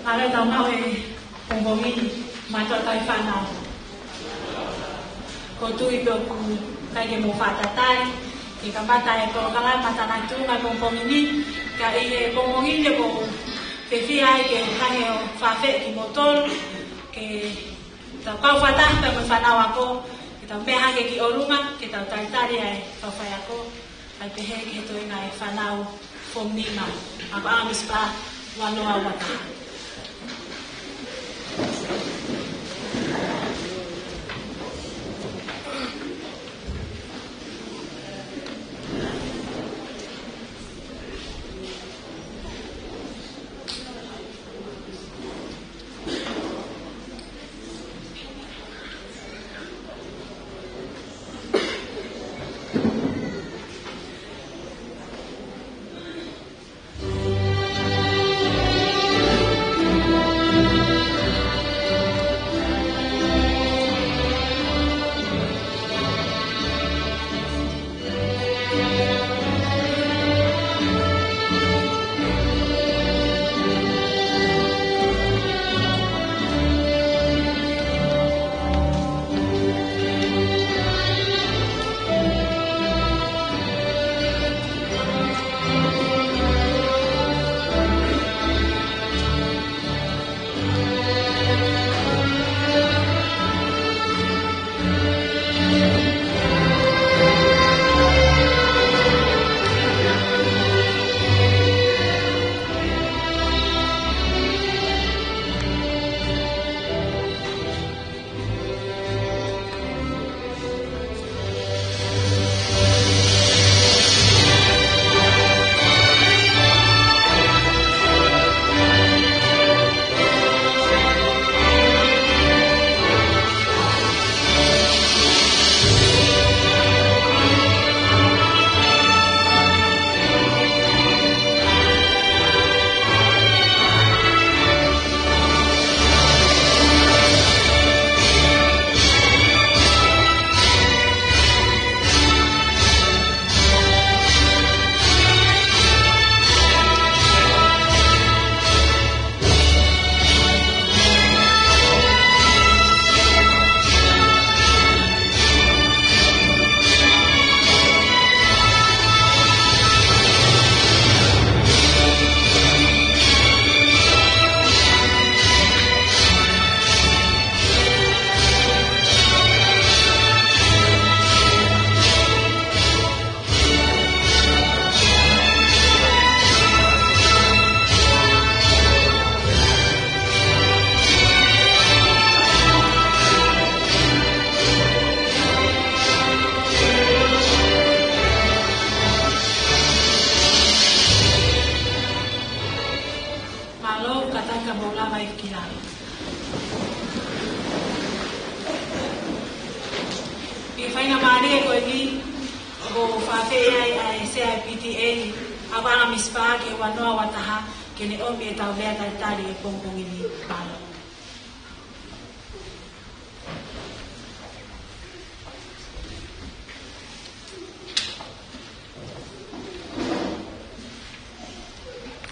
Mare tau mau e pongpongi mato tai whanau. Ko tui pio ku kai ke mo whatatai, ke ka matai ko kalai matana tu ngai pongpongi ni, ka i he pongpongi le ko whiwhi ai ke kahe o whawhe ki motol, ke tau pau whatah pa mo whanau ako, ke tau meha ke ki orunga, ke tau taitari ai whawhai ako, ai te he ke toi ngai whanau whomnima, ako amis pa wanoa wataha.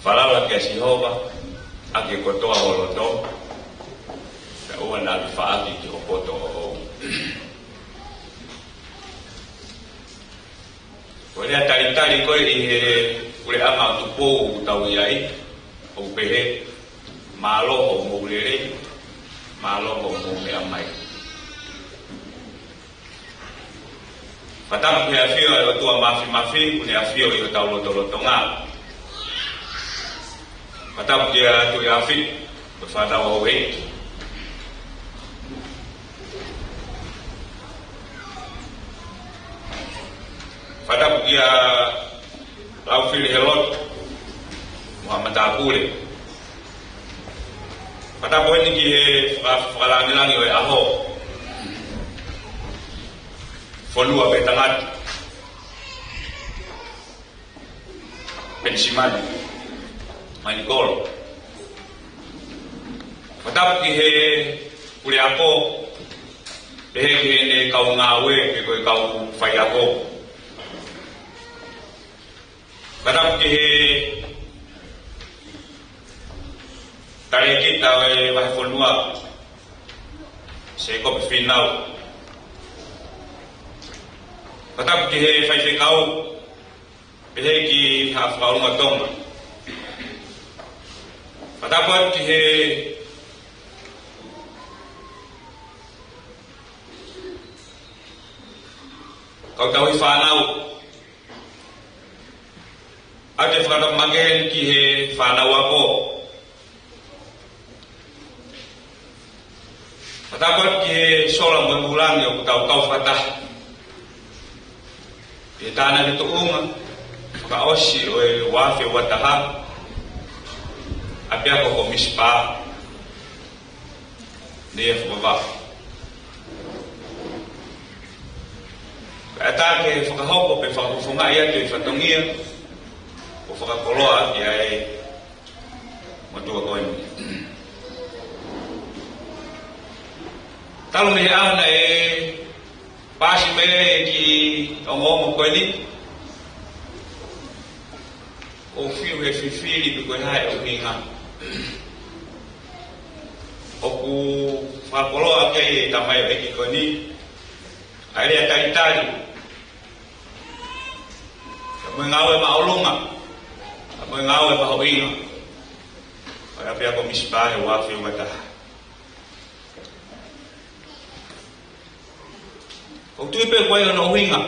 Falala ke Jehova ake kotoa holoto ka ua na alfaati ki hopoto o Wale tari koe i he ule ama tupo utau iai o pehe malo o moulere malo o moume amai Fatama kue afio o tua mafi kune afio i o tau loto ngā Matap dia tu yafi berfada wawe. Fatap dia laufil helot Muhammad Abule. Fatap poin ni fala milangi we aho. Folua betangat. Pensimani. Manikolo. Fatap ki he ule ako he ne kau ngawe ke kau fai ako. Fatap ki he Tare kita vai fonua se ko final. Patap ki he fai se kau he ki ha fa uma toma. Patap ki he kau tahu fanau ada fakta magen ki he fanau ako patapot ki he solang berbulan yo tahu fatah di tanah itu ka osi o wafi wataha apia ko komispa dia baba ata ke whakahopo pe whakafunga ia te whatongia o whakakoloa ia e matua koe talo me ana e pasi me ki ongomo koe ni o fiu he fifili pe koe hai o hinga o ku whakakoloa ke tamai e ki koe ni aere ataritari mengawe maulunga mengawe bahuinga para pia komispa wa fi mata o tu pe ko no winga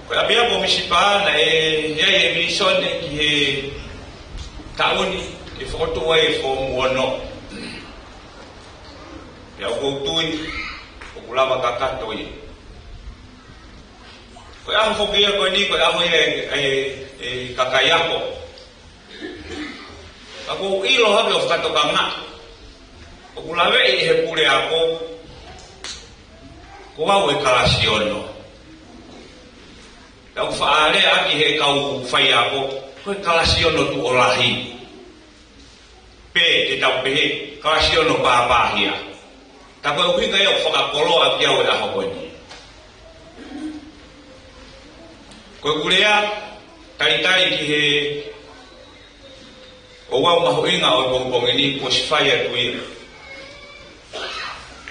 para pia komispa na ye misone ki tauni e foto e fo muono ya ukutui ukulava kakato ye ko ya fokia ko ni ko amo ye kakayako ako ilo habe ofkato kanga ukulave he pure ako ko wa kalasiono ya faale aki he kau fai ako ko kalasiono tu olahi pe te tau pe kalasiono pa hia tako uhinga yo whakakoloa kia ue aho koini. Koe kurea, taritari ki he o wau mahuinga o pongpongini ko sifaya tuia.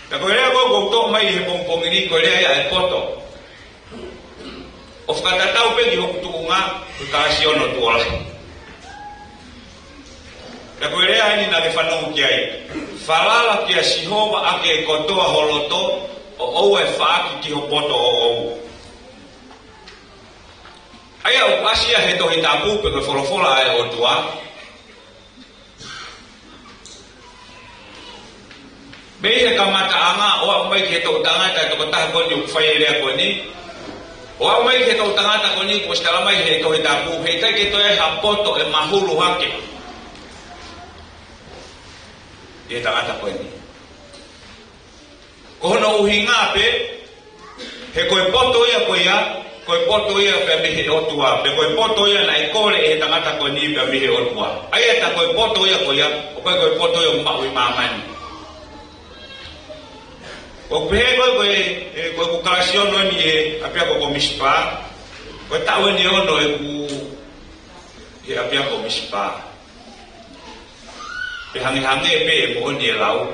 Tako rea koe kouto mai he pongpongini koe rea ya e poto. O whakatatau pe ki hokutuunga kakasiono tuola. Tako rea ini nage whanongu kiai. Falala kia sihova ake kotoa holoto o oue whaaki ki hopoto o ou. Aya o asia he tohi tapu pe koe wholofola ai o tua. Mei he kamata anga o umai ki he tohu tangata toko taha koni o kufai rea koni. O umai ki he tohu tangata koni ko stalamai he tohi tapu. Hei tai ke toe hapoto e mahulu hake. Ia tangata koe ni. Kohono uhinga pe, he koe poto ia koe ia, koe poto ia pe mihe otua, pe koe poto ia na ikore e tangata koe ni pe mihe otua. Aia ta koe poto ia koe ia, o koe poto ia umaui mamani. O pehe koe kukalasiono ni e apia ko komispa, koe tau ni ono e ku apia ko komispa. Pe hangi-hangi pe mo ni lau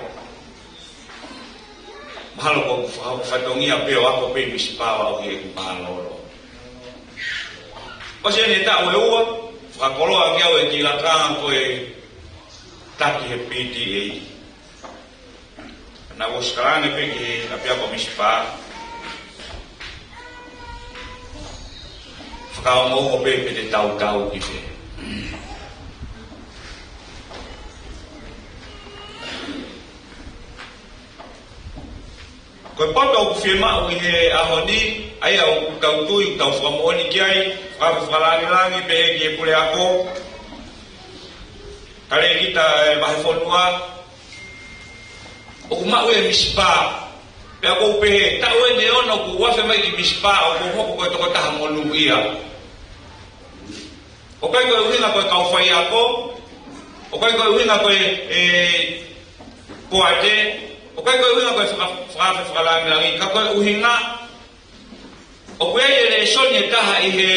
mahalo ko fatongia pe ako pe mispawa o ke malolo o se ni ta o ua fa kolo angia o ki la kan ko e taki he PTA na uskarane pe ki apia ko mispa fa mo ko pe de tau ki pe koe poto o kufirma o he ahoni ai au kautui tau whamoni kiai whalangi pehe ki e pule ako kare kita mahe whonua o kumau e mispa pe ako pehe tau e ne ono ku wafe mai ki mispa o kuhoko koe toko taha monu ia o kai koe uhinga koe kauwhai ako o kai koe uhinga koe poate o kai koe uhinga koe whakalangi ka koe uhinga o kuya ele sonye taha ihe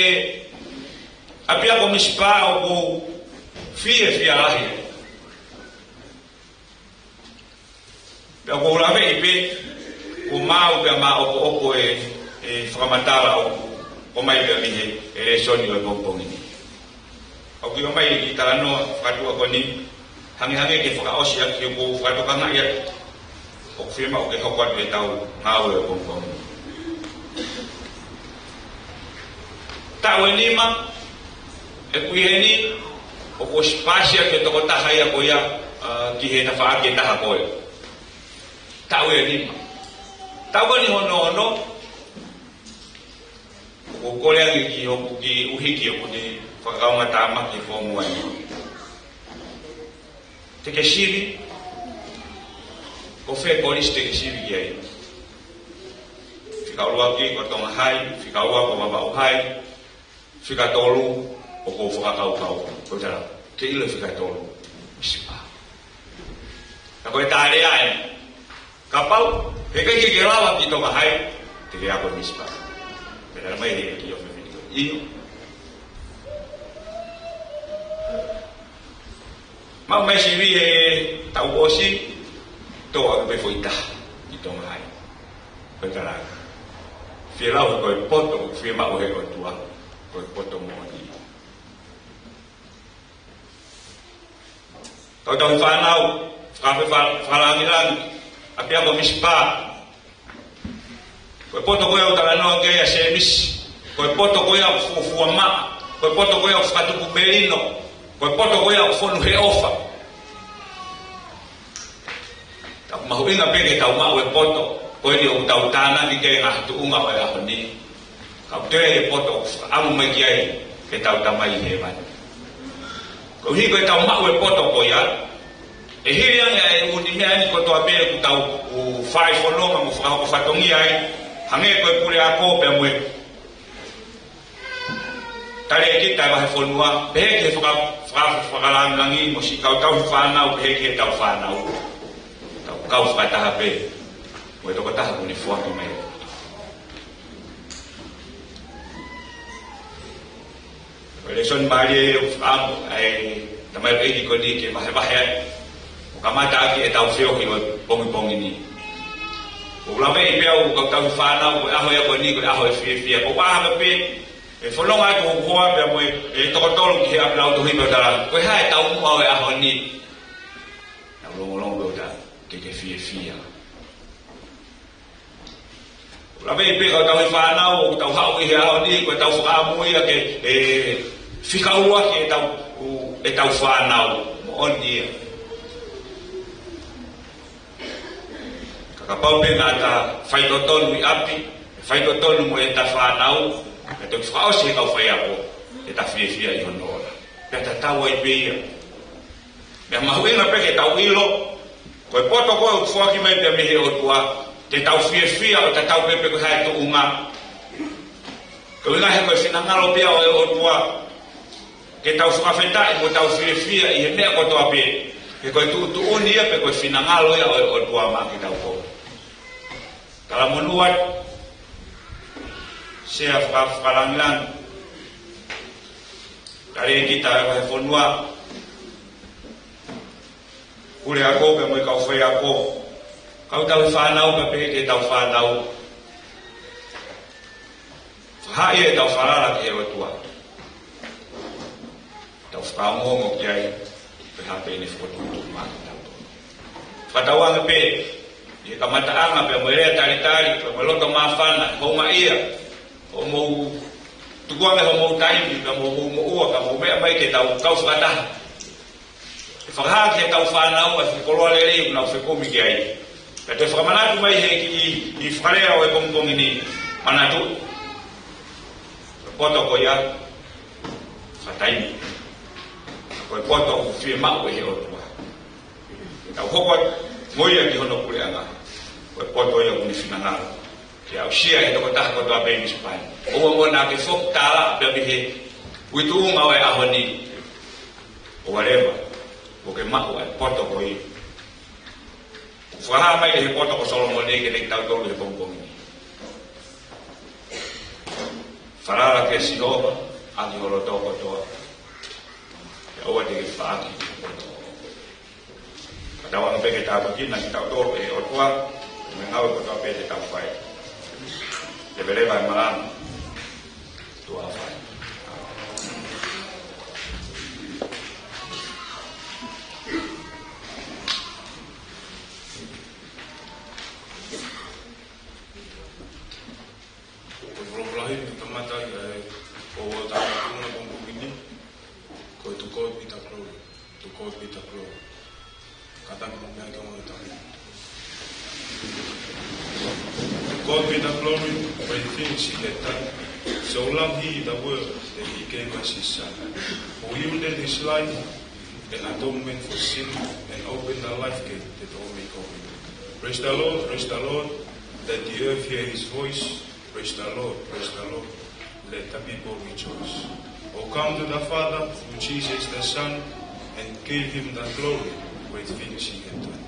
apia ko mispa o fie lahi pe ko la ve ipe o mau pe ma o e framatala o mai be mi ele sonye o bongi o kuya mai talano fatua ko ni hangi ke fa o sia ke ko fa to kanga ya o firma o ke ko kwa de tau ngau e bongi tawe lima e kuiheni o ko spasia ke toko tahaya ko ya ki he na fa ke taha ko tawe lima tawe ni hono o ko le ki o ki uhiki o ni fa ka ma tama ki fo mo ai te ke shibi ko fe ko liste ke shibi ye fika ua ki ko tonga hai fika ua ko baba hai fika tolu o ko kau ko tara ke ile fika tolu sipa ka ko tare ai kapau he ke lawa ki to mahai te ke ako mispa pero mai de ki yo feminino io ma mai si vi tau osi to a be foita ki to mahai ko tara fiera o ko poto fiema o he ko tua ko poto mo ni to tong fanau kafe falangilan apia ko mispa ko poto ko ya talano ke ya semis ko poto ko ya fuama ko poto ko ya fatu kubelino ko poto ko ya fonu he ofa ta mahuinga pege ta uma we poto ko ni o tautana ni ke nga tu unga wa ya honi kapte poto amu mai ai ke tautamai he ba ko hi ko tau ma we poto ko ya e hiria ya uni me ani ko to abele ku tau u fai fo no mo fa ko fatongi ai hange ko pure ako pe mo tare ki ta ba fo noa be ke fa lang langi mo si kau fa na u be ke tau fa na u kau fa ta be mo to ko ta ko ni fo ko me Relation bali ai tamai pe ko ni ke ba kamata ki etau fio ki pongi ni o la ve pe o ka ta fa na o a ho ya ko ni ko a ho fi ko ba ha pe e fo lo ga ko ko pe mo e to to ki a blau to hi pe ta ko ha ta u mo a ho ni na lo do ta ke fi la ve pe ka ta fa na o ta ha o hi a ho ni ko ta fa mo ya ke fi ka u ki etau fa na o on ni kapau pe ngata fai do tonu api fai do tonu mo eta fa nau e te fa o se ka fai ako e ta fie i honora pe ta tawa i beia me ma huinga pe ke tau ilo ko poto ko fo ki mai pe me he o tua te tau fie o te tau pe ko hai to unga ko nga he ko sina ngalo pe o tua ke tau fa feta e mo tau fie i me ko to ape ke ko tu unia pe ko sina ngalo ya o tua ma ki tau ko kalau menuat saya falangilan dari kita fonua kule ako ke mo ka foi ako kau tahu fanau ke pe tau fanau ha ye tau falala ke o tua tau famo mo kiai pe ha pe ni foto ma fatawa pe ye kamata anga pe moere tari pe moloto mafana mo maia o mo tukua me mo taimi pe mo ua ka mo be mai ke tau kau fata fa ke tau fana o se kolo le na se komi ke ai pe te famana tu mai he ki frarea o bom ni manatu poto ko ya fatai ko poto fi ma o he o tau hoko moia ki hono kule anga ko poto ya uni finanga ke au sia e ko ta ko to be ni span o mo na ke fok tala be he witu ma wa ahoni o warema o ke ma o poto ko i fa mai he poto ko solo mo ne ke tau do le bongo Farala ke sihoba, angi holo toko toa. Ya oa te whaaki. Katawa ngapeke tāpakina ki tau tōru e otua, me ngau ko tau pete tau whai. Te bereba e marana, tua whai. Lahi tamata o tāna tūna bongo mini ko to God be the glory, to God be the glory. Katang mo mea kamo tāna. To God be the glory for the things he had done. So loved he the world that he gave us his son, who yielded his life an atonement for sin and opened the life gate that all may go in. Praise the Lord, let the earth hear his voice. Praise the Lord, let the people rejoice. Oh, come to the Father through Jesus the Son and give him the glory, great things he had done.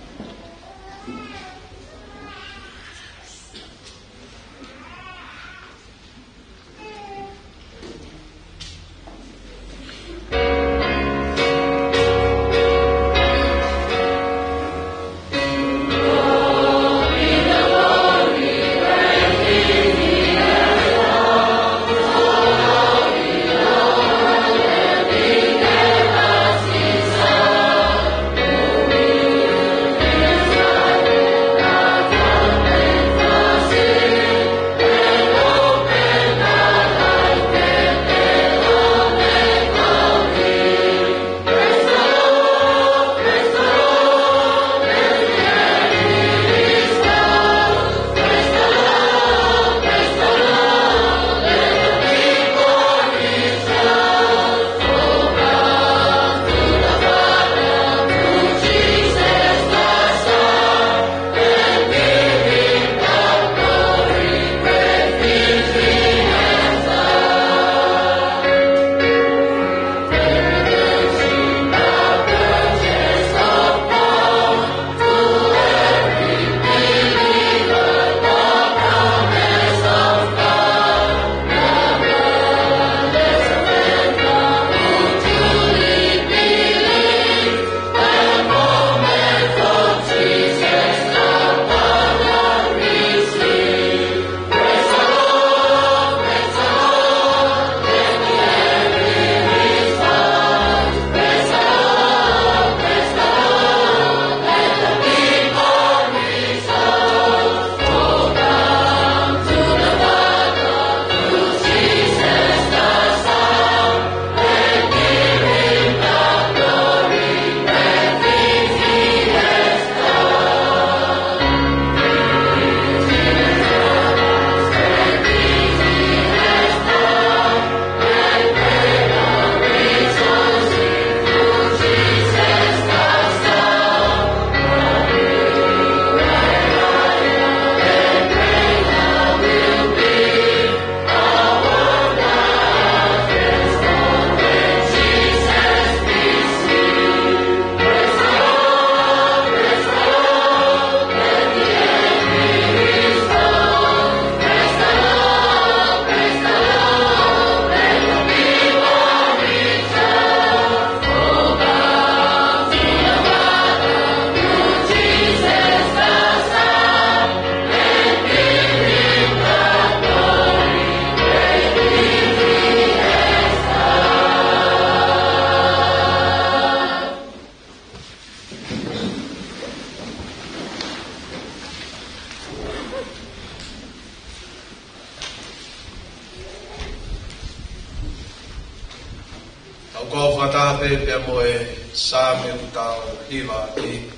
Tau kua whatape pia mo e sāme ku tau hiwa ki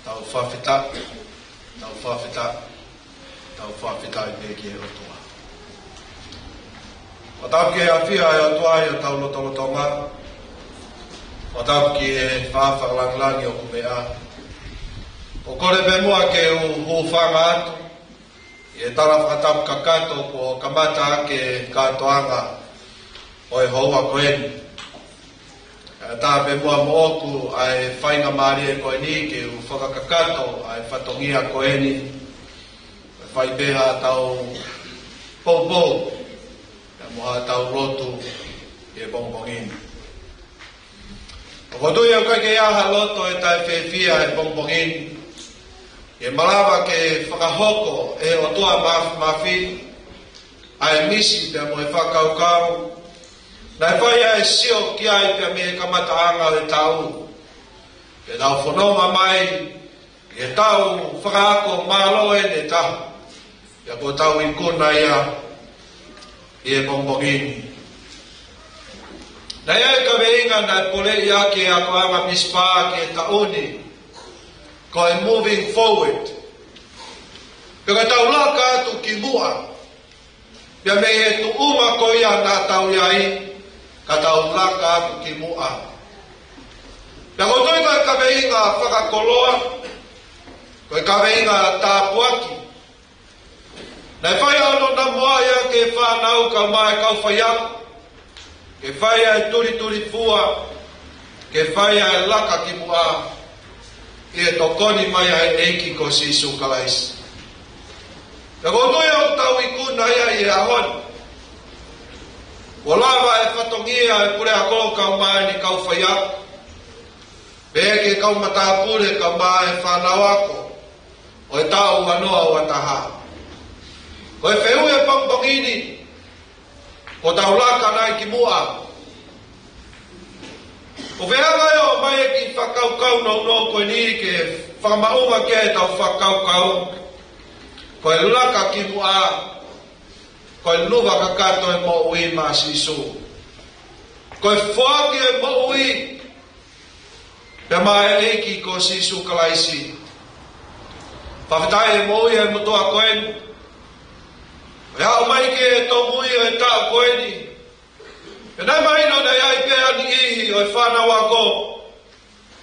tau whawhita i pe ki e rotua. O tau ki e awhia e atua i o tau lotonga, o tau ki e whawhakalanglangi o kumea. O kore pe mua ke u whanga atu, i e tara whakatapu kakato ko kamata ake katoanga o e hoa koeni. Tā pe mua mooku ai whainga maari e koe ni ke u whakakakato ai whatongia koe ni whaipeha tau poupou Moha tau lotu e bongbongini. O kodui au kai ke aha loto e tai whewhia e bongbongini. E malawa ke whakahoko e o tua mafi. Ai misi pe mo e whakaukau. Nai whai ai sio ki ai pe me e kamataanga o e tau. E tau whanonga mai. E tau whakaako malo e ne tahu. E ko tau i kona ia. E bongbongini. Nai ai ka veinga nai pole ia ke ako anga mispa ke tauni. Ko e moving forward. Peka tau laka atu ki mua. Pia me e tu uma ko ia na tau iai. Ka tau laka atu ki mua. Pia ko toi ka veinga whakakoloa. Ko e ka veinga tāpuaki. Nai whai ano na moa ia ke whanau ka mai kau whaiaku. Ke whai ai turi fua. Ke whai ai laka ki mua. E tokoni mai ai eiki ko sisu kalaisi. Ka kotoi au tau i kuna ia i ahon. Walawa e whatongia e pure ako kau mai ni kau whaiaku. Peke kau matapure kau mai whanau ako. O e tau anoa o ataha. Ko e wheu e pangpangini. Ko tau laka nai ki mua. Ko wheanga eo mai e ki whakaukau no koe ni ke whamaunga ke e tau whakaukau. Ko e laka ki mua. Ko e luwa kakato e mo ui ma sisu. Ko e whaaki e mo ui. Pe mai e ki ko sisu kalaisi. Whawhitai e mo ui e mutua koeni. E hao mai ke e tō mui o e tā koeni. E nai mai no nei ai pēa ni ihi o e whanau ako.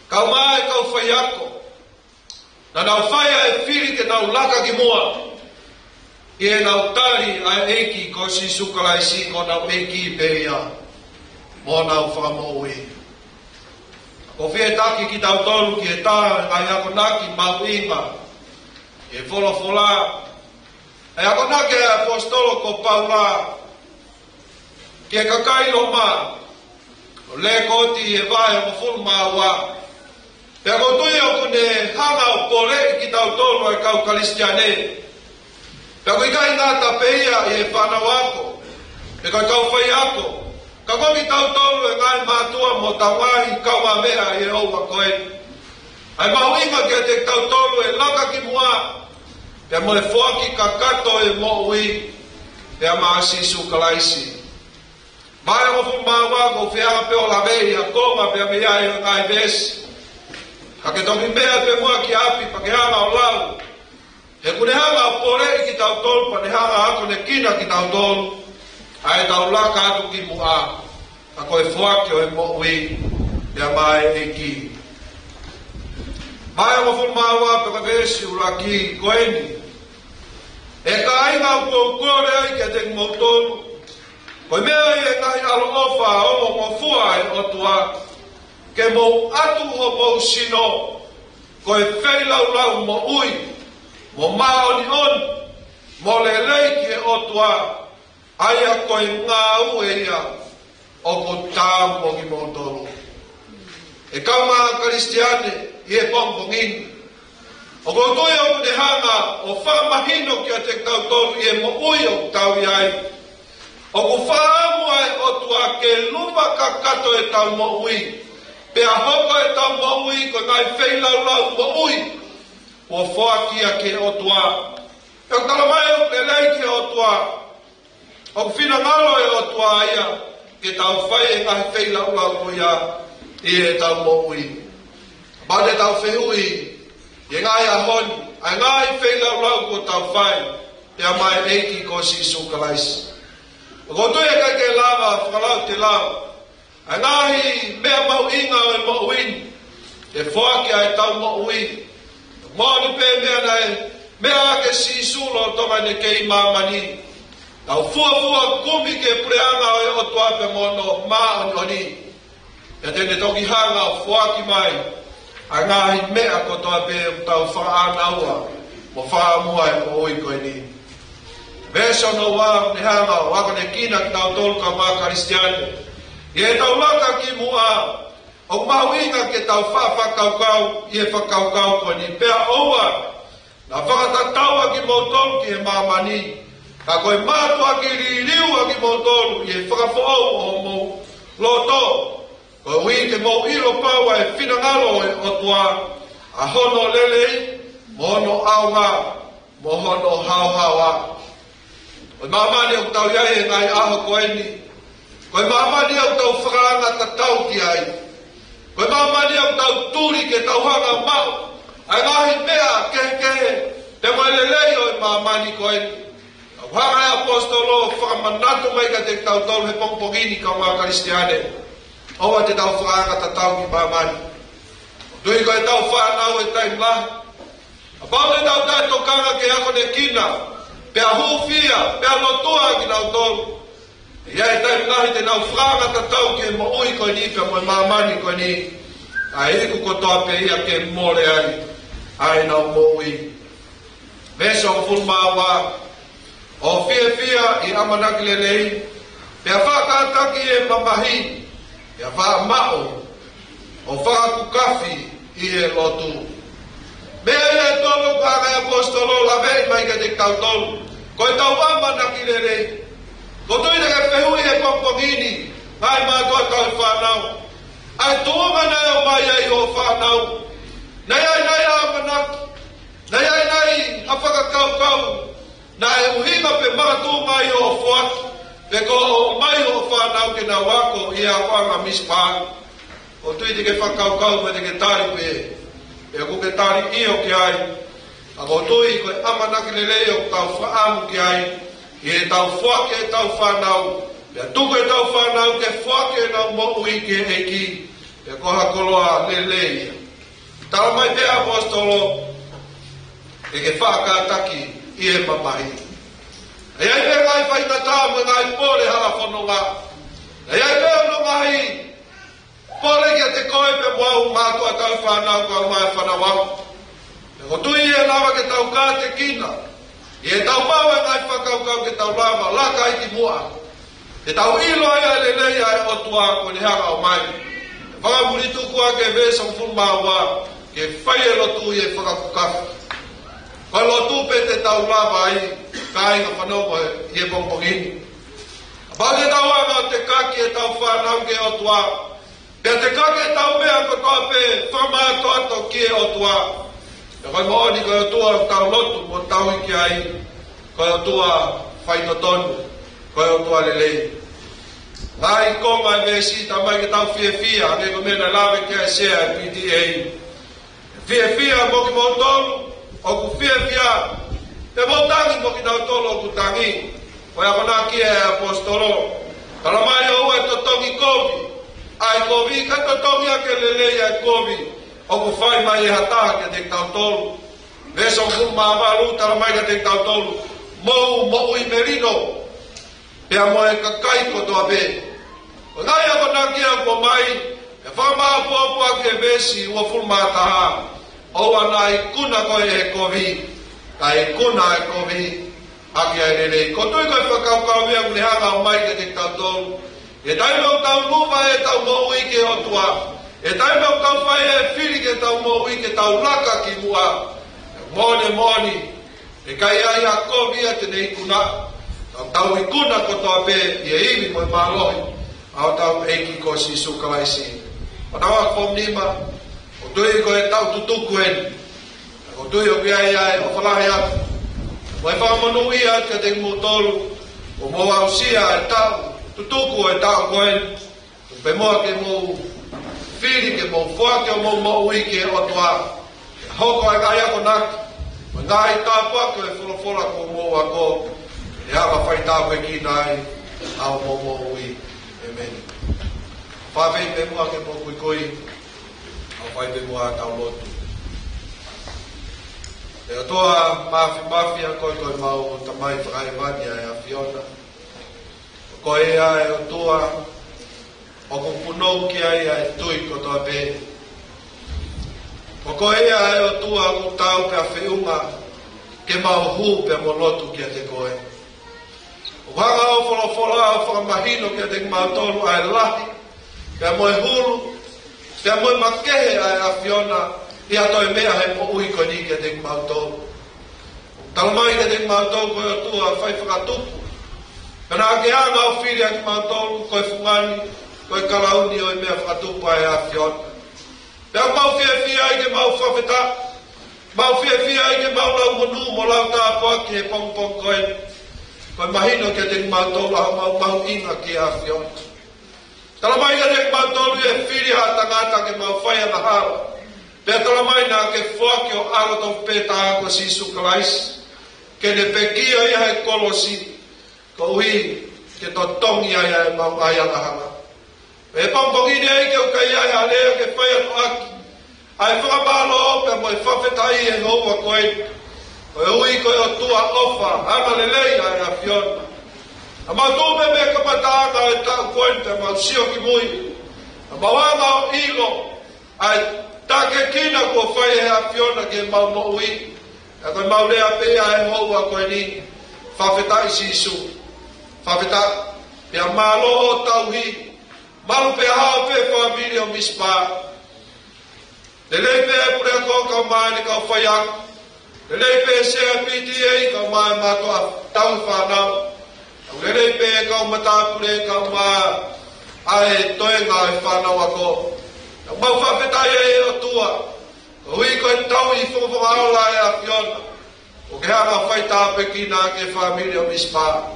Kau mai kau whai ako. Na nau whaia e whiri ke nau laka ki mua. I e nau tari a eiki ko si sukalaisi ko nau eiki pēia. Mō nau whamaui. Ko whie taki ki tau tolu ki e tā ai ako naki mau inga. I e wholofola. E ako nake e apostolo ko Paula. Ke kakailo ma. O le koti e vai o fulu maua. Pe ako tui o kune hanga o pole ki tau tolu e kau kalistiane. Pe ako ikai ngata peia i e whanau ako. Pe kau whai ako. Ka koki tau tolu e ngai mātua mo tawahi kau a mea i e oua koe. Ai mauinga ke te tau tolu e laka ki mua. Pe mo e whoaki kakato e mo ui. Pe a maasisu kalaisi. Mai o fu mawa ko fianga pe o la vei a koma pe me ai ngai ves. Ka ke to mea pe mo ki api pa ke hanga o lau. E kune hanga o pore ki tau tolu pa ne hanga ako ne kina ki tau tolu. Ai tau laka atu ki mua. Ka koe whoaki o e mo ui. Pe mai e ki. Mai o fu mawa pe ka vesi uraki koeni. E ka ainga o kore ai ke te ngotolu. Koe mea e ngai alo ofa o mo fua e o tua. Ke mo atu o mo sino. Koe wheilau lau mo ui. Mo mao ni on. Mo le leiki e o tua. Aia koe ngā ue ia. O ko tāu mo ki mo tolu. E kaunga Kristiane i e pompongini. O ko toi o kune hanga o whamahino ki a te kau tolu i e mo ui o tau iai. O ku whaamua e o tua ke lupa kakato e tau mo ui. Pea hoko e tau mo ui ko ngai wheilau mo ui. O whoakia ke o tua. E o talamai o ke leiki o tua. O ku whina ngalo e o tua ia. Ke tau whai e ngai wheilau ko ia. I e tau mo ui. Bade tau whehui. E ngai ahoni. Ai ngai wheilau ko tau whai. Pea mai eiki ko sisu kalaisi. Ko toi e kai ke lava, whakalau te lau. A ngahi mea mau inga o e mo uini. E whoaki ai tau mo uini. Mōni pē mea nei, mea ake si sulo tonga ne kei mamani. Tau fua kumi ke preanga o e o tuape mono maa oni. E tene toki hanga o whoaki mai. A ngahi mea ko toa pē tau whaanaua. Mo whaamua e mo ui koe ni. Veso no wa ne hanga wa ne kina tau tol ka ma Kristiane. Ye tau laka ki mua o mawinga ke tau fa kau kau ye fa kau kau ko ni pe oa. Na whakata taua ki motolu ki e mamani. Ka koe mātua ki ririua ki motolu i e whakafoau o mou loto. Ko hui ke mou ilo paua e whinangalo e otua. A hono lelei, mohono aunga, mohono hauhawa. Koe mamani au tau iai e ngai aho koeni. Koe mamani au tau whakaanga ta tau ki ai. Koe mamani au tau turi ke tau hanga mau. Ai ngahi mea kehe te moelelei o e mamani koeni. Whanga e apostolo whakamanatu mai ka te tau tau he pongpongini ka mga Kristiane. Owa te tau whakaanga ta tau ki mamani. Tui koe tau whanau e taim lahi. A pao le tau tai tokanga ke ako ne kina. Pea hufia, pea lotua ki tau tolu. Ia e taim lahi te nau whakaanga ta tau ki e mo ui koe ni pea mo e mamani koe ni. A iku kotoa pe ia ke more ai. Ai nau mo ui. Veso o fulmawa. O fia i amanaki lelei. Pea whakataki e mamahi. Pea whaamao. O whakakukafi i e lotu. Mea ia e tolu kanga e apostolo lavei mai ka te tau tolu. Koe tau amanaki lelei. Ko tui te ke pehui e pongpongini. Ngai mātua tau e whanau. Ai tuamana e o mai ai o whanau. Nei ai amanaki. Nei ai a whakakau. Na e uhinga pe mātu mai o whuaki. Pe ko o mai o whanau ke na wako i a whanga mispāni. O tui te ke whakaukau me te ke tari pe. E ku ke tari i o ki ai. A ko tui koe amanaki lelei o tau whaamu ki ai. I e tau whuaki e tau whanau. Pea tuku e tau whanau ke whuaki e nau mo ui ke eki. Pe ko hakoloa lelei. Tala mai pe apostolo. E ke whakataki. I e mamahi. E ai pe ngai whainata me ngai pole hala whanonga. E ai pe ono ngai pole kia te koe pe wau mātua tau whanau kua mai whanawau. E ko tui e lawa ke tau kā te kina. I e tau maua ngai whakaukau ke tau lama laka i ki mua. E tau ilo ai ai lelei ai otua ko ni hanga o mai. E whakamuritu kua ke vesa mfulmaua ke whai e lotu i e whakakukafu. Koe lotu pe te tau lava ai, ka inga whanau i e pongpongini. Pau te tau anga o te kaki e tau whanau ke otua. Pea te kaki e tau mea ko toa pe whamāto ato ki e otua. E koe mooni koe otua tau lotu mo tau iki ai. Koe otua whainotonu, koe otua lelei. Ngai konga e vesi tamai ke tau fia, ne ko mena lave ke a sea e PTA. Fia mo ki mo tonu. O ku fia, te motangi mo ki tau tolo o ku tangi. Koe ako nā ki e apostolo. Tala mai o ue totongi kovi. Ai kovi, ka totongi ake lelei ai kovi. O ku whai mai e hata ke te tau tolo. Veso ku mamalu, tala mai ke te tau tolo. Mou i merino. Pea mo e kakai ko toa be. Ngai ako nā ki e ko mai. E whamaa puapua ke vesi ua fulmataha. Owa na i kuna koe e kovi. Ka i kuna e kovi. Aki ai lelei. Ko tui koe whakaukau mea kune hanga o mai ke te tau tolu. E taimau tau muwa e tau mo ui ke otua. E taimau tau whai e whiri ke tau mo ui ke tau laka ki mua. Moni. E kai ai a kovi a tene i kuna. Tau i kuna ko toa pe i e iwi mo i mālohi. Au tau eiki ko si sukalaisi. O nawa fom nima. O tui ko e tau tutuku eni. O tui o kia ia e o whalahi atu. O e whamanu ia ka te mutolu. O mo ausia e tau. Tutuku e tau ko eni. O pe moa ke mo whiri ke mo whake o mo ui ke o toa. E hoko e kai ako naki. O ngai tāpua ko e wholofola ko mo ako. E hawa whai tāpua ki nai. Au mo ui. Amen. Whawei pe mua ke mo kui. Whai pe mua tau lotu. E atoa mafi a koe mau tamai whakai mani a Fiona. O koe ea e atoa o kupunou ki ai a tui ko toa pe. O koe ea e atoa o tau pe a whiunga ke mau hu pe mo lotu ki a te koe. whakamahino kia te mautolu ai lahi, kia moe hulu, kia moe makehe ai a Fiona, ia toi mea he mo ui koni kia te mautolu. Talamai kia te mautolu koe o tua whai whakatupu. Kana ake anga o whiri aki mautolu, koe fungani, koe karauni o mea whakatupu ai a Fiona. Pea mau fia ai ke mau whawheta, mau fia ai ke mau lau monu mo lau tāpua ki he pong koe. Koe mahino kia te mautolu a mau inga ki a Fiona. Talamai kia te mautolu e whiri ha tangata ke mau whai ana hara. Pea talamai nā ke whaki o aroto pēta ako Sisu Kalaisi. Ke ne pekia ia he kolosi, ko ui ke to tongi ia e mau ai ana hara. E pampongine ai ke o kai ai a lea ke whai atu aki. Ai whakamalo ope mo e whawhetai e hoa koe. Koe ui koe o tua ofa, ana lelei ai a Fiona. A mau tūme me kapataanga e tau koe te mau sio ki mui. A mau anga o ilo, ai take kina kua whai e a Fiona ke mau mo ui. A koe mau lea pea e hoa koe ni, whawhetai Sisu. Whawhetai, pia malo o tau hi. Malu pe hao pe famili o mispa. Lelei pe e pure ko kau mai ni kau whaiak. Lelei pe se a PTA kau mai matua tau whanau. Lelei pe kau mata pure kau mai ai toenga e whanau ako. Mau whawhetai e o tua. Hui koe tau i whonga aola e a Fiona. O ke hanga whaita pe kina ke famili o mispa.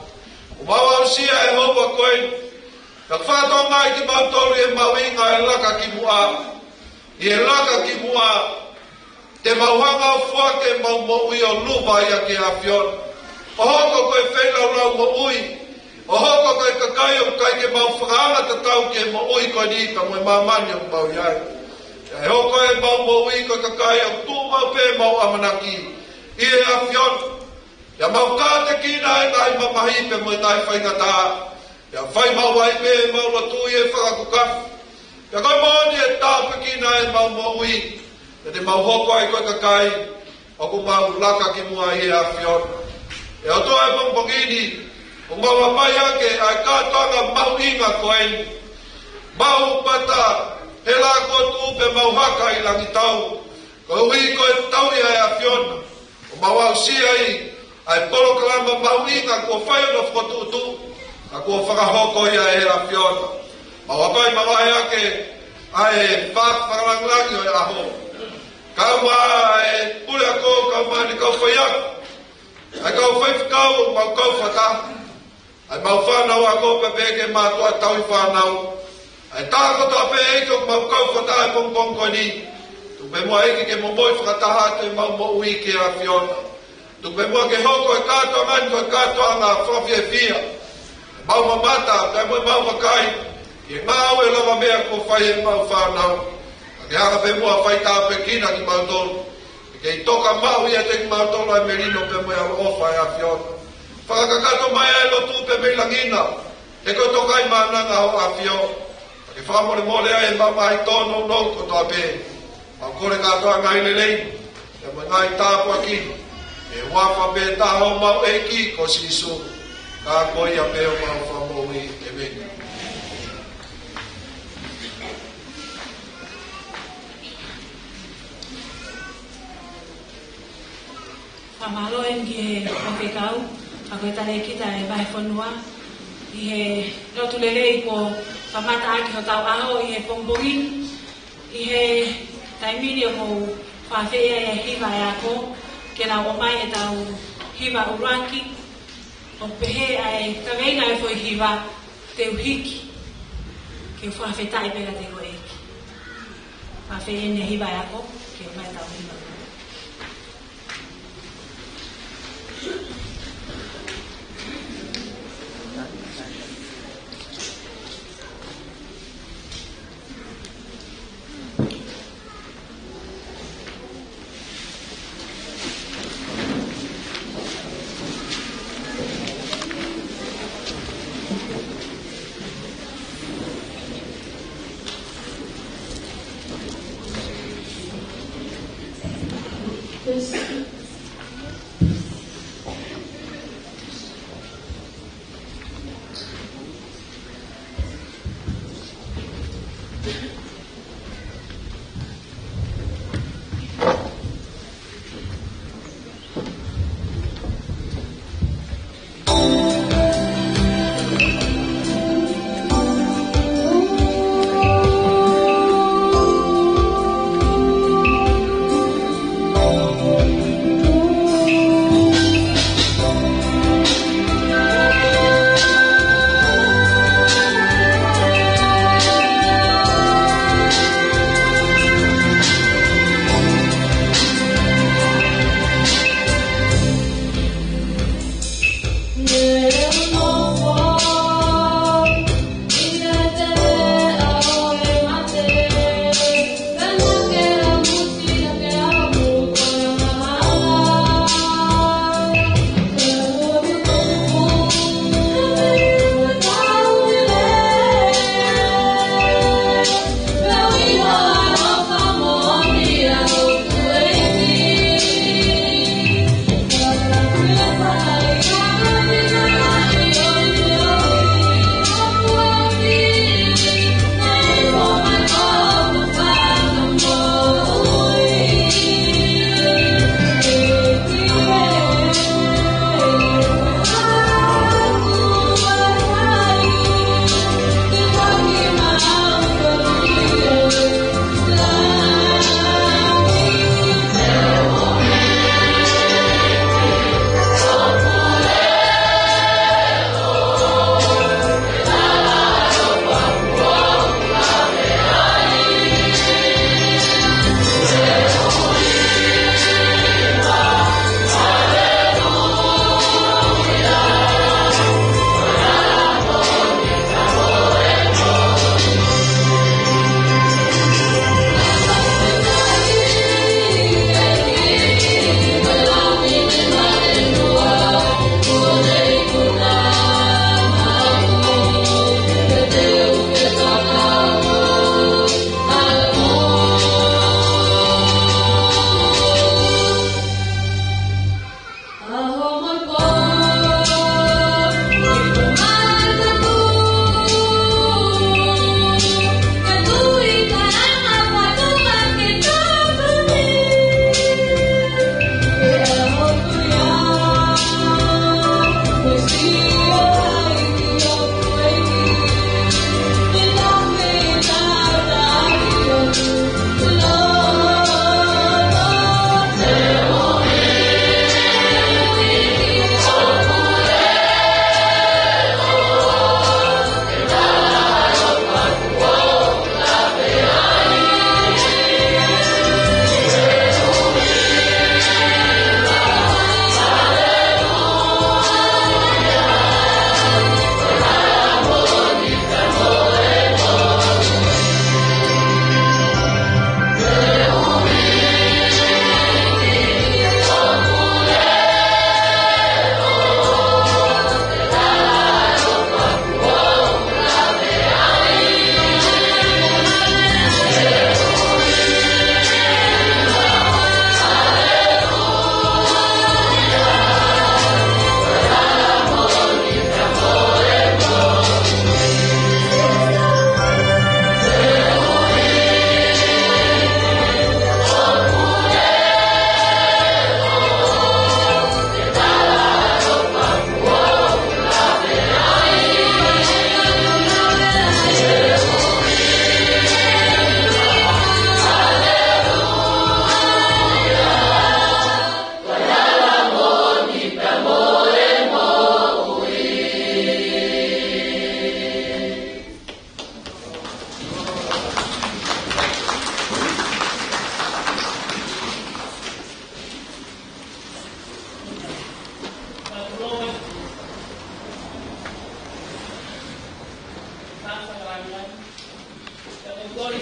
O mau au sia e hoa koe. Ka whātua ngai ki mautolu e mawinga e laka ki mua. I e laka ki mua. Te mauhanga o whake mau mo ui o lupa ia ki a Fiona. O hoko koe whenau lau mo ui. O hoko koe kakai o kai ke mau whakaanga ta tau ke mo ui koe ni ka moe mamani o mau iai. E hoko e mau mo ui koe kakai o tū mau pē mau amanaki. I e a Fiona. Ia mau kāte kina e ngai mamahi pe moe tai whaingataa. Ia whai mau ai pe mau la tui e whakakukafu. Ia koe mōni e tāpikina e mau moui. E te mau hoko ai koe kakai. Oku mau laka ki mua i a Fiona. E o toa e pongpongini. O mau apai ake ai kātoanga mau inga koeni. Mau pata. He la koe tūpe mau haka i langi tau. Koe ui koe tau i a Fiona. O mau au si ai. Ai polo kalama mau inga kua whaiona whakatutu. A kua whakahoko ia e a Fiona. Mau apai mawai ake ai whakaranglangi o e aho. Kau maa e pule ako, kau maa ni kau whaiaku. Ai kau whaifukau, mau kau whatahu. Ai mau whanau ako pepeke mātua tau i whanau. Ai tāko toa pe eiko mau kau whatahu e pongpongko ni. Tupe mua eiki ke momoi whakataha te mau mo ui ki a Fiona. Tupe mua ke hoko e kātua ngani ko e kātua ngā whawhia fia. Mau mamata, kai moe mau makai. I ngāu e lawa mea ko whai e mau whanau. Ke haka pe mua whai tāpe kina ki mautolu. Ke i toka mau ia te ki mautolu ai merino pe moe au ofa e a Fiona. Whakakato mai e lo tūpe me langina. Te koe toka i mānanga ho a Fiona. Ke whamore mole ai e mamai tono nou ko toa pe. Mau kore katoa ngai lelei. Te moe ngai tāpua ki. E wafa pe taho mau e ki ko Sisu. Ka koe ia peo mau whamoi e meni. Whamalo en ki he whawhekau, a koe tare kita e wahe whanua. I he rotu lele i ko whamata aki ho tau aho i he pongpongi. I he taimini o ko whawhea e hiwa e ako, ke nau o mai e tau hiwa uranki. O pehe ai kaweina e foi hiwa te uhiki. Ke whawhetai pera te koe eki. Whawhe ene hiwa e ako, ke mai tau hiwa.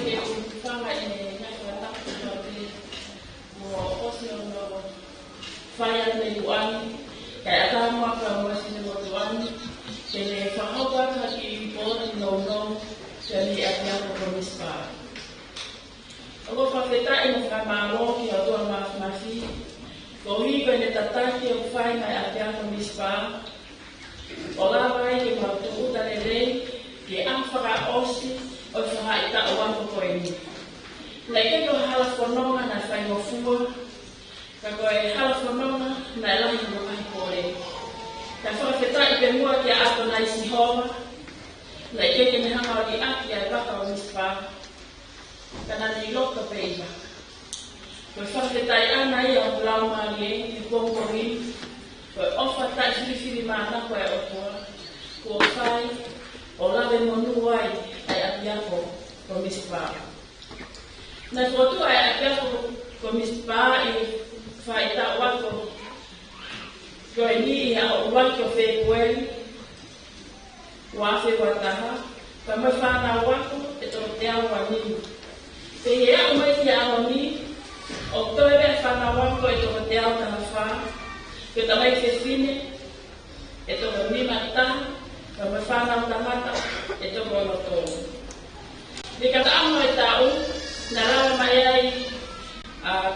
ke whanga e ngai wataku no te mo osi o no whaia nei uani, kai ata mua ka mwasi ne mo te uani, ke ne whahauata ki pōti no ke ni ati ako komispa. Ako whawhetai mo whamaro ki atua mafi, ko hipa ne tataki o whai mai ati ako komispa, o la vai ke mautu utane rei, ke amwhaka osi o whahaita o wanko koe ni. Nei ke ko hala whanonga na whai mo fua, ka koe hala whanonga na lahi mo mai kore. Ka whawhetai ke mua ki a ato nai si hoa, nei ke ke nehanga o ki aki ai waka o mispa, ka nani loka peiba. Koe whawhetai ana ia o lau marie, ki kongori, koe ofa tai whiriwhiri māna koe o toa, kua whai, o lawe monu ai ai apiako ko mispa. Nai whotu ai apiako ko mispa i whaita wako, koe ni ia o wako whekueri, wafe wataha, ka mai whana wako e tō te awa ni. Te ia o mai ki awa ni, o toe rea whana wako e tō te awa taha wha, ke ta mai ke whine, e tō ni mataha, ka mai whana o tamata e tō kono tōnu. Ni kata amo e tau, na rawa mai ai,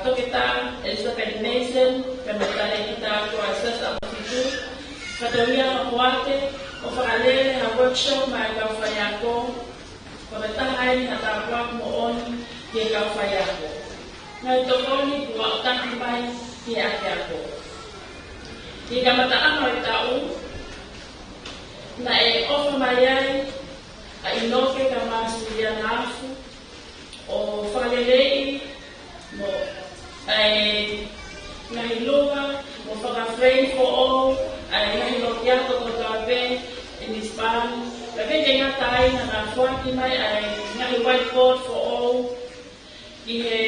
toketa Elizabeth Mason, ka mai tare ki tā kua sasa o fitu, katoria o kuate, o whakalele ha workshop mai kau whaiako, ko me tahai ni hata wak mo oni ki e kau whaiako. Ngai tokoni kua o taki mai ki e ake ako. Ki ka mata amo e tau, na e ofa mai ai, a inoke ka māsuria nāfu, o whakalelei, mo ngahi luga, mo whakawhai for all, ngahi lokiato ko tawe, in Hispano. Lawe ke ngata ai na ngā whaki mai, ngahi whiteboard for all, i he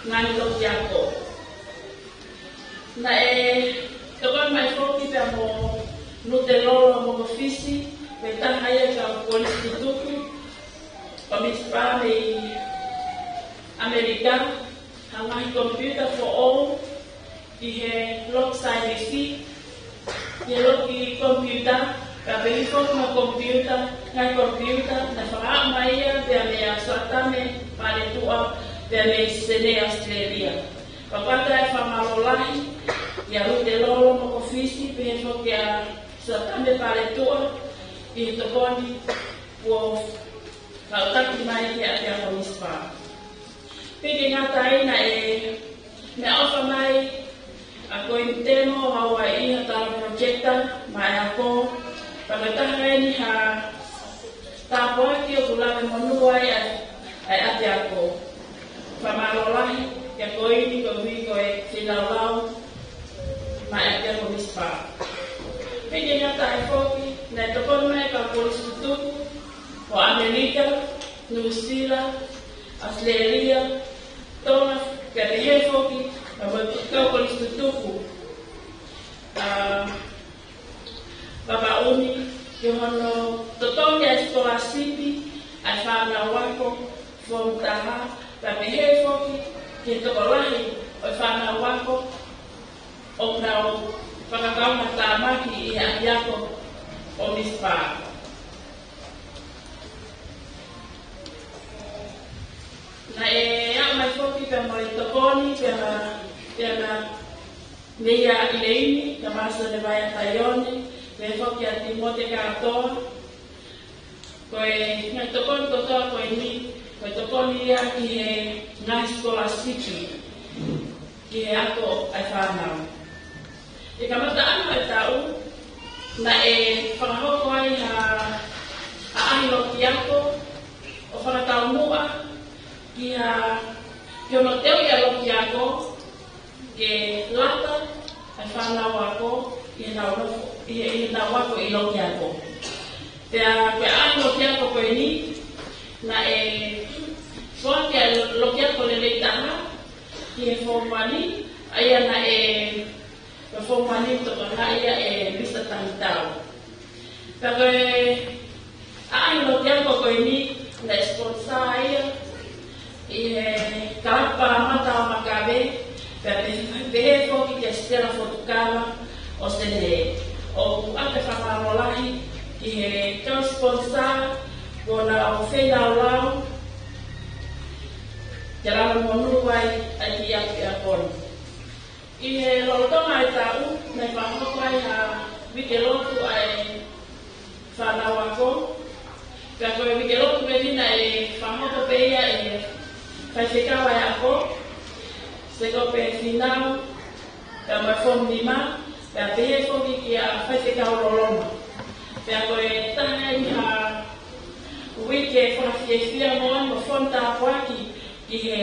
ngahi lokiato. Na tokon mai whoki pia mo nute loro mo kofisi, me tahaya ka polisi tuku, pa Hispano i Amerika, hangahi computer for all, i he lock side seat, i loki computer, ka peli foku ma computer, ngai computer, na whakaa mai ia, pia mea suatame, pare tua, pia mea sene Australia. Papata e whamarolahi, i a rute lolo mo kofisi, pia foki a suatame pare tua, i he tokoni, ua kautaki mai ki a te ako mispa. Piki ngata ina me ofa mai a koe temo hawa iha tala projekta mai ako pagataha ni ha tapo aki o kulawe monuai ai ate ako whamarolahi kia koe ni ko hui koe whilaulau mai ate ako mispa. Piki ngata e whoki na tokon mai ka polisi tutuku o Amerika, New Zealand, Australia, tona kia te he whoki, ka kau polisi tutuku. Papa Uni, ki hono totongi a skolasipi, a whana wako, whomtaha, ka te he whoki, ki tokolahi o whana wako, o nao whakakaunga tāmaki i a iako o mispa. Na au mai whoki pia mai tokoni, pia na mea ileini, ka maso ne vai a taione, pia whoki a Timote katoa. Koe ngai tokoni kotoa koe ni, koe tokoni ia ki he ngai skolasiki, ki he ako ai whanau. E ka mata anu e tau, na whakahoko ai a ahilo ki ako, o whakatau mua, ki ono teo i aloki ako, ke lata, ai whanau ako, i nau ako i loki ako. Pea koe aloki ako koe ni, na whaki a loki ako le leitaha, ki he whomani, aia na whomani toka na ia Mr. Tangitau. Pea koe aloki ako koe ni, na sponsor ia, paramata o makabe, pehe foki ki stela fotukala o sene o ate whamarolahi ki he kau sponsor kona o whena o lau te rana monu wai ai ki aki a koni. I he lolotonga e tau, nei whahoko ai ha wike lotu ai whanau ako. Pea koe wike lotu me vina e whahoko peia e whaiwhikawa e ako. Seko pe whinau, pea mai whom nima, pea pehe whoki ki a whaiwhikawa loloma. Pea koe taha i ha wike whawhiewhia moan mo whonta apuaki ki he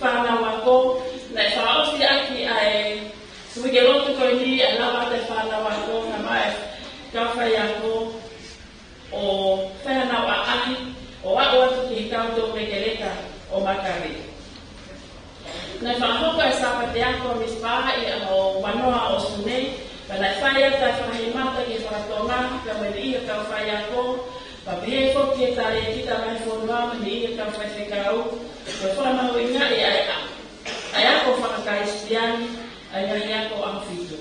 whanau ako. Nei whaosi aki ai wike lotu koe ni a lawa te whanau ako na mai kawhai ako o whanau a ahi o wao atu ki kautou rekereka o makari. Nei whahoko e sapate ako mispaha i o wanoa o sunei, pa nei whaia tai whahimata ki whakatonga, ka mai ni ia kawhai ako, pa pehe whoki e tare kita mai whonua, ma ni ia kawhai whekau, ka whanau inga i ai ako whakakaisiani, ai ngai ako ang whitu.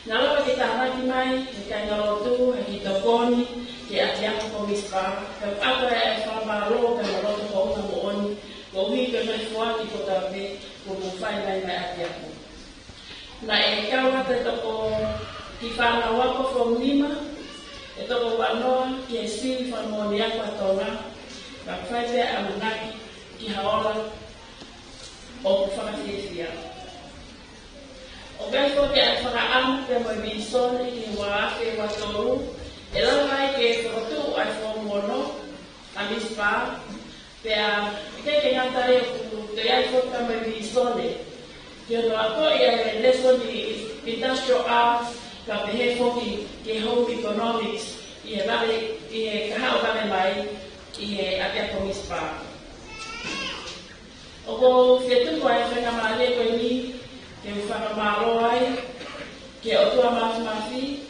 Nā lawa ki tānaki mai, ki kai ngalotu, ki tokoni, ki ati ako ko mispaha, ka ako e whamaro, ka ngalotu ko unga mo oni, ko hui ka mai fuaki ko tawe, ko whai mai mai ati ako. Na e kau hata toko ki whanau ako from Lima, e toko wanoa ki e siri whanoni ako atonga, ka whai pia amanaki ki haola o whakawhiewhia. O gai whoke a whakaamu pe moi bisone ki wāwhi watoru, e lalai ke whakatu ai whomono, a mispa, pea ke ngatare ku te ai whoke pe moi bisone. Ki ono ako i a leso ni industrial arts, ka pehe whoki ke home economics, i e kahao kame mai, i e atia ko mispa. O ko whetuku ai whengamare koe ni, ke whakamaro ai, ke otua mafi,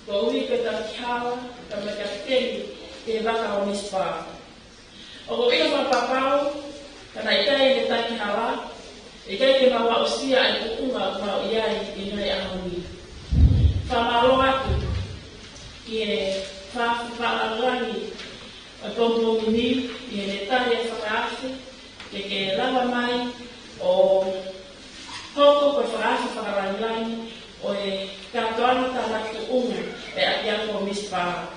ko ui peta ki hawa, ka me ka teni, ke waka o mispa. O ko ina mapapau, ka nai kai me taki hawa, e kai ke mawa o sia ai kuunga ma o iai i nai ahoni. Whamaro atu, ki e whalangangi, a pompomini, i e netari e whakaase, ke lawa mai o hoko koe whakaase whakarangilangi o e katoana tāna kuunga e ati ako o mispa.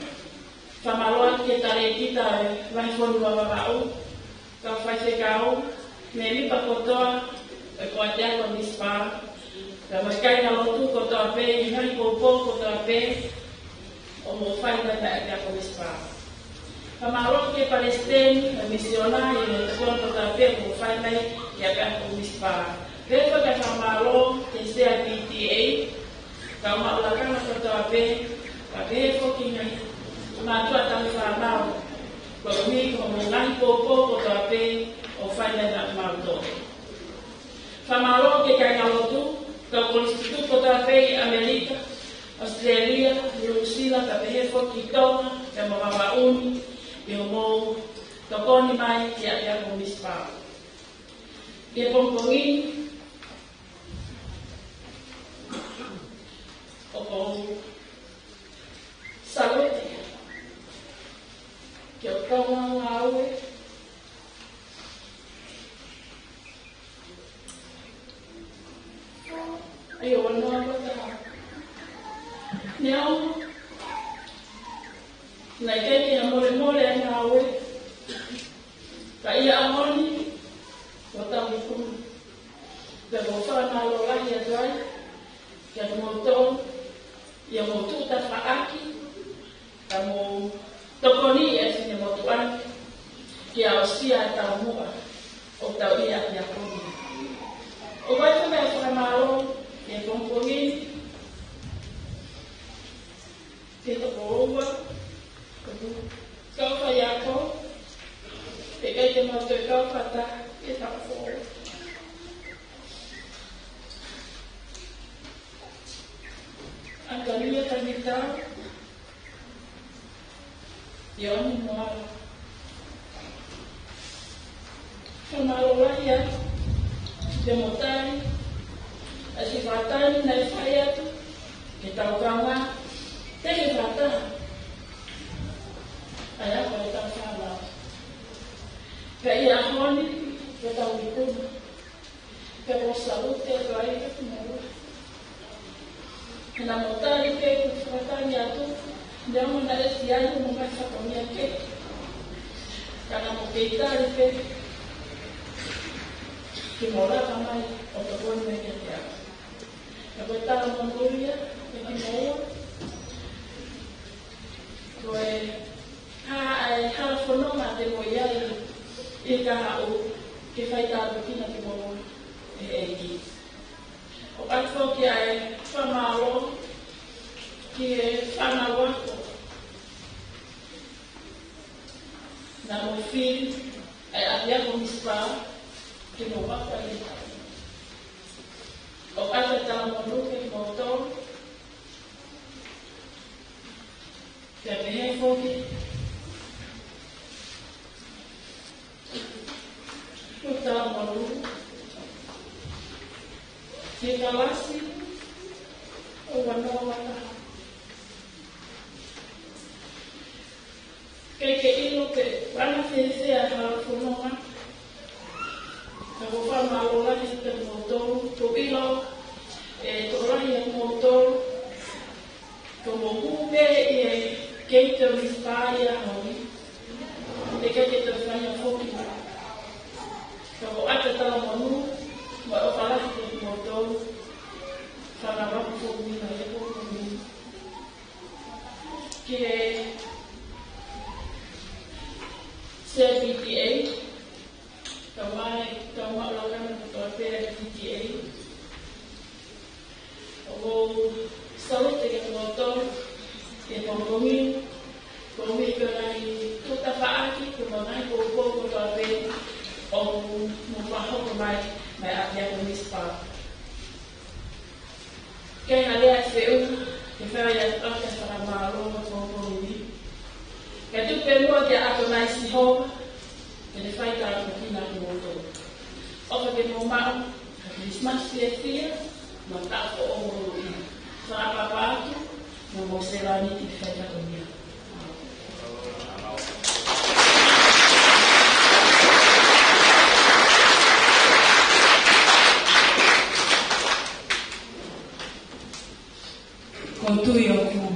Whamaroa ke tare kita e mai whonua wawau, ka whaiwhekau, me mipa kotoa e ko ati ako o mispa. Ka mai kai na lotu kotoa pe, ngai kōpō kotoa pe, o mo whaina me ati ako o mispa. Whamaroa ke Palestine, a misionari, e te kona kotoa pe, o mo whaina ki ati ako o mispa. Pepa ka whamaro te sea PTA, ka umaulakana kotoa pe, ka pehe whoki ngai, mātua tami whanau, ko umi ko mo ngai kōpō kotoa pe, o whaina na mautoa. Whamaro ke kai ngalotu, ka Instituto kotoa pe i Amerika, Australia, New Zealand, ka pehe whoki tonga, ka mawawa uni, i o mou, tokoni mai ki ati ako mispa. Ke pongkongi, o salute, ki o tonga ngaue, ai o anoa kota. Neau, nai kei a more a ngaue, ka ia amoni, o tau ikunu, pe mo whana lo lahi a tuai, kia mo tau, ia mo tuta whaaki, ka mo tokoni e sine mo tuan, kia o sia e tau mua, o tau ia ki a koni. O waifu mea whakamaro, e kongkongi, ke toko oua, kau whai ako, e kai te mautu e kau whata, e tau whore. Angalia tamita, e oni moara. Whamaro lahia, Te motari, a si whatani nei whai atu, ke tau kaunga, te ke whatana. Ai ako e tau whala. Ka ia honi, ke tau wikuna. Ke o salute, ke ai ke kumera. Kena motari ke whatani atu, nea mona e si anu mo mai whakamia ke. Kana mo keitari ke, ki mora kamai o te kone me ke te atu. Ka koe tala manuria, ke ki moa. Koe hala whanonga te mo iai i ka hau ke whai tāru kina ki moa e eiki. O atfo ki ai whamaro, ki e whanawako. Na mo whiri, ai ahiako mispa, ki mo waka i tāru. O ata tāma manuke ki mo tōru, kia te hei whoki, o tāma manuke, ki ka lasi, o wanoa wataha. Kei ke ilo ke wana whewhea hala whanonga, ka ko whamalorahi te mōtoru, ko ilo e tōrahi a mōtoru, ko mō kupe i e kei te rifai a hoi, e kei te whai a whoki. Ka ko ata tala manu, ma o wharahi te mōtoru, whanaraku whokumina e whokumina. Ki e CPTA, ka maulakana ko toa pēra PTA. O salute ke mōtoru, ke pōkongi, ko mi ka nai tuta whaaki, ko mangai ko ko toa pēra, o mo whahoko mai atia ko mispa. Kei na lea wheu, ke whai a ake whakamaro ma pōkongi. Ka tupe mua te ato nai si hova, ke ne whai tāra ko kina ki mōtoru. Oka ke mō mau, ka Christmas whia, ma tāko o mōru i whaapapa atu, ma mō serani ki whai tāko mia. Ko tui o ku,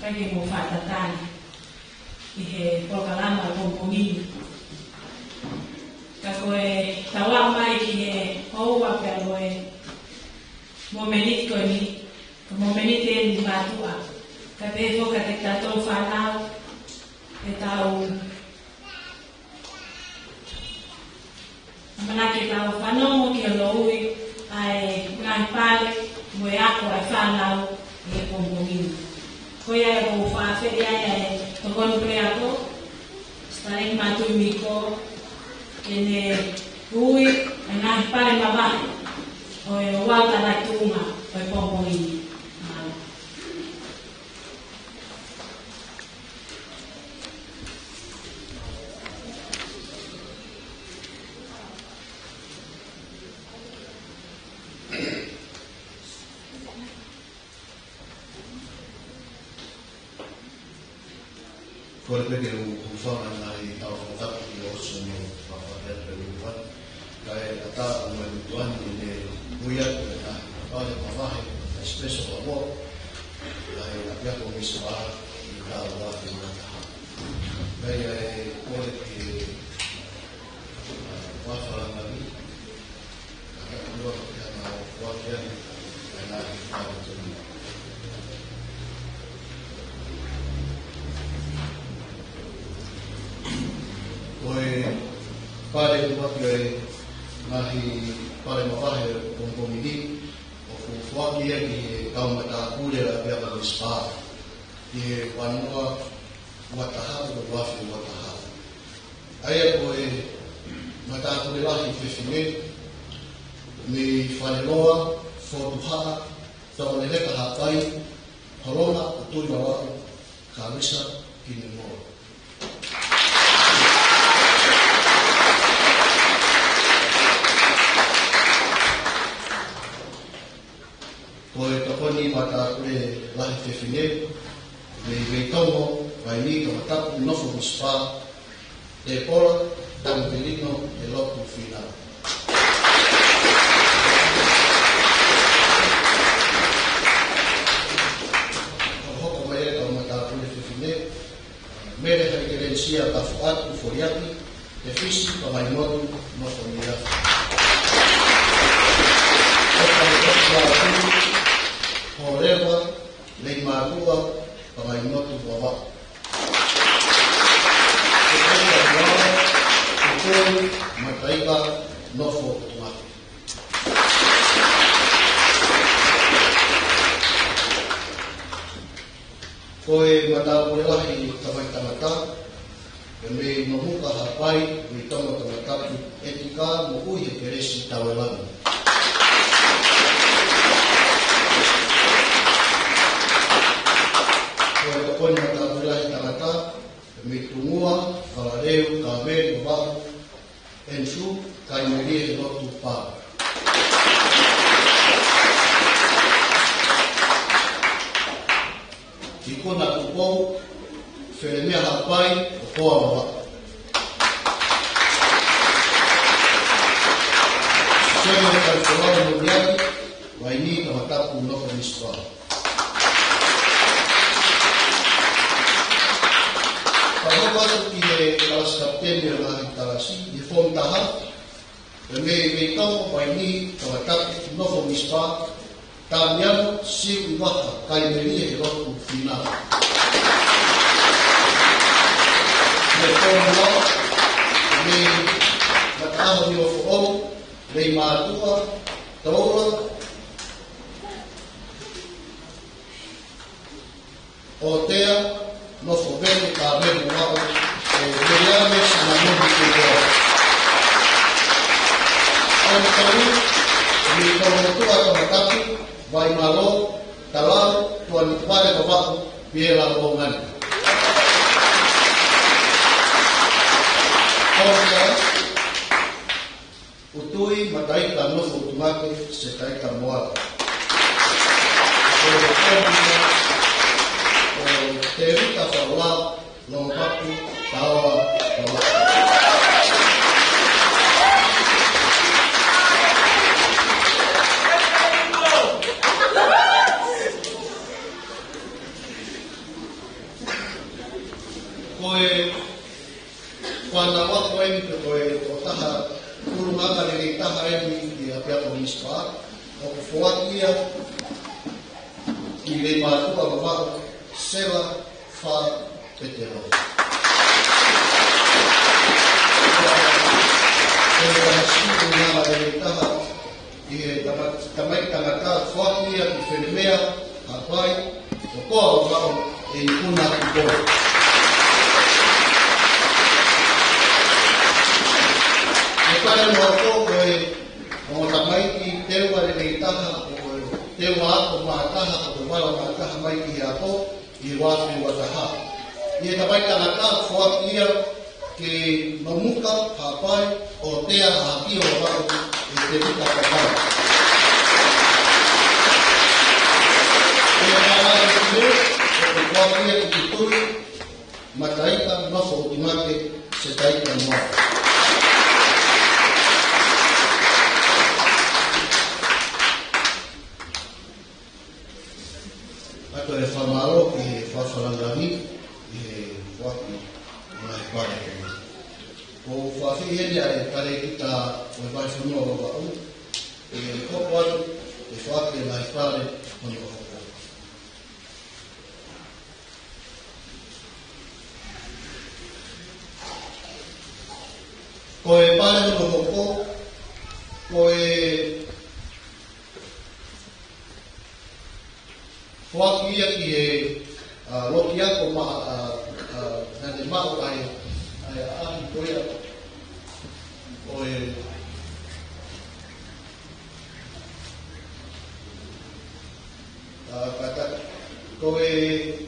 kai mo whātatani, i he prokalama o Pomponini. Ka koe tawa mai ki he houa pia koe momenit koe ni, ka momenit e ni mātua. Ka pēwho ka te tātou whanau, e tau amanake tau whanongo ki a loui, ai ngai pale, mo e ako ai whanau i he Pomponini. Koe ai o whawheri ai ai tokonu prea ko, starek mātui miko, kene hui, ai ngahi pare mawahi, o e wata nai tūma, o e Pomponini. Kore peke u whanga nai tau whakatu ki oso no whakapere uwan. Ka e ata anu e utuani i ne uia ko e nai whare mawahe e special award. Ka e a piako miswa i tāu wāke mataha. Kai e kore ki whawharangari. Ka e anua ki ana wāke anu e nai whare tunu. Koe pare kumaki e ngahi pare mawahe Pomponini o ku whaki e ki he kaumata kūrera piaka ni spa ki he whanua wataha o wafi wataha. Aia koe mata kūrera hi whiwhine mi whaneroa whotuhaa tawaneleka hapai horona o tui mawau ka misa ki ni moa. whewhine, me tongo, vai ni ka matapu nofo mispa, te pora, tang pelino, e lopu whina. Hoko mai e ka matapu le whewhine, mere hai kerensia ka whaatu foriaki, te fisi pa mai motu nofo miafu. Horewa, lei marua, pagai notu wawa. Kukui, mataika, nofo tumaki. Koe matapurelahi tawai tangata, me nomuka hapai, me tomo tangatapu, etika mo ui he keresi tawelani. Koe matapurelahi tangata, me tungua, kalareu, kabe, wabahu, ensu, kai merie lotu pā. Iko na kupou, whelemea hapai, o koa wawa. Sema ni kalifolawa muriaki, waini kamatapu noko nispa. Pahoka ki e kalas kapteni na hitarasi, i fom taha, me tau waini kamatapu noko nispa, Tamiano si waka kai merie rotu fina. Me tomo me mataho ni ofo me matua taura otea no fobene ka bene wao me llame sanamoni kuko. Ontoni me tomo tua kamatapu vai malo, talao, tuan pare babaku, biela longan. Kota, utui matai tanofo utumake, setai tamuala. Terita faula, lompaku, tawa, tawa. Koe, kuana wako emi te koe o taha kurumanga le taha emi i a pia o nispa, o kufuatia ki le mātua wawao sela wha petero. Koe kahasiku ngama le taha i e tamai tangata fuatia ki whenemea hapai, o koa wawao e kuna kukoa. Kaya mo ako koe o tamai ki tewa le taha o tewa ako maataha o wala maataha mai ki ako i wafi wataha. I tamai tanaka fua ia ke nomuka hapai o tea haki o wako i te rita kapai. I tāna e kio o te fua ia ki ki tui mataika nofo o timake se taika mua. Ato e whamaro i he whawharangani i he waki na he pare. O whawhi hene a e pare ki ta o e vai whanua wa wau, e koko atu e whaki na he pare honi o hoko. Ko e pare honi o hoko, ko e Waki ia ki e loki ako na te mao ai ahi koea o e kata ko e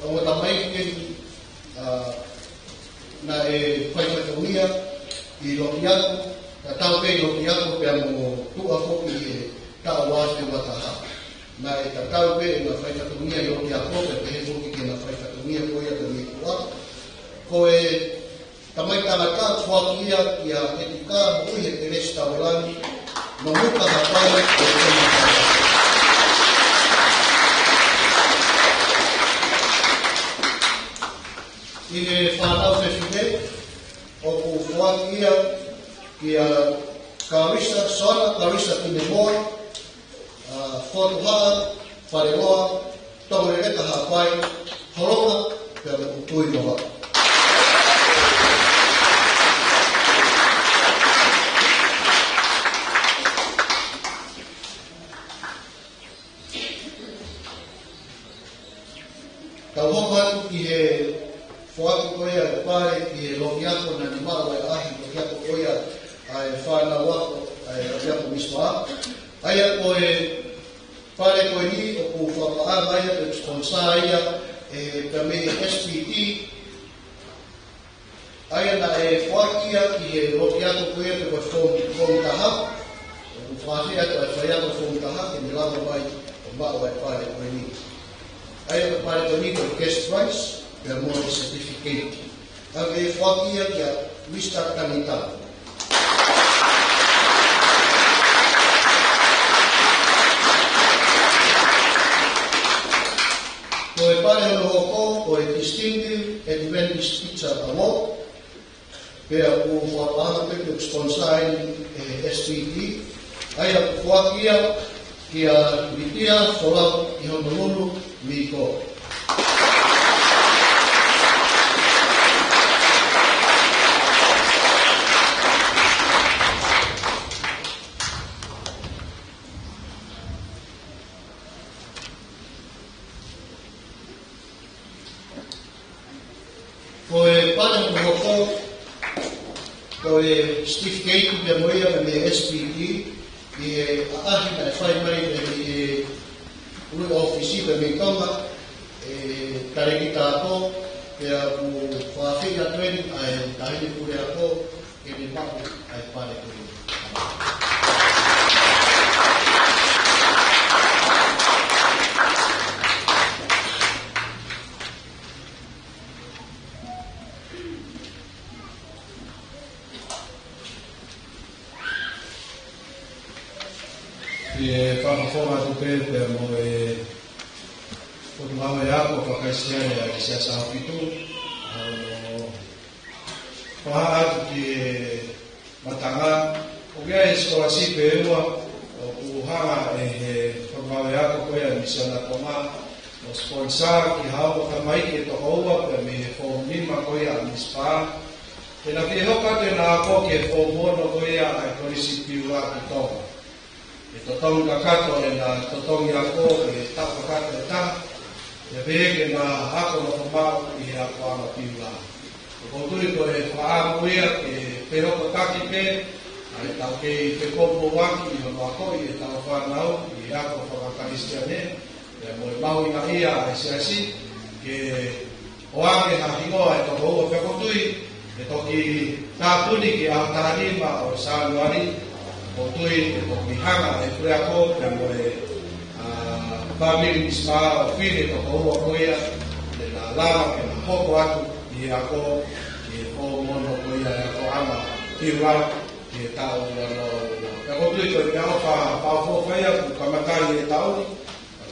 o tamai ke na e whaikakonia i loki ako ka tau pe loki ako pe mo tua foki e tau wāte wataha. na e tatau pe na fai katungia i oki a kope pe he fuki ke na fai katungia ko ia te mi kua ko e tamai tanaka fuakia ki a etika mo i he te resi tawelani no muka hapai o te mata i he whanau whewhine o ku fuakia ki a Karisa, Sona, Karisa Tinemoa, Whotuhaa, Whareroa, Tongereka Hapai, Horonga, Pea me Kutui Noa. Tau homan ki he whaatu koea e pare ki he lokiako na ni mawa e ahi lokiako koea ai whana wako ai lokiako miswa. Aia koe pare koe ni o ku whakaanga aia te sponsor ia e ka me SPT. Aia na e whakia ki he lokiako koea te koe whomtaha. O ku whaasia to ai whaiako whomtaha ke ni lava mai o mawa e pare koe ni. Aia ka pare koe ni koe guest price per more certificate. Ake e whakia kia Mr. Kanita. Ko e pare hono hoko, ko e Distinctive Adventist Pizza Award. Pea ku whapaanga pepe o sponsorin SPT. Aia ku whakia kia Ritia Wholau i Honolulu Miko. Ko e pane mo hoko, ko e Steve Keiki pia moia me SPT, i e ahi na e whai mai e ui ofisi pe me tonga, e tarekita ako, pia ku whawhia tuen ai tahini kure ako, e ni maku ai pane kure. E whakawhonga tu pēpea mo e whakamawa e ako whakaisiane a ki sia sahapitu. Whaha atu ki e matanga. O kia e skolasi pe eua o kuhanga e he whakamawa e ako koea ni sia na tonga. O sponsor ki hao tamaiki e toko ua pe me he whomima koea ni spa. E na ki e hoka te na ako ki e whomono koea ai korisi piura ki tonga. E totongi kakato e na totongi ako e tau kakato e ta e vege na ako na whamau i ako ama piula. E kouturi ko e whaamu ia e peroko kaki pe a e tau kei te kopo waki i hono ako i e tau whanau i ako whakakaristiane e mo e mau ina ia e siasi ke o ake ha hingoa e toko ua whakotui e toki tāpuni ki au taranima o Saluari o tui e ko mihanga e kure ako pe mo e family misma o fine to ko o koia e na lava ke na hoko atu i ako e o mono koia e ako ama tiwa e tau no e ko tui ko e ao fa fo faia ku kamakai e tau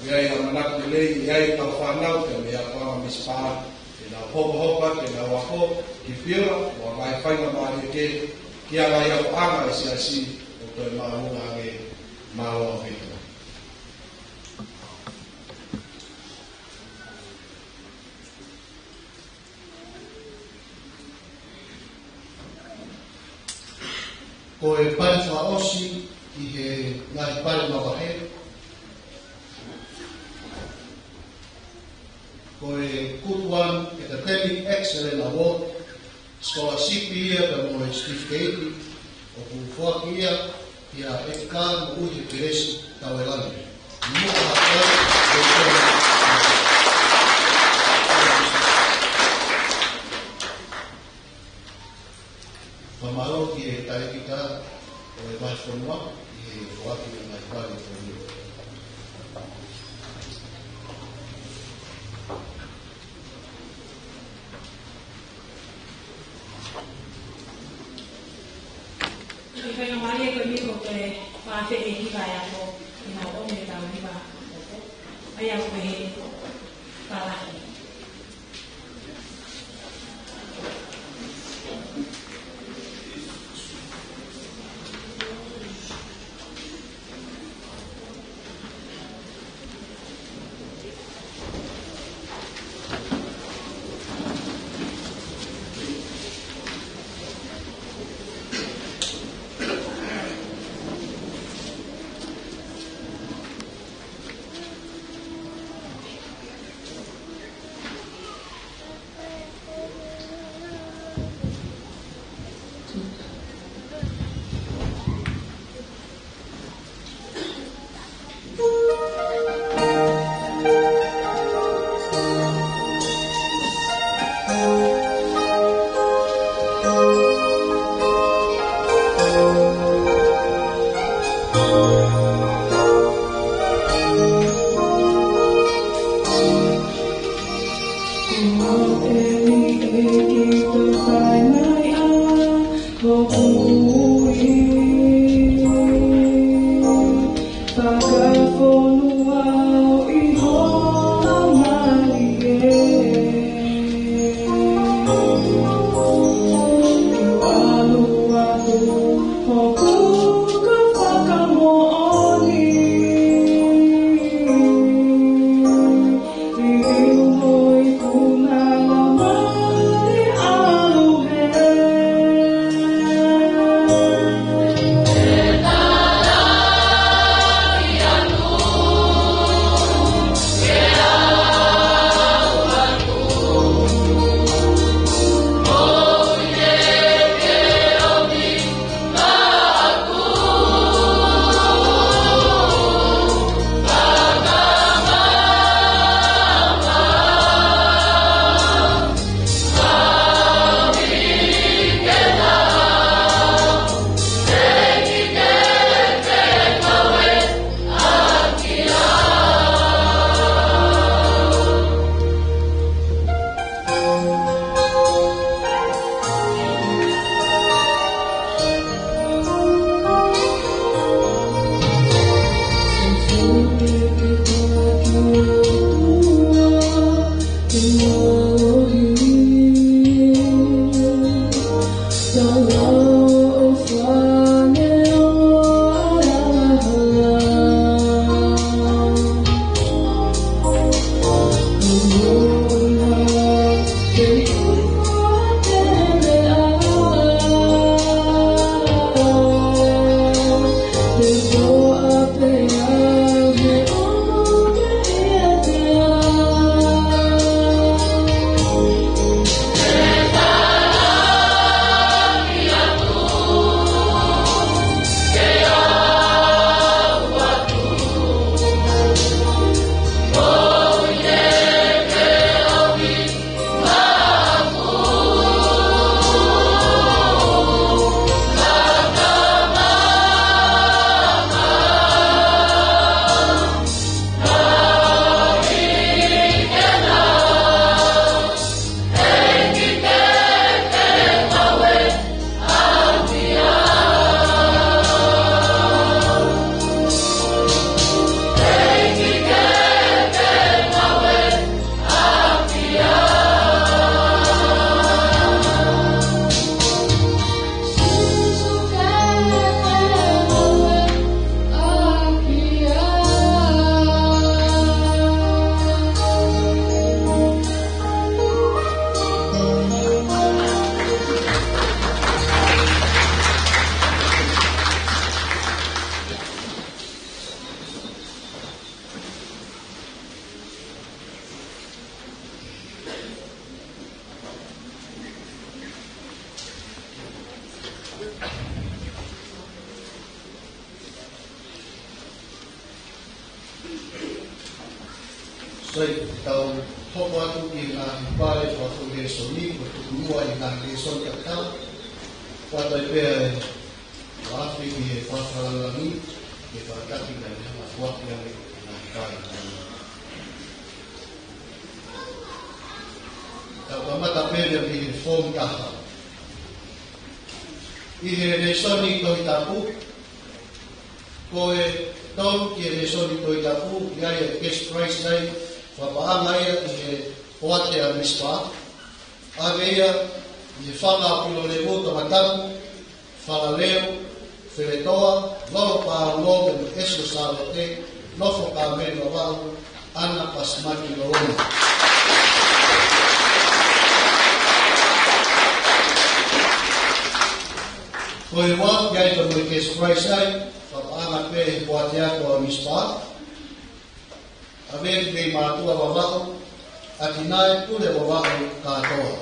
e ai na manaku lei e ai tau whanau ke me ako ama misma e na hoko ke na wako ki pira o mai whainga maari ke ki ala i ako ama e siasi to e maunga nge maua whitu. Ko e pai whaosi i he ngahi pare mawahe. Ko e kutuan e Academic Excellence Award, scholarship ia ka mo e Steve Keiki, o ku whaki ia ia e ka mo uhi peresi tawelani. Mua hakai e kore. Whamaro ki e tarekita o e mai whanua i e whaki o mai pari whanua. whainga mai e koe miko koe whawhi e hiwa e ako i nā ome e tau hiwa. Ai au koe he whalahi. Sai tau hoko atu I ngā pare watu he soni, watu kurua I ngā he soni ata, watu I pēr e wāwhi ki he whawhalalami, e whakati nei hama whapi ane ngā kai. Tau kamata pēr e he whom taha. I he resoni toi tapu. Ko e tau ki e resoni toi tapu. Ia e guest price nei. Whapaanga ia i he hoate a mispa. Ave ia i he whanga pilo le moto matapu. Whala leo. Wheretoa. Loro pa lobe no esu sālo te. Nofo ka meri wa wau. Ana pasimaki lorona. Koe wā, iai to mui kes praisai, whapaanga pe he poatea ko a mispa. A veri pei mātua wawao, a tinae pule wawao kātoa.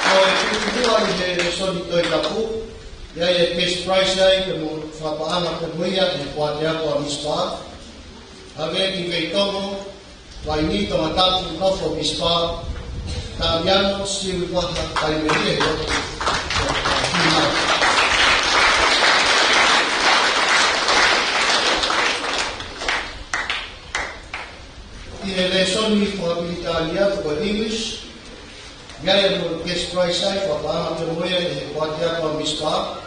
Koe kukutua i he resoni toi tapu, iai e kes praisai ke mu whapaanga pe muia he poatea ko a mispa. A veri pei tono, vai ni toma tapu nofo mispa, Tamiano siu waha kaimerie yoto hina. I he lesoni whakabilitalia ko English, gaya mo guest price ai whapaanga te moia e he whatea ko mispa.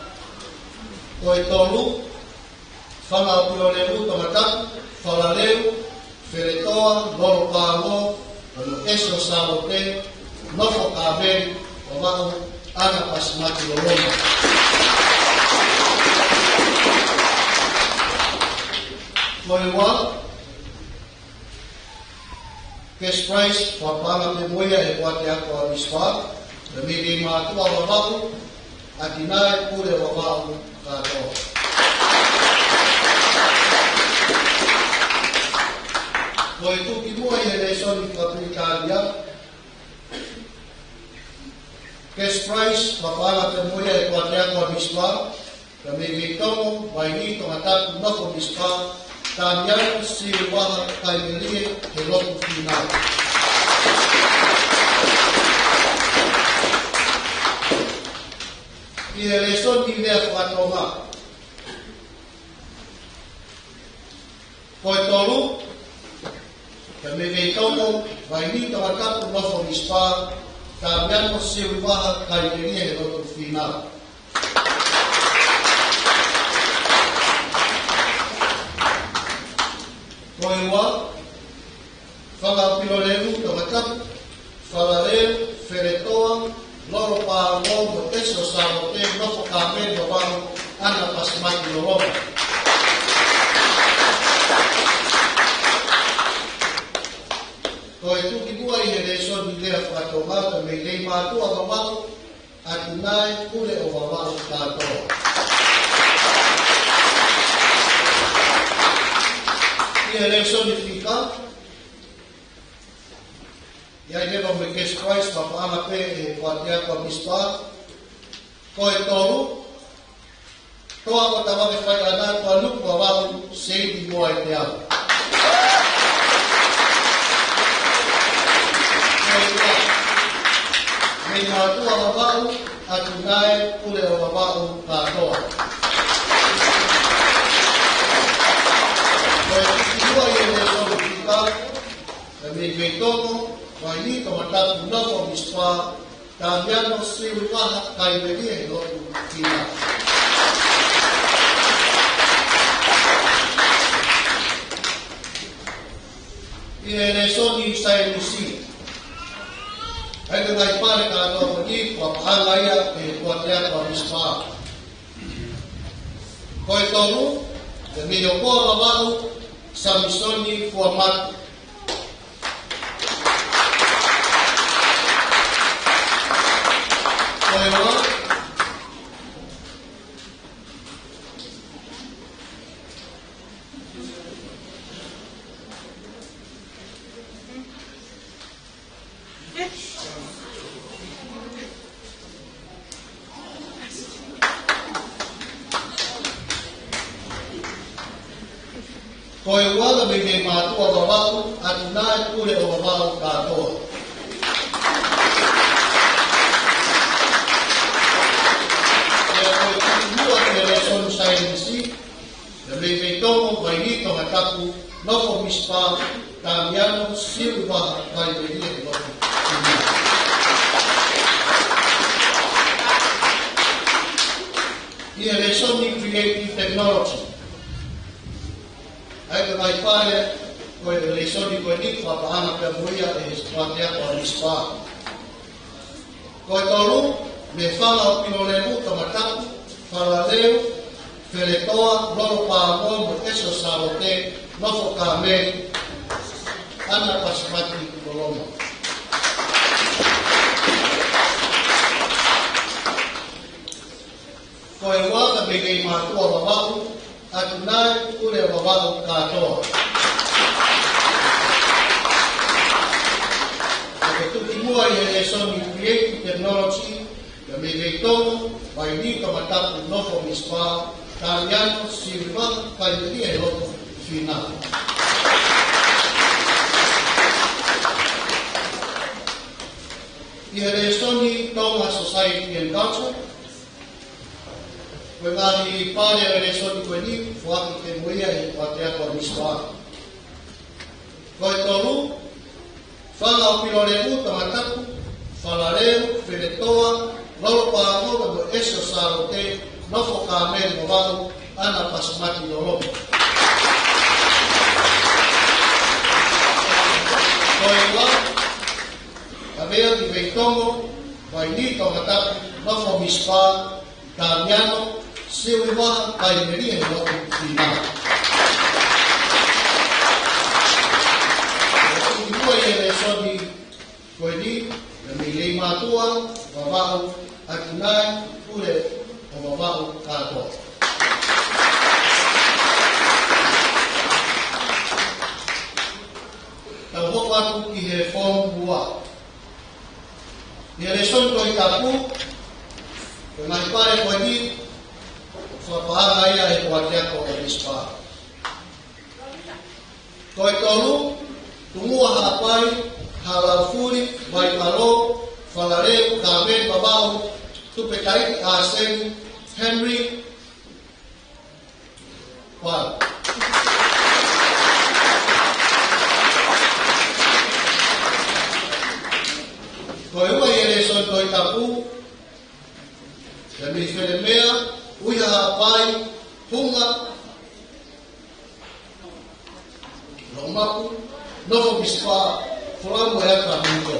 Ko e tolu, whanga apuro leru tomataku, whala leu, wheretoa, loro pāngo, ano eso sālo te, nofo ka veri o wau ana pasimaki lorona. Koe wā, Cash Price, whapanga te moia e wate ako a mispa, le miri mātua wa wau, a tinae pure wa wau kātoa. Koe tuki mua i e resoni Kapitalia, Cash Price, whapaanga te moia e kua te ako a mispa, ka me me tomo, vai ni tonga taku noko mispa, ka miau siu waha kai melie he loku whina. I e resoni lea whatonga. Koe tolu, ka me me tomo, vai ni tonga taku noko mispa, ka miano siu waha kai melie he loku whina. Koe wā, whanga pilo leru tonga tapu, whala leu, wheretoa, loro pāngo, mo teso sālo te, nofo ka meri o wau, ana pasimaki lorona. Koe tuki mua i he resoni lea whatonga, ka me lei mātua wawau, a tinae kure o wawau kātoa. I e resoni whika, iai lewa me Cash Price, whapaanga pe e whatea kua mispa, koe toru, toa ko tawake whai ana kua luku a wau, seiti mua i te au. Mei mātua wawau, atu nae kule o wawau kātoa. Koe tikiua i e resoni whika, e mei mei tono, vai ni toma tapu nofo mispa, ka miano siu waha kai merie he loku whina. I e resoni sai musi. Haida ngai pare ka toa ni, whapaanga ia e kuatea kua mispa. Koe tonu, te mei o koa wawau, Samisoni Fuamatu. Koe wā, koe wala me me mātua wawau, atu nae kure o wawau kātoa. Koe kukumua te resonu sainisi, le me me tomo vai ni tonga tapu, nofo mispa, ka miano siu waha kai merie loko. Sony Creative Technology. Ai ka mai pare ko le Sony ko ni pa ana ka moia e strategia ko ispa. Ko tolu me fala o pinole mu ka mataku fala leu feletoa lolo pa mo eso sabote no foca me ana pasmati koloma. Ko e waka bege matua babau atunai ure babau katoa. Ko tukimua i Sony Creative Technology ka bege tomo vai ni ka matapu nofo mispa kaliano sirva kaili e loto final. I Sony Tonga Society and Culture When I party a Sony Queni, what can we and what they are for this part. Coitolu, Fala Piloreu, Tamataku, Falareu, Feletoa, Lolopa, Novo, Eso Sarote, Nofo Carmen, Novalo, Ana Pasmati Lolopo. Coitolu, Abel di Veitongo, Vaini Tamataku, Nofo Mispa, Damiano, Silva Paimeria no final. Dua yang Sony Queni, Mili Matua, Babau, Atunai, Ure, Babau, Kato. Tawak waktu ki form buat. Yang Sony Queni tapu, dengan pare Queni. Fapara ia e kuatia ko e ispa. Ko e tolu, tumua hapai, halafuri, vai malo, falareu, kamen, babau, tupekai, asen, Henry, Pal. Ko e ua i son ko e tapu, demi Felemea, Uya pai, hunga, lomaku, novo bispa, fulano é caminho.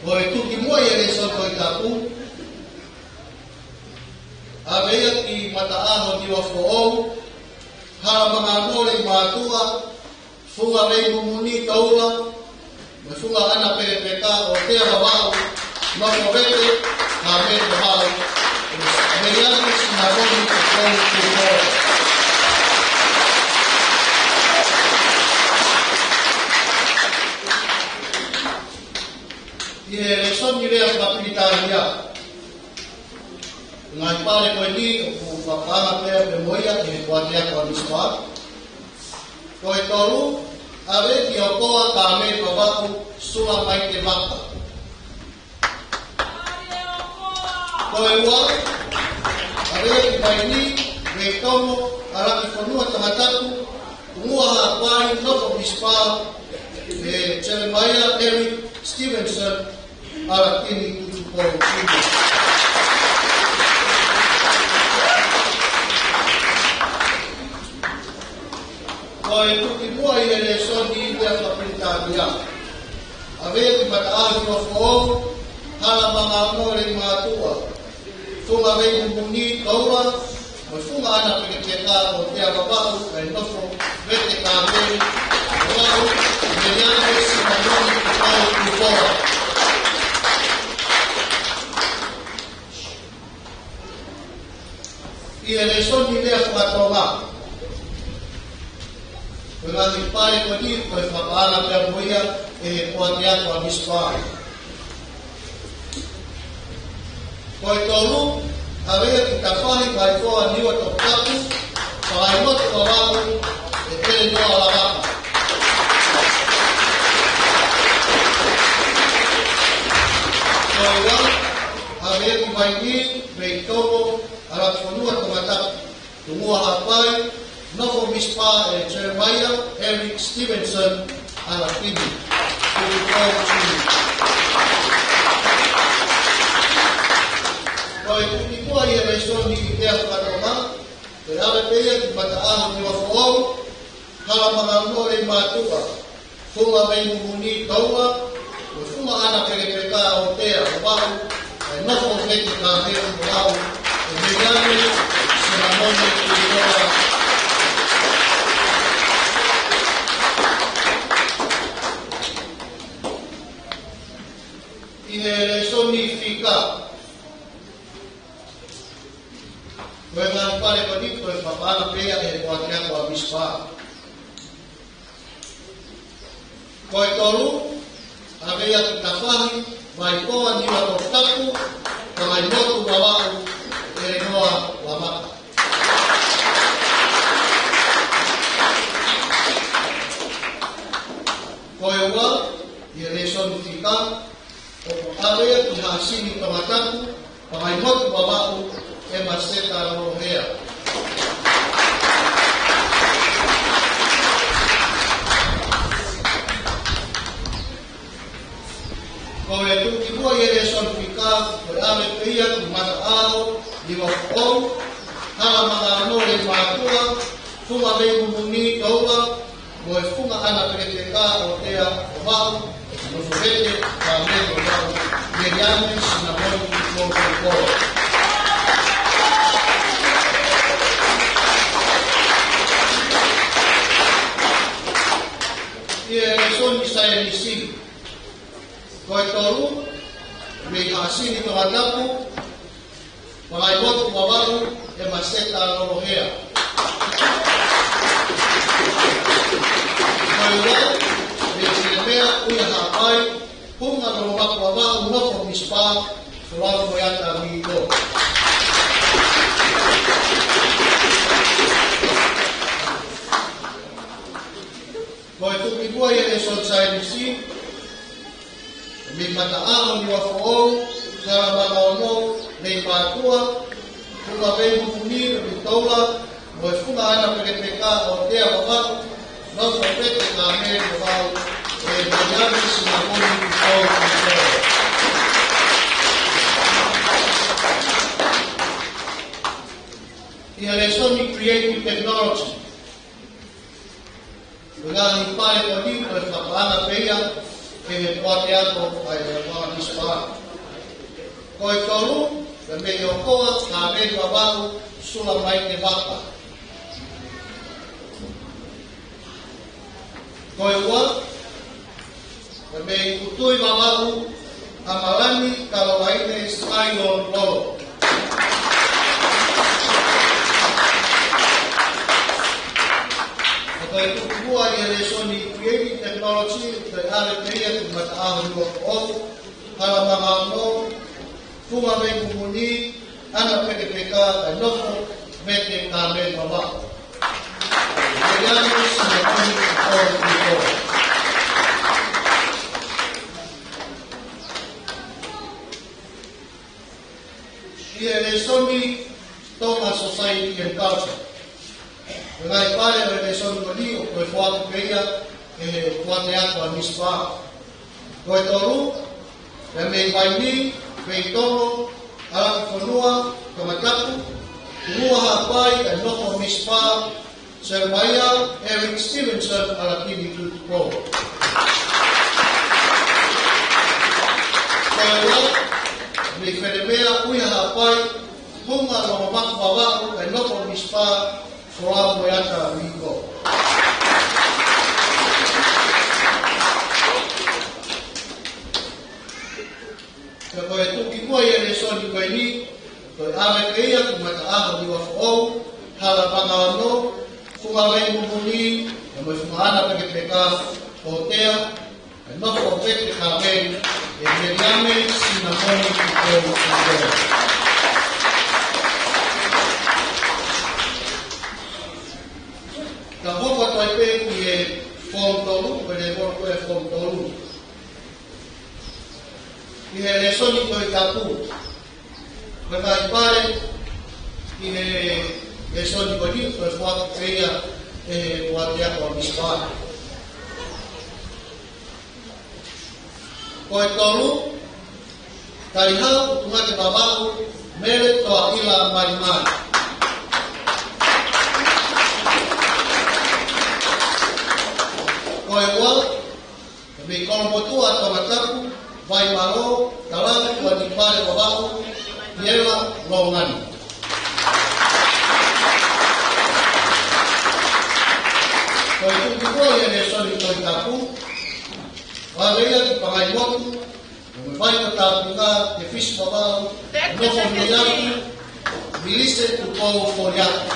Oi tu que moia ele só foi tapu, a veia que mata ano de ofo, hara manganore matua. Funga rei mumuni taula, me funga ana perepeka o te babau, no movete, na me babau, mediante sinagoni con tutor. Y el son ideas capitania. Ngai pare ko ni o papana pe de moia e kuatia ko mispa. Ko e tolu, ave ki o koa ka me papaku sua mai te maka. Ko e ua, ave ki mai ni, me tomo, araki whanua tamataku, umua hapai, nofo mispa, e Jeremiah Eric Stevenson, arakini tutupo ibu. Koi tuki mua i ele Sony ia kapitania. Ave ki mataagi o fōu, hala mga amore mātua. Funga vei mumuni kaura, mo funga ana peketeka o te ababau, e nofo, vete ka mei, wau, meriane sinamoni kukau kukora. I ele Sony ia whakatonga. Dengan dipare ko di ko fapala pe moia e kuatia ko mispa. Ko tolu ave kita fai vai ko ani o tokaku, vai mo to babu e te no ala. Ko ua ave ki vai ni ve tomo ala fonua to mata. Tumua hapai Novo Mispa Jeremiah Eric Stevenson ala Pini. Koi kutikua ia resoni ki te whakaroma, te rawe peia ki mataaho ni wafuau, hala mga nore mātua, funga mei mumuni taua, o funga ana perepeka o tea o wau, ai nofo kete ka mea o wau, o meriane, sinamone ki roa. I he resoni whika, koe ngā pare koni, koe whapana pēa e whakia kua mispa. Koe toru, a pēa ki ta whahi, mai koa niwa tō tapu, ka mai motu wawau e noa wamaka. Koe ua, i re sonu whika, o awea ki hasini tamataku, ka mai motu wawau e maseta rohea. Koe tuki mua i re son whika, koe ame peia ku mata ao, i wakou, hala mga anore mātua, funga mei mumuni taua, moe funga ana pereteka o tea o wau, no furete ka mei o wau, meriane sinamoni ki kōkō. Ia resoni saya misi. Koe toru, mei hasini tohatapu, malai motu mawaru e maseta rohea. Koe ua, mei sinemea uia hapai, punga romaku mawaru nofo mispa, sularu moyata miiko. Koe tuki mua i resoni saya misi, mi mataaho ni wafuou, kara manaonou, nei mātua, funga vei mumuni, ni taula, moe funga ana perepeka o tea wawau, nau pete ka mea wawau, e mariame sinamoni ki tau ki tau. Ia resoni creative technology. Ngā ni pare koni, koe whakaana peia, ke me poate ako ai e wā nispa. Koe toru, me me o koa, ka me wawau, sula mai te waka. Koe ua, me me kutui wawau, a marani ka lawaine sky on lolo. Koe kukua i resoni creative technology, koe ale peia ki mataaho ni wafuou, hala mga anō, funga mei mumuni, ana pekepeka, ai nofo, mete ka me wawau. Meriane sinamoni ki tau ki tau. Ia resoni Tonga Society and Culture. Ngai pare o re son koni o koe whaku peia e whate ako a mispa. Koe toru, me mei waini, mei tono, alaki whanua, kamataku, urua hapai e noko mispa, Sir Maia, Eric Stevenson, alakini tutupo. Koe ua, mei whenemea uia hapai, hunga no mamaku wawau e noko mispa, soa moyata wiko. Ka koe tuki kua i ere soni koe ni, koe ame keia ku mataaho ni wafuou, hala panga anō, funga wei mumuni, e moi funga ana pekepeka o tea, e nofo o peke ka mei, e meriame sinamoni ki tau ki tau. Ka hopa tai pe ki e whontoru, pere whonto e whontoru. Ki he resoni koe tapu. Koe kai pare, ki he resoni koe ni, koe whaka peia e whatea koe mispare. Koe tolu, tarihau tungake babau, mere toa ila marimari. Koe ua, kami kolombotua tomataku, vai maro, talanga tua nipare babau, Yela Longani. Koe tuki koe ene soni koe tapu, waleia ki pangai motu, me vai ko tapunga te fisi babau, nofo miyaki, milise tu kou foriaki.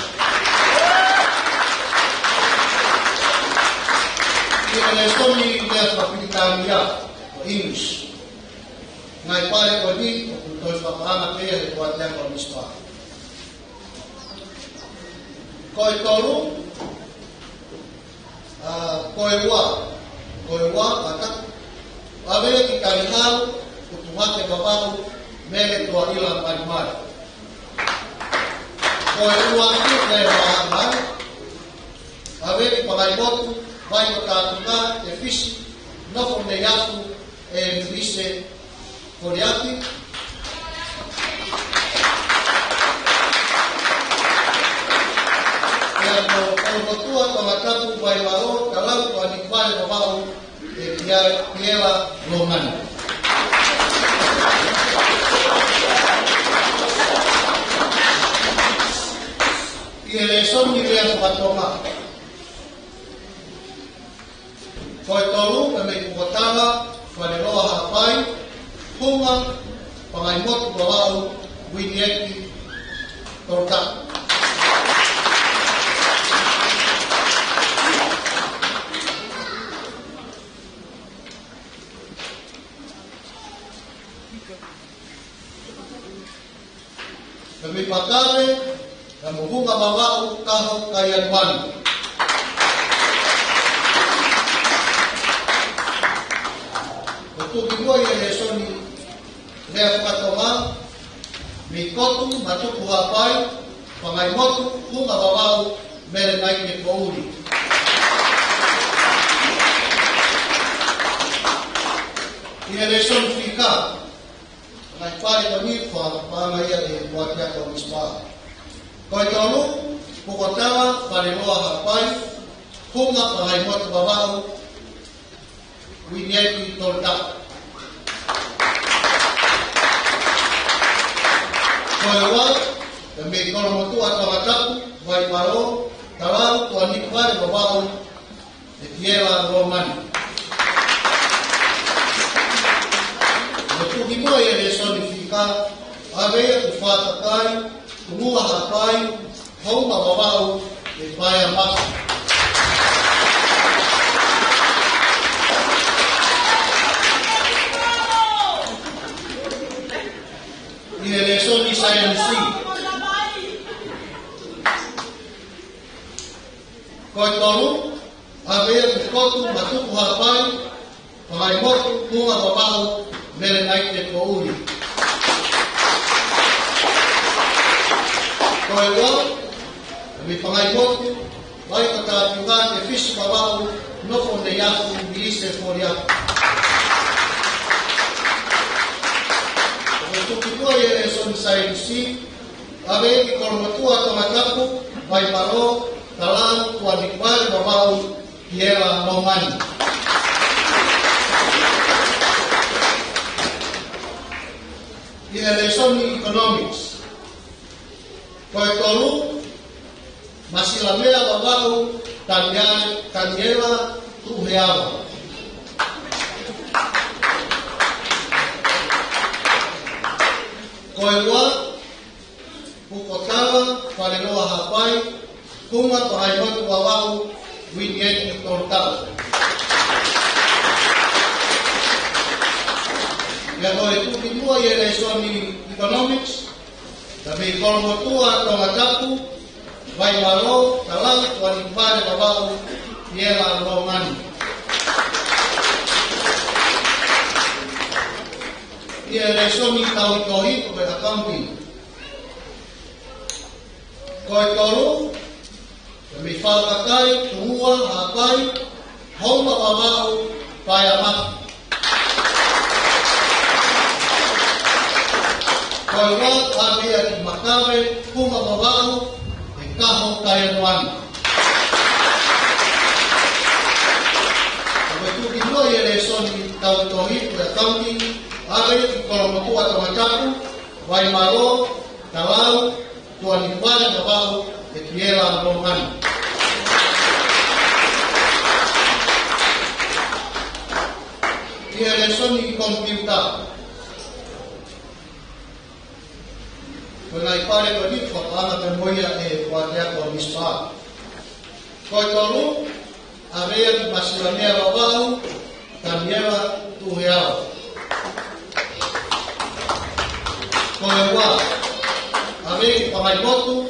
Ki ene soni mea kapitania, English. Ngai pare ko ni, o whakaanga kea he kua tea kua mispa. Koe toru, koe ua, kata, awele ki karihau, kutuhake babau, mele tua ila marimari. Koe ua ki kaya mahamari, awele pangai motu, vai o tātunga, te fisi, nofo me yaku, e mwise, Koriaki, yang kolombotua tomatapu vai maro, kalau tuan ikwale babau, Yela Longani. Iele soni lea whakatoma. Koe tolu, kami kukotama, wale roa hapai, Hunga, pangai motu babau, winieki, tortak. Kami pakare, kamu hunga babau, kahok kayan manu. Untuk ibu yang esoni lea whakatoma, mi kotu matuku hapai, pangai motu hunga babau, mere nai me kouri. Ia esoni fika, ngai pare kami whakapanga ia e buatia kau mispa. Koe tolu, pukotawa, pare loa hapai, hunga pangai motu babau, winieki tortak. Koe ua, kami kolombotua tomatapu, vai maro, talau tuan ikware babau, e Yela Longani. Betuki moe e soni fika, avea tu whatakai, tunua hapai, hauma babau, e paia masu. Iele soni sayansi. Koe tolu, avea tu kotu matuku hapai, pangai motu hunga babau, mere nai te kouri. Koe ua, kami pangai motu, vai katatunga te fisi babau, nofo ne yaku, milise foriaku. Tukikua ye son sayansi, abe ki kolombotua tomatapu, vai maro, talang, tuan ikwale babau, Yela Longani. Ia lesoni economics. Koe tolu, masilamea babau, Yela Tuheawa. Koe ua, pukotawa, whaleroa hapai, kunga tohai motu wawau, winieki tortau. Ia koe tuki mua i lesoni economics, tapi kolombotua tomatapu, vai maro, talau, tuan ikware babau, Yela Longani. Ia lesoni tau tohi koe accounting. Koe tolu, kami whakakai, tunua, hapai, hauma babau, paia maki. Koi wak abia ki makawe kuma mawau e kaho kaya nuan. Awe tuki noi e resoni tau tohi kua kaunti awe ki kolomotua tamataku wai maro talau tuani kuana mawau e kiela mongan. Ia resoni ki kompiuta. Kena ipare ko ni ko ana te moia e watea ko mispa. Ko tolu avea ki masilamea wawau tamiela tuheao. Ko e wa avea ki pamaimotu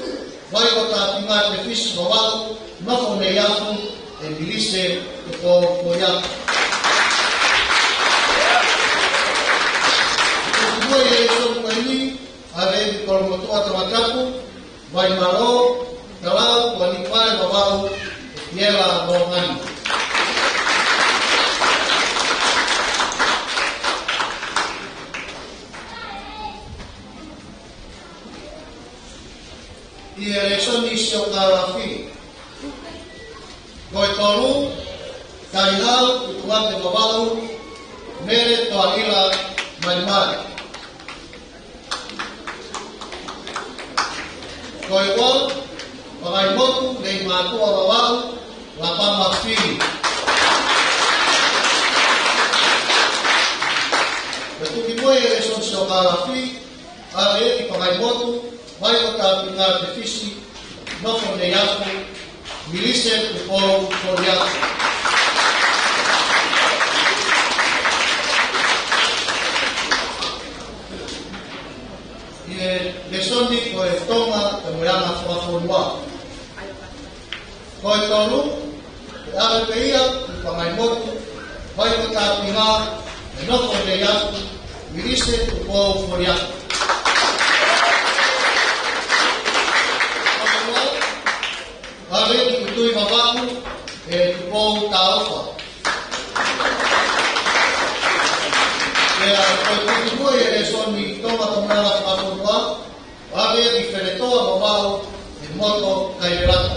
vai ko ta pinga te fisi wawau nofo me yafu e milise ko yafu. Ko e so ko ni ave kolomotua tamataku vai maro talau wanipai wawau yela longan. Ia resoni sio karafi koi tolu kainau kutuate wawau mere toa ila mai koi wal pakai motu nei matu awal lapa mafi betu kimoy reson so kalafi ale ki pakai motu vai kota pingar defisi no fonde yafu milise ko koria Lesoni ko e tonga te moyana whafonua. Ko e tonu, te awe peia, te whangai motu, vai ko tā pinga, e noko te yaku, mirise te pōu whoriaku. Awe ki kutui mawaku, e te pōu tā ofa. Ea, koe tuki mui e lesoni tonga te moyana whafonua, awe ki whenetoa mawau e moto kairerata.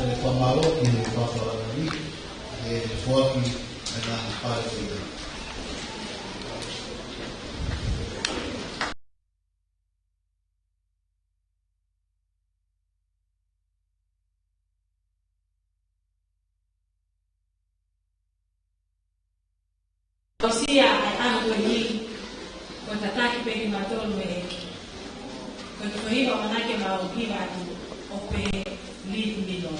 E whamaro ki e whawharani e whuaki e ngā pārewhia. Osia anu ni kwa tataki peni matolo e kwa hiyo manake maogiva ope lead milo.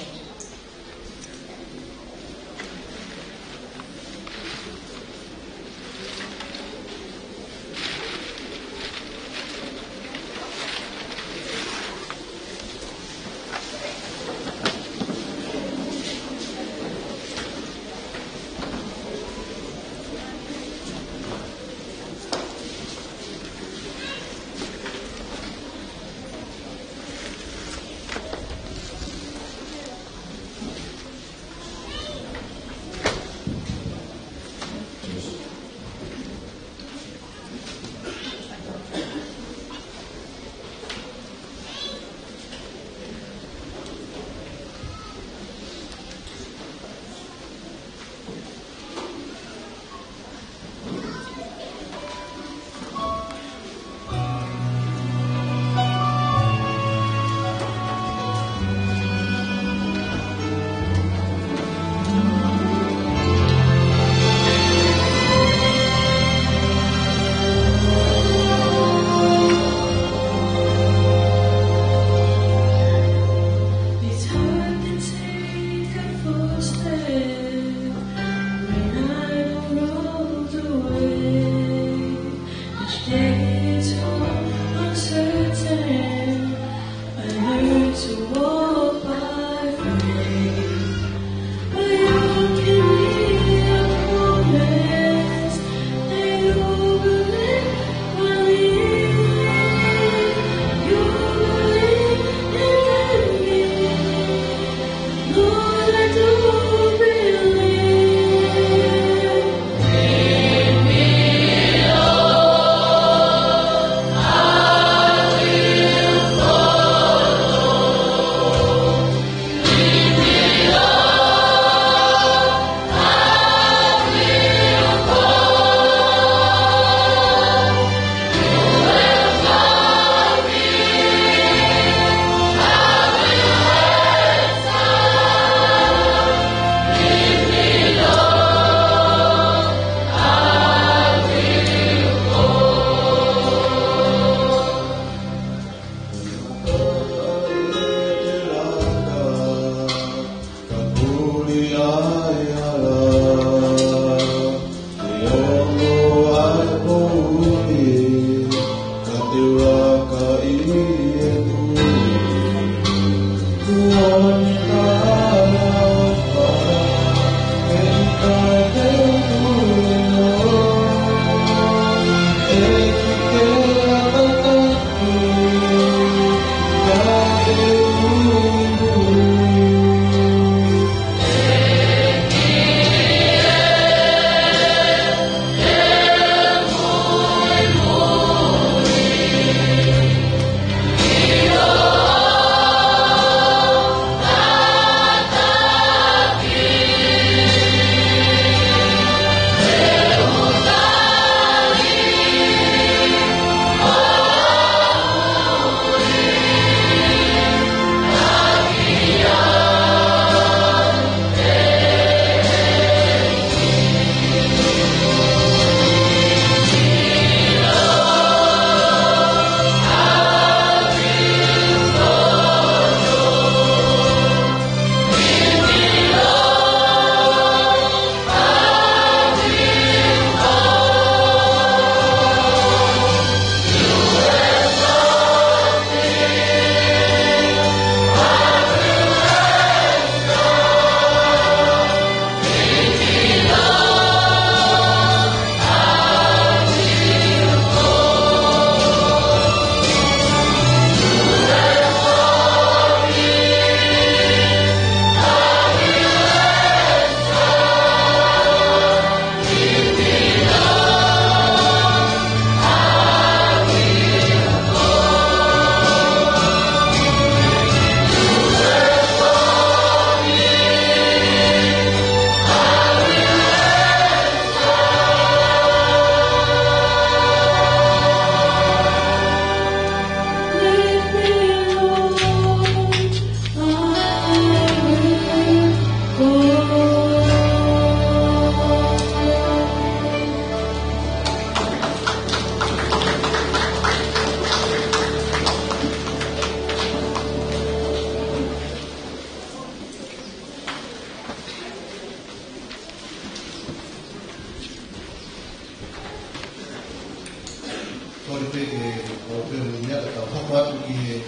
pe ke o pe nia ka hoko atu ki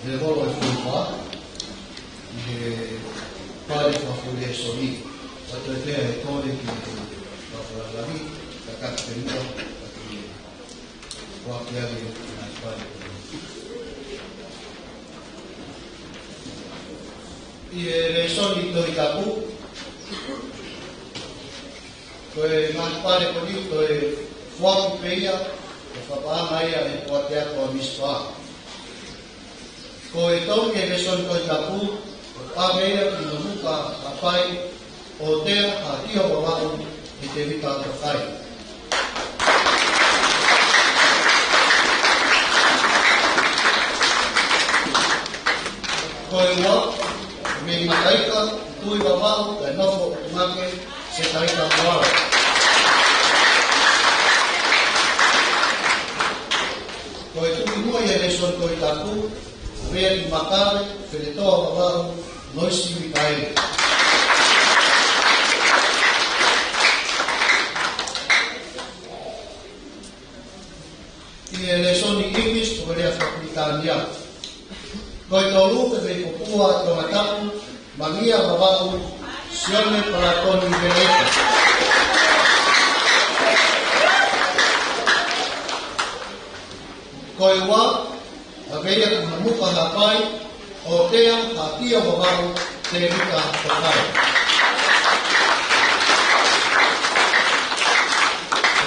le rolo e fuipa i pare fa fuile soni ato e te e kore ki fa lavi ka ka te mua ki wa ki ali na pare i le soni to i tapu ko e mas pare ko ni ko e fuaki peia e whapaanga ia e kuatea kua mispa. Ko e tongi e reson koi tapu, o ameia ki no muka a pai, o tea a tia wawau e te wika a whakai. Ko e wa, me mataika, tui wawau, e nofo o tumake, se taika mwara. Ko e tuki mua i e son koi tapu, rea ki makare, whenetoa wawau, noisi mi kaere. I e le son i English, ko rea whakutania. Ko e tolu e vei popua tonga tapu, mangia wawau, sione paratoni veneta. Ko e wā, a veia ku mamuka ha pai, o tea ha tia wawau te rika whakai.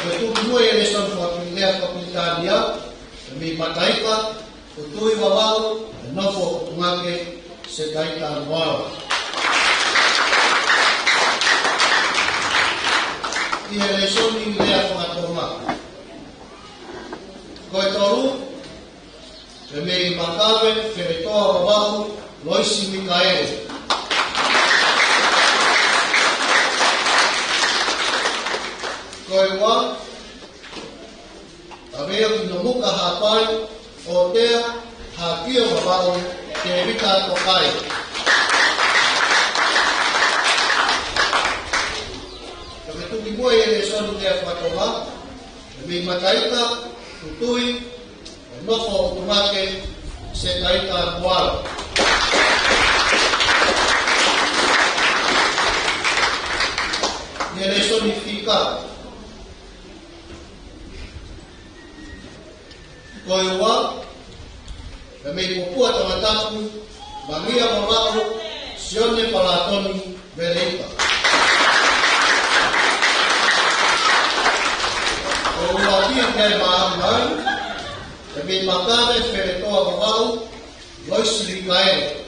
Ko e tuki mua e le son whakilea kapitania, e mi mataika, o tui wawau, e nofo o tungake, se taika anuara. I e le son i lea whakatonga. Ko e toru, e mei makawe, whenetoa wawau, loisi Mikaele. Ko e wā, a mea ki no muka hapai, o tea, ha kia wawau, te rika tokai. Ka me tuki mua e le sonu te whakatoha, e mei mataika, tutui, e nofo o tumake, se taika kuala. Nere sonifika. Ko e wā, e mei popua tangatapu, mangia morao, sione palatoni, vereika. O uatia kai maamai, e mi makare whenetoa wawau, loisi Mikaele.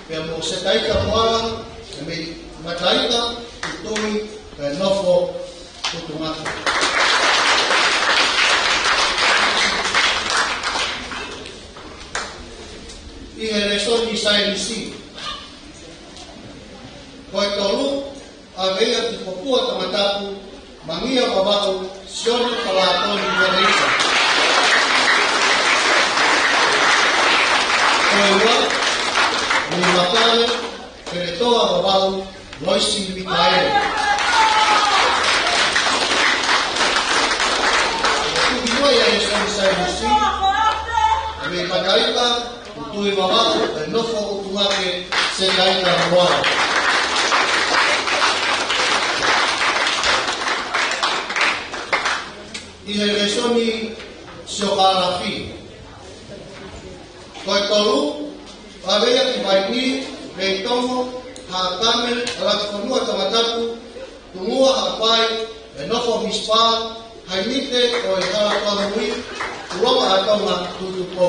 Pea mo se taika moa, e mi mataika, tutui, e nofo, tutumaki. I e resoni sainisi. Ko e tolu, a veia ki popua tamatapu, mangia wawau, sione palatoni vereisa. Ko e wā, mi makare, whenetoa wawau, loisi Mikaele. E tuki mua ia e soni sainisi, e me mataika, utui wawau, e nofo utumake, se taika moa. I he resoni siokarafi. Ko e tolu, a veia ki vaini, rei tongo, ha kame, alakifonua tamatapu, tungua hapai, e nofo mispa, hainite o e hala kamui, uronga atonga tutupo.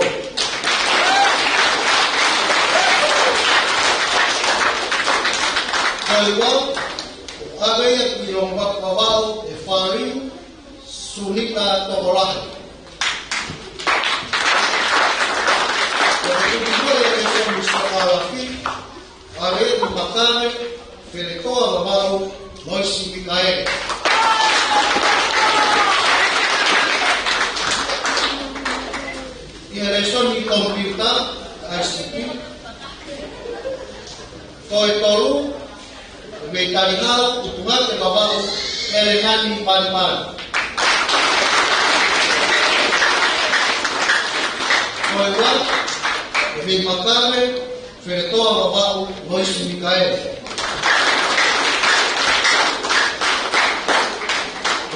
Ko e wau, a veia ki ronga wawau e wharing, Sunita Tokolahi. Kaya kung ito ay isang mistakalafi, ay ito makane, whenetoa wawau, loisi Mikaele. I a reson ni kompita, ICT, ko e tolu, me kay talihal utungan kay babao erenani man. Koewa, kay makame, feretoa babao Lois Mikael.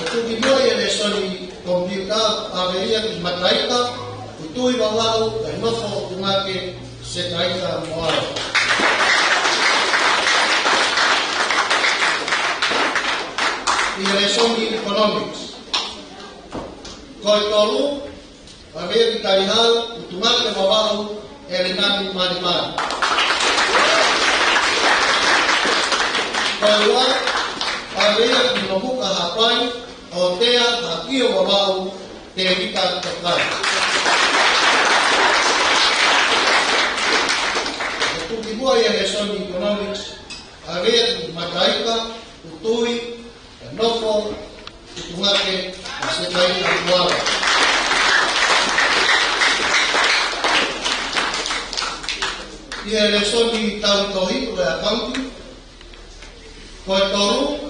Tugiboy elesoni komputer averia mataita utui babao kay nofo utunake setaita moao. Elesoni economics. Koi tolu averia talihal utunake babao erenani man. Koewa averia kinobuka hapai Otea hakio babau te evita tocar. Tukibua ya lesson economics, aver mataika, utui, nofo, utungake, asetai akuara. Ia lesson di tau tohi oleh accounting, koi toru,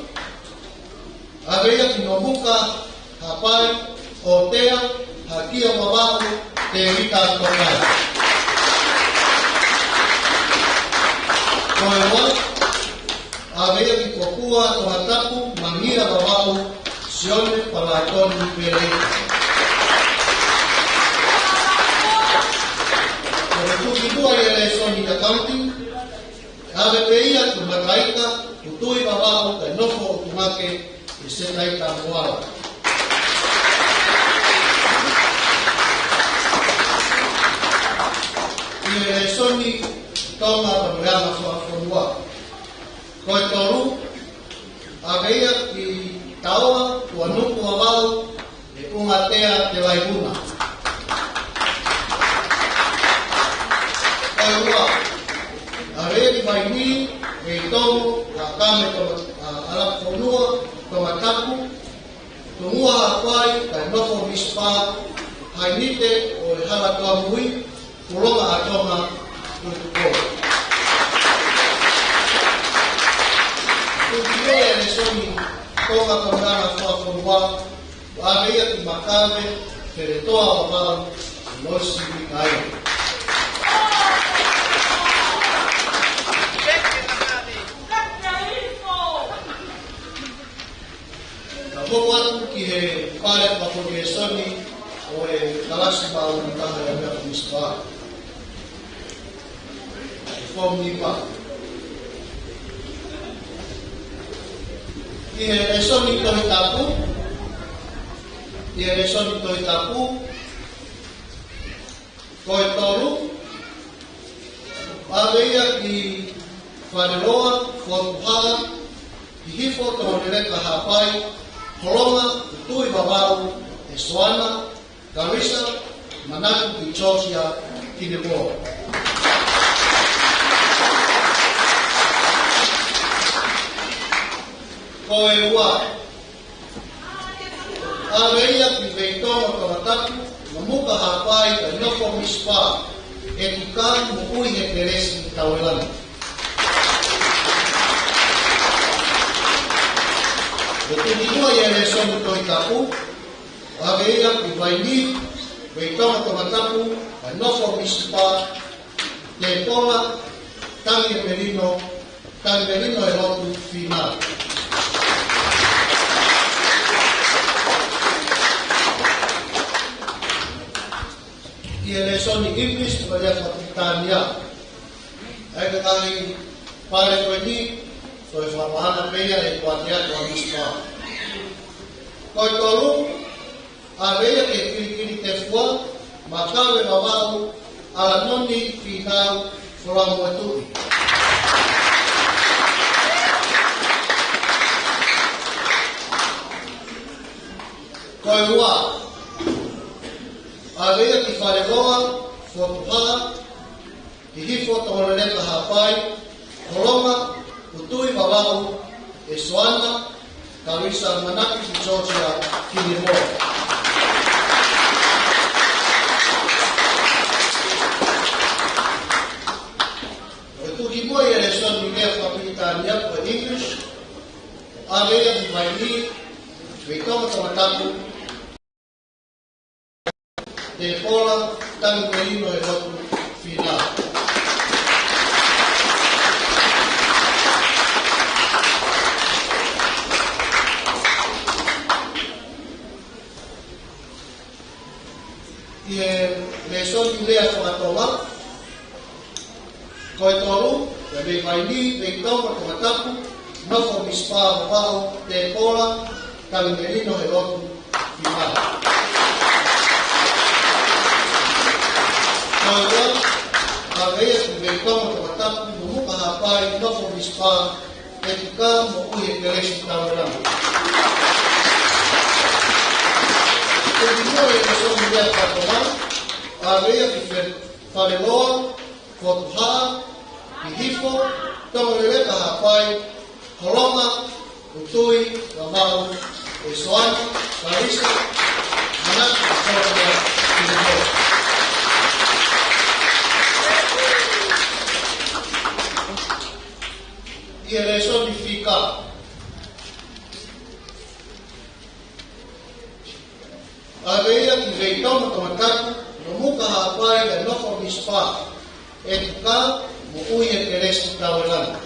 aveia kinobuka hapai otea hakia babau te evita tokai. Koewa aveia kikokua tohataku mangira babau sione palatoni pelei. Tukibua ya lesoni accounting aveia kumataika utui babau kanofo utumake Setai Tamuara. Ia soni tonga programa Fuafonua. Koi toru, aveia ki taua tuanuku awau e ungatea te waibuna. Koi ua, aveia ki waibui e tongu wakame ala fonua Tomataku, tumua hapai, kai nofo mispa, hainite o hala tua mui, kulonga atonga tutuko. Tukiwea lesoni, tonga kamana Fuafonua, aveia ki makame, feretoa wabau, Lois Mikael. Koko atu ki he pare papogesoni o e kalasi ba o nitaha ya mea kumispa. Fom nipa. Ki he esoni tohi tapu. Ki he esoni tohi tapu. Koe toru. Aveia ki whaneroa, whakuhala, ki hifo tohonereka hapai, Holonga, utui babau, e soana, Karisa, manaku ki Georgia, Kinemoa. Koe ua. Aveia ki veitonga kawataku, mamuka hapai ka noko mispa, e tukan mukui he peresi tawelana. Tukiwa ya lesoni toi tapu, aveia ki vaini, veitonga kawataku, ka noko mispa, te tola, tangi merino e rotu final. Ia lesoni English pada Pakistania. Ai kali pare ko ni so famana peya e kuatia ko mispa. Koi tolu aveia ke kiri te fua makawe babau ala noni final from Watuki. Koi ua aveia ki whareroa, whakuhala, ki hifo tawarereka hapai, holonga, utui babau, e soana, Karisa manaki ki Georgia, Kinemoa. E tuki moi e le son mi lea whapitania ko English, Area di Maini, Victor Tamataku, de Pola, Tan Merino e Lotu Final. Y le son ideas para tomar, Koitolu, de Maini, Victor Tamataku, no formispa bao de Pola, Tan Merino e Lotu Final. Agora, a vez que veicamos a matar no mundo rapaz, não foi dispar, educamos o interesse da mulher. Continua a educação mulher para tomar, a vez que falou, fotohar, e rifo, então ele é rapaz, coloma, o tui, lamau, o soano, carissa, manak, a y eso significa había que veitamos tomar no muka hapai da no formispa educar mo uye interesse trabalhando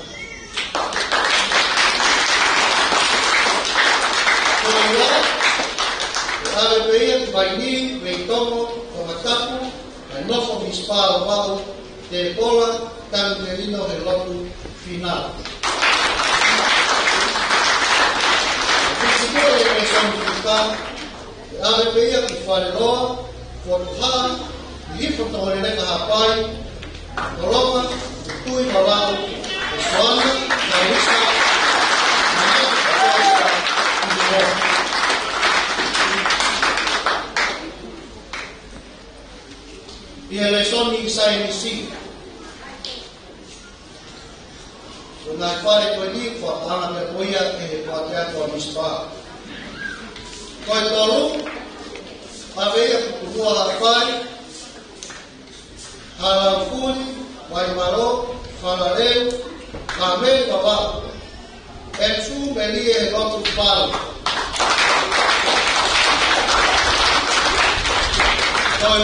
había que vai ni veitamos tomar no formispa o bao de Pola tan merino de lotu final. Principio de personificar, a veia que falou, forjar, e fotografiar a rapaz, coloma, tui balao, pessoana, carissa, e a eleição sai em si. Na fare quelli fa ana per poi e quattro anni fa. Poi tolu aveva tutto a fare alla funi vai maro falareu camel baba e su belie lo tu palo. Poi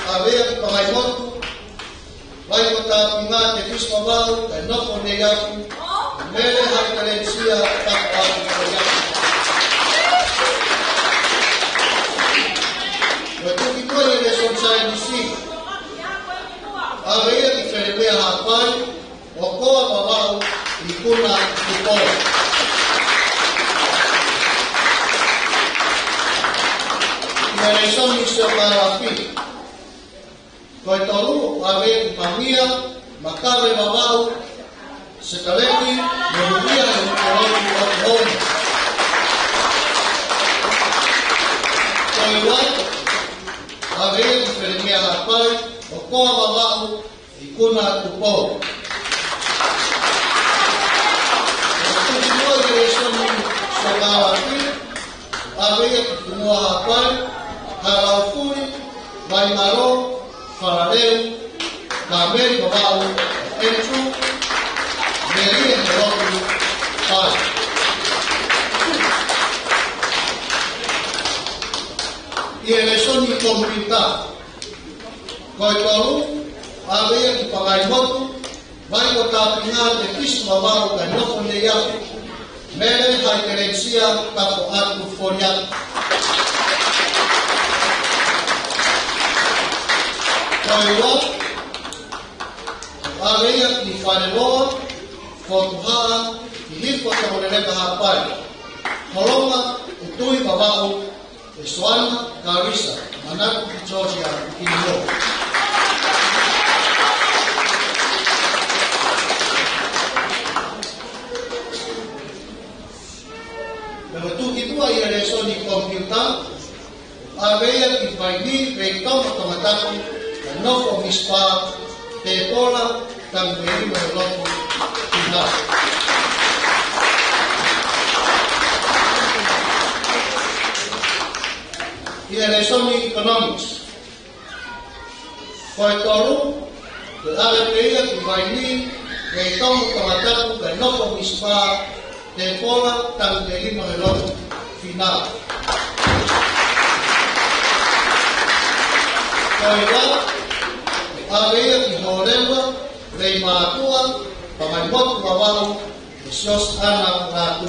aveva come molto vai botar pingat de fiscabal, e não for negado, mele a carencia da parte do negado. Mas tu que tu ele só sai de si. A veia que ferve a rapaz, o coa babau e cuna de coa. E a eleição de seu parafi. Koitolu, ave mamia, makabe babau, sekaleki, merudia e ukoloni okohoni. Koiwai, ave diferemia hapai, okoa babau, ikuna tupo. Continua a direção solar aqui, ave continua hapai, halaufuri, vai marou, falareu, camel babau, entru, meria merogu, pai. E eleição de comunidade. Koitolu, havia que pagar moto, vai botar pinhar de piso babau, que não foi legal. Mele a querencia, capo arco folhado. Koiwa, avea ni fareloa, fotuhaa, ihirko tamoneleka hapai. Koloma, utui babau, esoana, carissa, manaku Georgia, Kinyo. Pero tu kitua ia reso ni computer, avea ki paini, veitau matamataku, no formispa te Pola tan merino e lotu final. E eleição econômicos. Foi tolu, que a leia que vai ni, que então o tomataku que não formispa te pola tau te lima e loto final. Koi wā, awea ki horewa, rei mātua, pamai motu wawau, e sios ana rātu.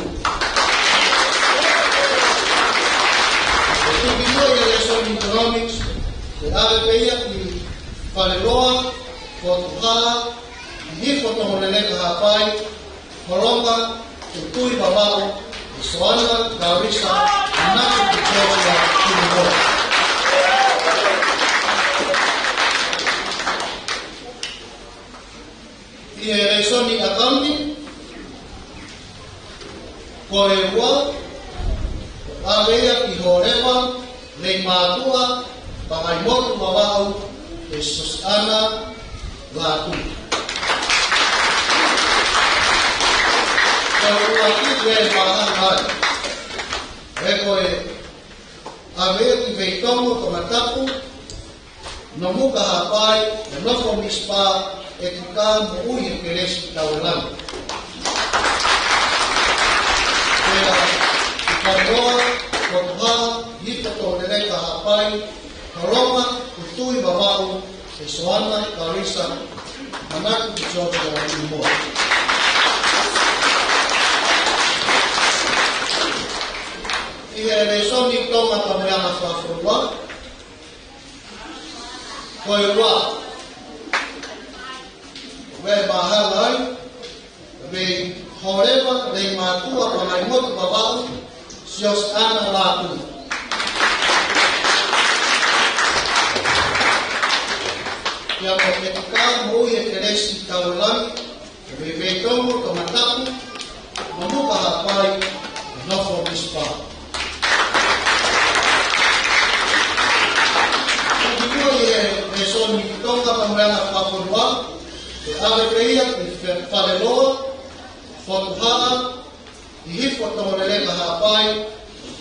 E tūpino i Lesson Economics, te awe peia ki whareroa, kotuhaa, i hifo tongo leleka hapai, horonga, te tui wawau, e soana, kaurisa, natu ki tōtua ki mō. I e Lesson Accounting, ko e ua, awea ki horewa, rei mātua, pakai motu wawau, e susana lātu. Ko e ua ki e mahangari, e ko e awea ki veitongo ko matapu, no muka hapai, e nofo mispa, e ki kā mo ui e keresi tauelangi. Pera, i wharoa, kotuhaa, hita tō nereka hapai, haronga, kutui wawau, e soana, karisa, manaku ki tōtua ki moa. I e Lesson i tonga tameana whawhurua, koe wā, we mahalai, we horewa, rei mātua, panai motu wawau, sios ana lātu. Ia mo me tika mui e keresi taulangi, we veitongo ka matapu, mamuka hapai, e nofo mispa. Kikua i e Lesson i tonga pamureana whapurua, e awe peia e whareroa, whatuhaa, i hifo tongo leleka hapai,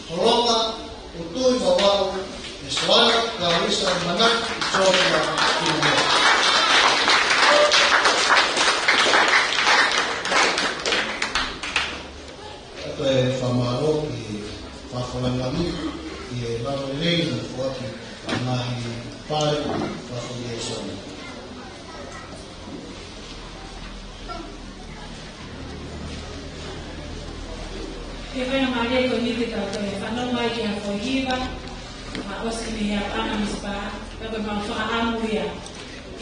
horonga, utui wawau, e soana, kaurisa, manaki, i tōtua ki moa. Ato e whamaro ki whawhanangami, i e mamarelei na whaki, anahi pai, whawhangesoni. E vai na Maria Conita da Toia, whanau mai ki a Kohiva, ma oski ni a ana mispa, e vai ma whaamu ia.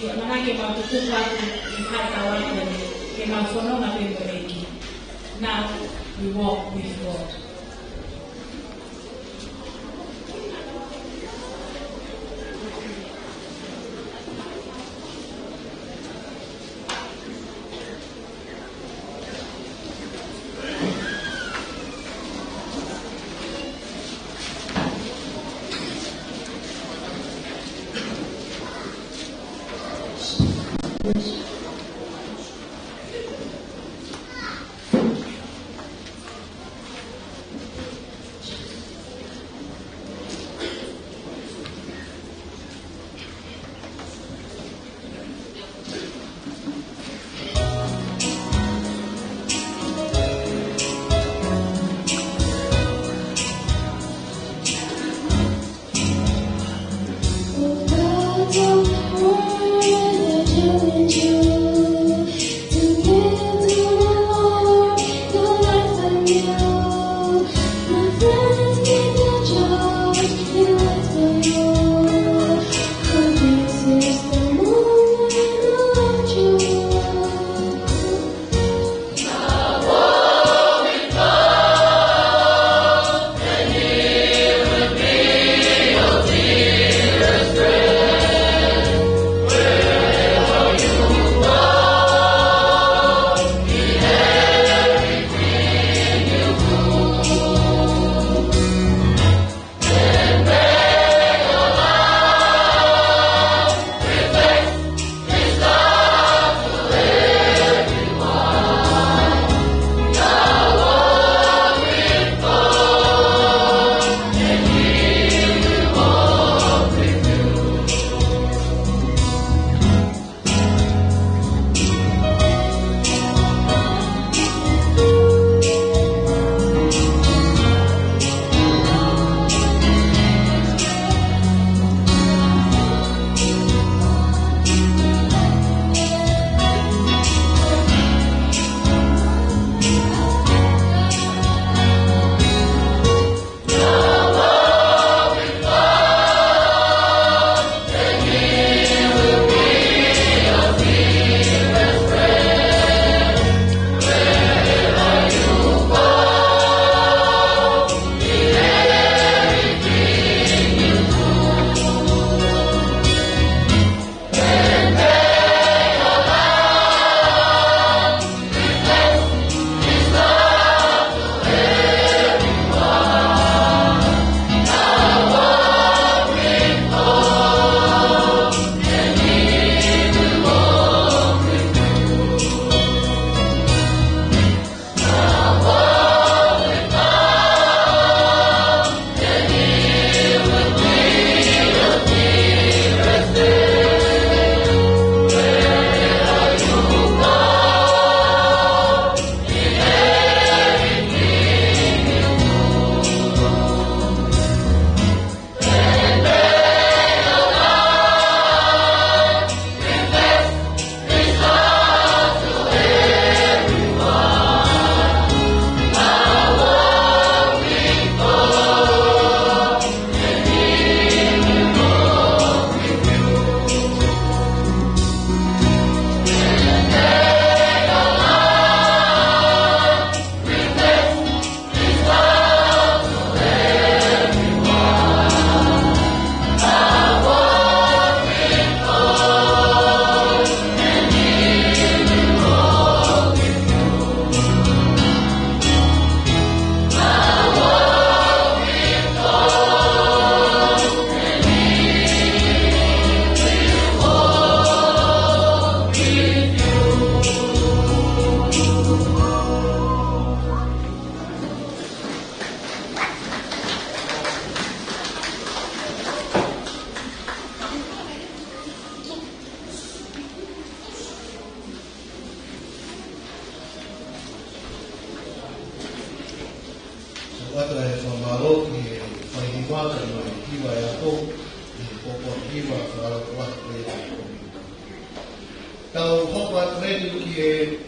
E mana ke ma tutupu atu i hai kawana ke ma whanonga pempereki. Now we walk with God. wata e whamaro ki e whaihiwata no e hiwa e ato i e koko hiwa whaaro wata e ato. Tau hopa trenu ki e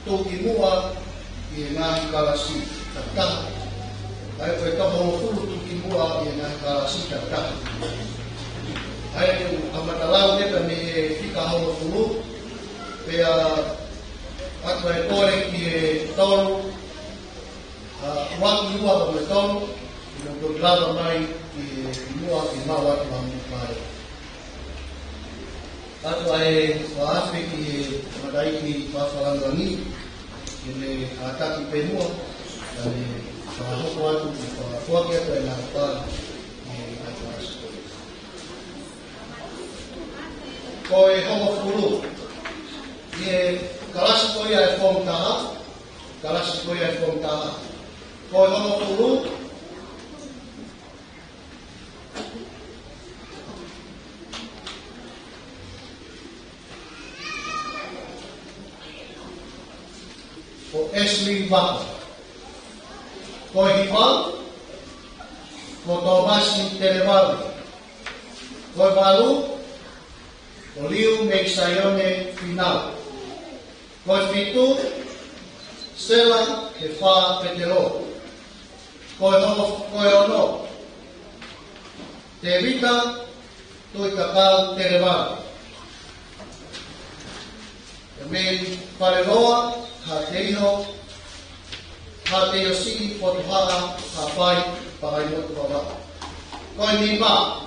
toki mua i e ngahi karasi tataha. Ai koe kaho fulu toki mua i e ngahi karasi tataha. Ai amatalau neta me e whika hao fulu pea atu e kore ki e tolu waki ua pa me tolu i no to grava mai ki mua ki mau atu mai. Atu ai whaafe ki e madai ki whawharangangi ki me ataki penua e whahoko atu ki whafuaki atu e nā whāra i atu asu. Ko e hongo furu i e karasi ko ia e whomtaha, karasi ko ia e whomtaha. Ko e hongo furu ko Esli Wako. Ko e hiwa ko Tomasi Televalu. Ko e walu ko Liu Meiksaione Finau. Ko e fitu Sela ke wha petero. Ko e ono te rita tui kakau Televalu. E me pareroa ha te iho ha te iosi potuhara ha pai pakai motu wala. Ko e ni ma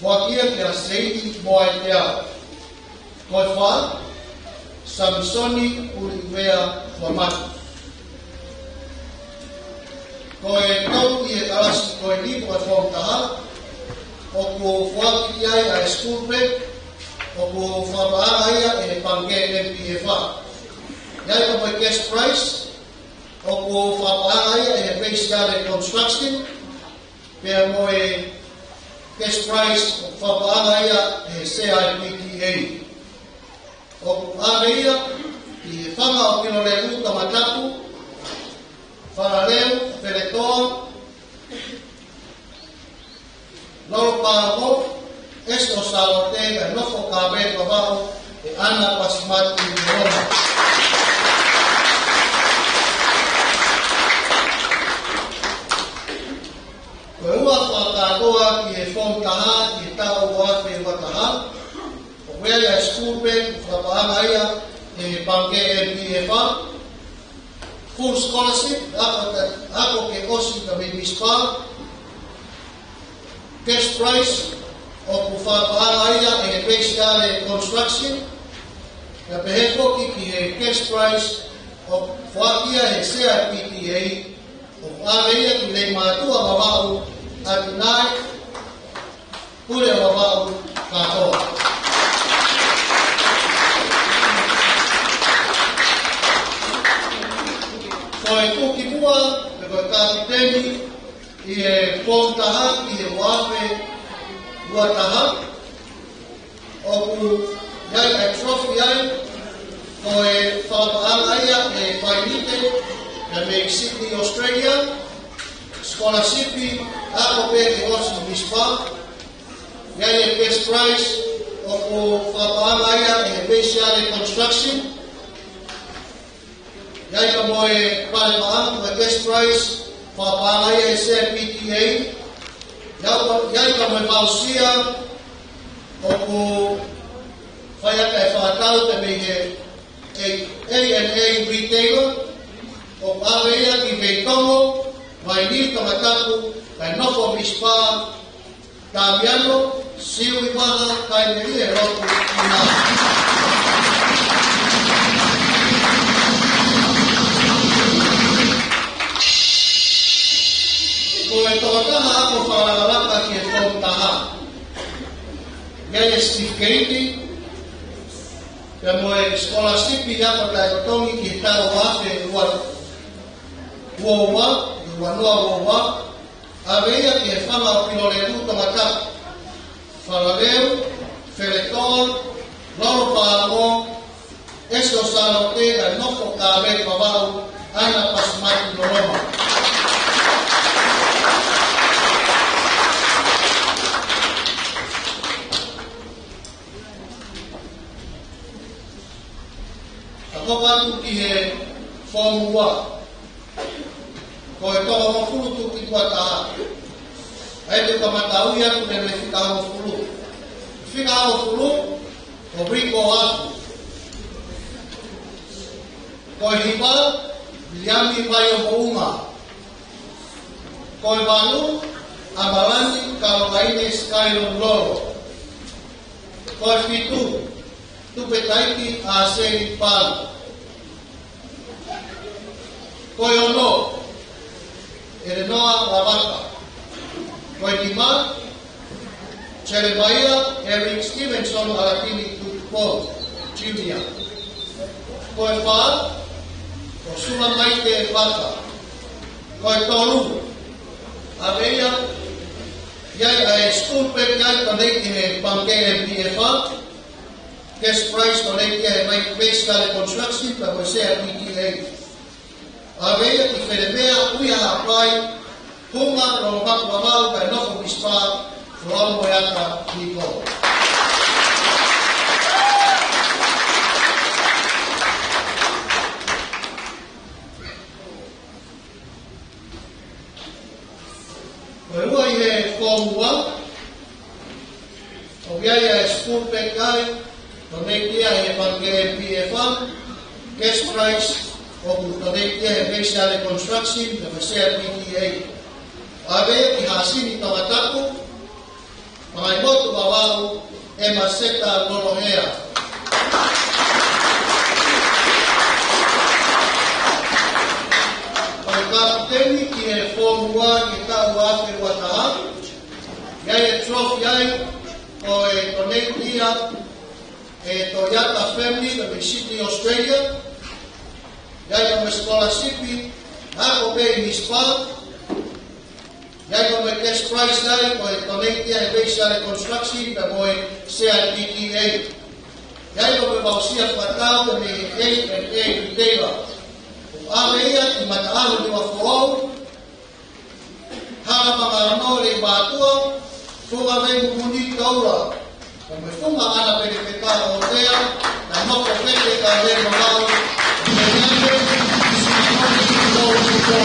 wakia ke a seiti moa e te au. Ko e wha Samsoni Uriwea Whamatu. Ko e tau i e karasi ko e ni ko e whamtaha o ko whaki ai a e school prep o ko whamaaga ia e pange MPFA. Iai ka mo e cash price o ko whamaaga ia e base yard construction pia mo e cash price o whamaaga ia e CIPTA. O areia i whanga o kino le uta matapu, wharareu, wheretoa, loro pāho, esto salotega, nofo kābe wawao, e ana pasimati i Roma. Koe ua whakatoa ki e whomtaha, ki e tau wafe wataha, where a school bed from Ahaya, a Pange MPFA, full scholarship, ako ke osi ka may mispa, cash price of Ahaya, a base yard construction, na peheko ki a cash price of Fakia, a CIPTA, of Ahaya, ki le matua mawau, at night, pule mawau, katoa. Ko e kuki mua, me koe kapiteni, i e whomtaha, i e wafe uataha. O ku iai e trophy ai, ko e whapaanga ia e whainite, na me Sydney, Australia, scholarshipi, ako pe e osi mispa. Iai e best prize, o ku whapaanga ia e base yard construction. Iai ka mo e pale maangu e best price whapāngai e CPTA. Iai ka mo e pausia o ku whaiaka e whātau te me e A&A retailer o pāreia ki veitongo mai ni ka mataku kai nofo mispa tāmiano siui maha kai neri e roku i nā. Ko e tohataha ako wharangaraka ki e whomtaha. Iai e Steve Keiti, pia mo e scholarshipi ako tai kotongi ki e tau wafe uaua, i wanua uaua, a veia ki e whanga o pino le ruta mataka. Wharareu, wheretoa, loro pāmo, esto salo te, kai nofo ka me pavau, ana pasmati no Roma. Ako watu ki he formua. Ko e toa mo fulu tu ki tua taha. Ai te kamatau ia ku me fika mo fulu. Fika mo fulu o briko atu. Ko e hipa liami pai o mounga. Ko e wanu amalani karokaine skailon loro. Ko e fitu tu petaiki a seri palu. Ko e ono e noa lavaka. Ko e tima Jeremiah Eric Stevenson Alatini Tupo Junior. Ko e wha o suma mai te whaka. Ko e toru a reia iai a e school pek iai konei he panke MPFA guest prize konei he mai basically construction pa ko se a PTA. A reia ki wheremea uia a pai hunga ro makwa ka noko bispa from moyata niko. Koe i he formua, o viaia e school pekai, no neikia he panke MPFA, guest prize, o no neikia he basic construction, na masea PTA. Awe ki hasini tawataku, mga imoto wawau, e maseta lorohea. Koe kapiteni ki he formua ki tau afe wataha, iai e trophy ai, o e koneikia, e Toyota Family, the Sydney, Australia, iai o me scholarship, ako pe mispa, iai o me cash prize dai, o e koneikia e basic construction, pe mo e CIPTA. Iai o me mausia whatau, me A&A retailer. Aweia ki mataahu ni wafuau, hana pangaranau le batua, funga vei mumuni kaura. O me funga ana pere pekara o tea, na moko pere ka le mamau, me nane, sinamoni ki kou ki kou.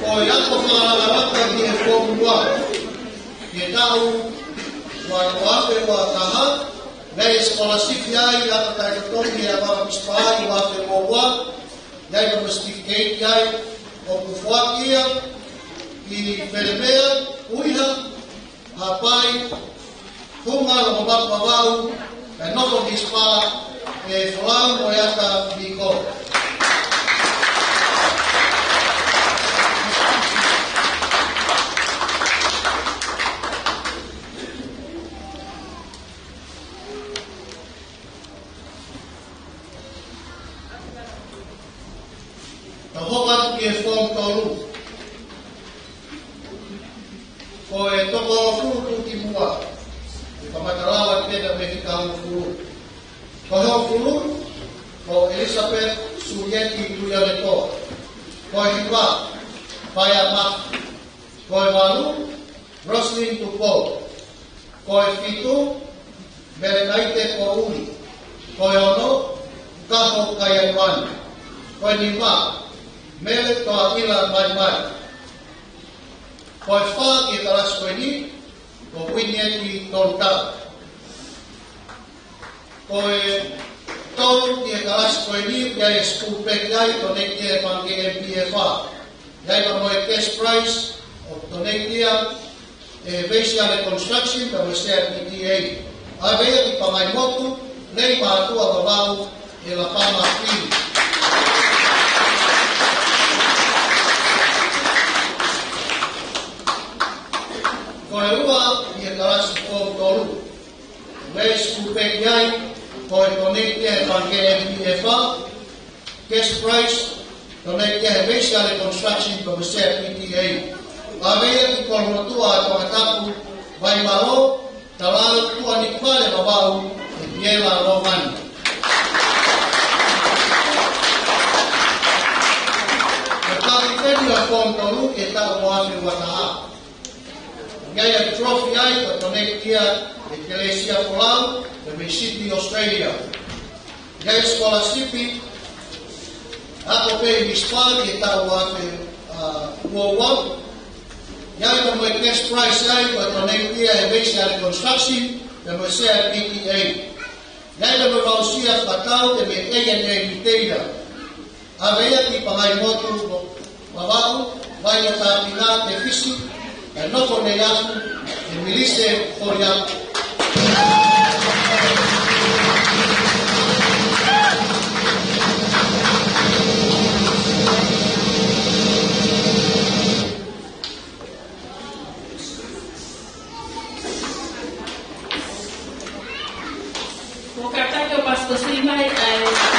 Ko iako whangaraka ki e fōmua, ke tau wāke wā taha, nei scholarship iai, aka kai katongi a wāka mispaai wāke mōwa, iai ka certificate iai, o kufuakia, ki wheremea, uiha, hapai, hunga o mabakwa wau, e noko mispaa, e whalau o iaka miko. Ka hoka ki e whong toru. Ko e toko furu tuki mua. E kamatarawa ki teta me ki kahu furu. Ko heo furu, ko Elizabeth Surieti Tuyareto. Ko e hipa, Paya Mak. Ko e waru, Roslyn Tupo. Ko e fitu, Merenaite Ko Uri. Ko e ono, Kaho Kayawan. Ko e nipa, Mele toa ila mai. Ko e wha ki taras koe ni, ko winia ki tonta. Ko e tau ki taras koe ni, ia e school pek iai, to ne ki e panke MPFA. Iai ka mo e cash prize, o to ne kia, e basic construction, ka mo sea PTA. A vea ki pa mai motu, nei maatua babau, e la pama pili. Ko e ua i e karasi kou toru. Mei skupek iai, ko e konektia e panke MPFA, cash price, konektia e basic construction ko mesea PTA. A vea ki kormotua e kongatapu, vai malo, talau tua ni kale babau, Yela Roman. Kami tadi lapong tolu kita buat wataha. Gaya trophy ai ko tonek kia Eklesia Pulau di Sydney, Australia. Gaya scholarship ako pe mispa kita buat World. Gaya mo cash prize ai ko tonek kia Basic Construction dan saya PTA. Gaya mo mausia patau de ANA Retail. Avea ti pangai motu mabau vai ta pina de fisi e no con ella e milise foria Mokataka Pastor Simai Kasih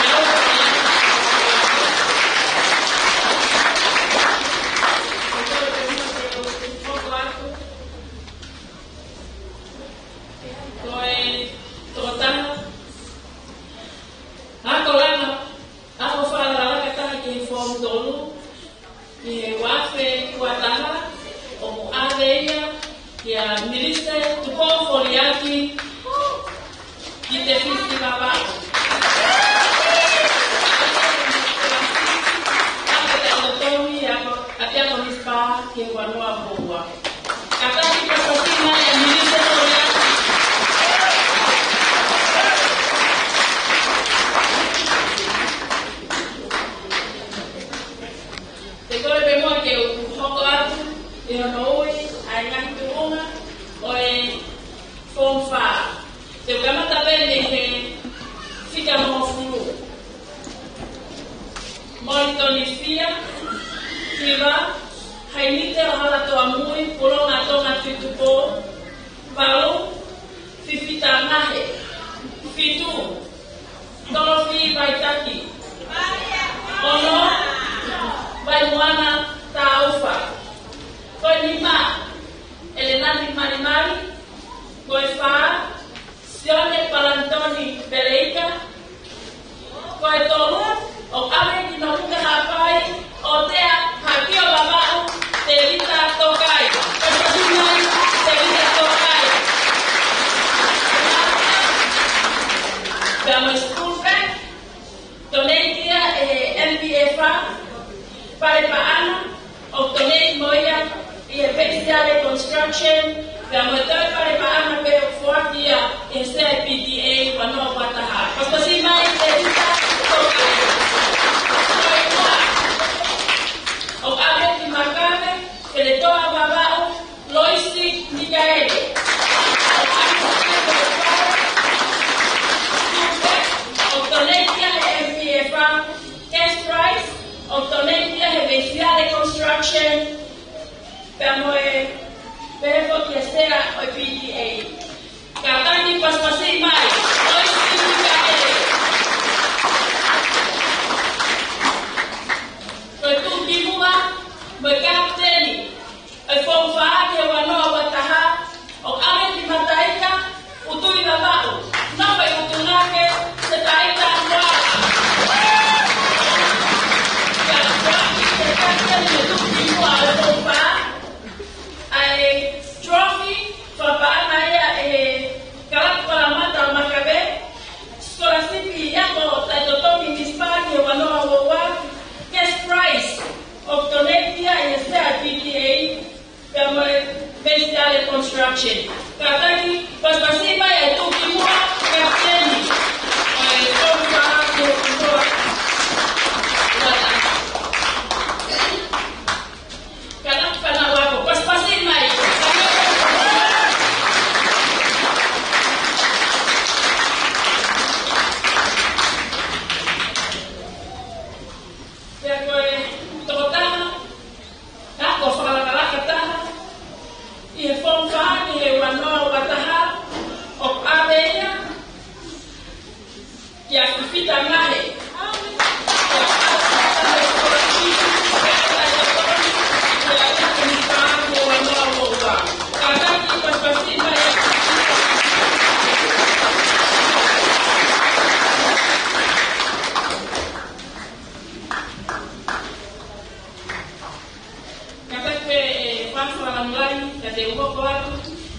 te uoko atu,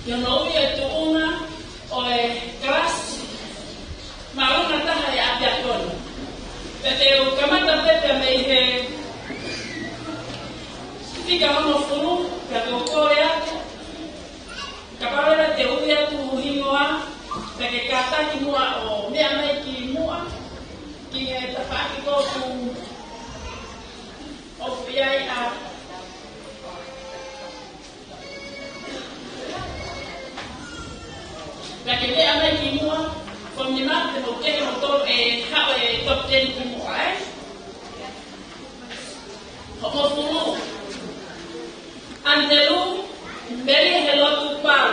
i ono ui e tu unga o e klasi, ma unga taha e apia kona. Pe te u kamata pepe me i he tika hono furu, ka te ukore atu, ka parera te ui atu hingoa, pe ke kātaki mua o mea mai ki mua, ki he tawhaki kōku o whiai a la que vea mai ki mua, from the map te mo kere mo tolo e hao e top 10 ki mua, Ho fulu, antelu, meri he lotu pau.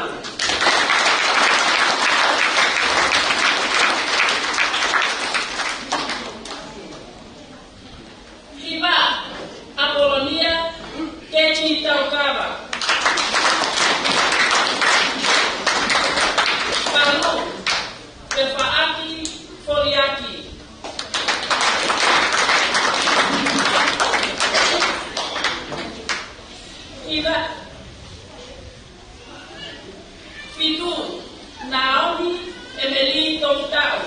Hiva, Apolonia, Kechi Taukava. Palu, Pefaaki, Foliaki. Hiva, Fitu, Naomi, Emily Toftau.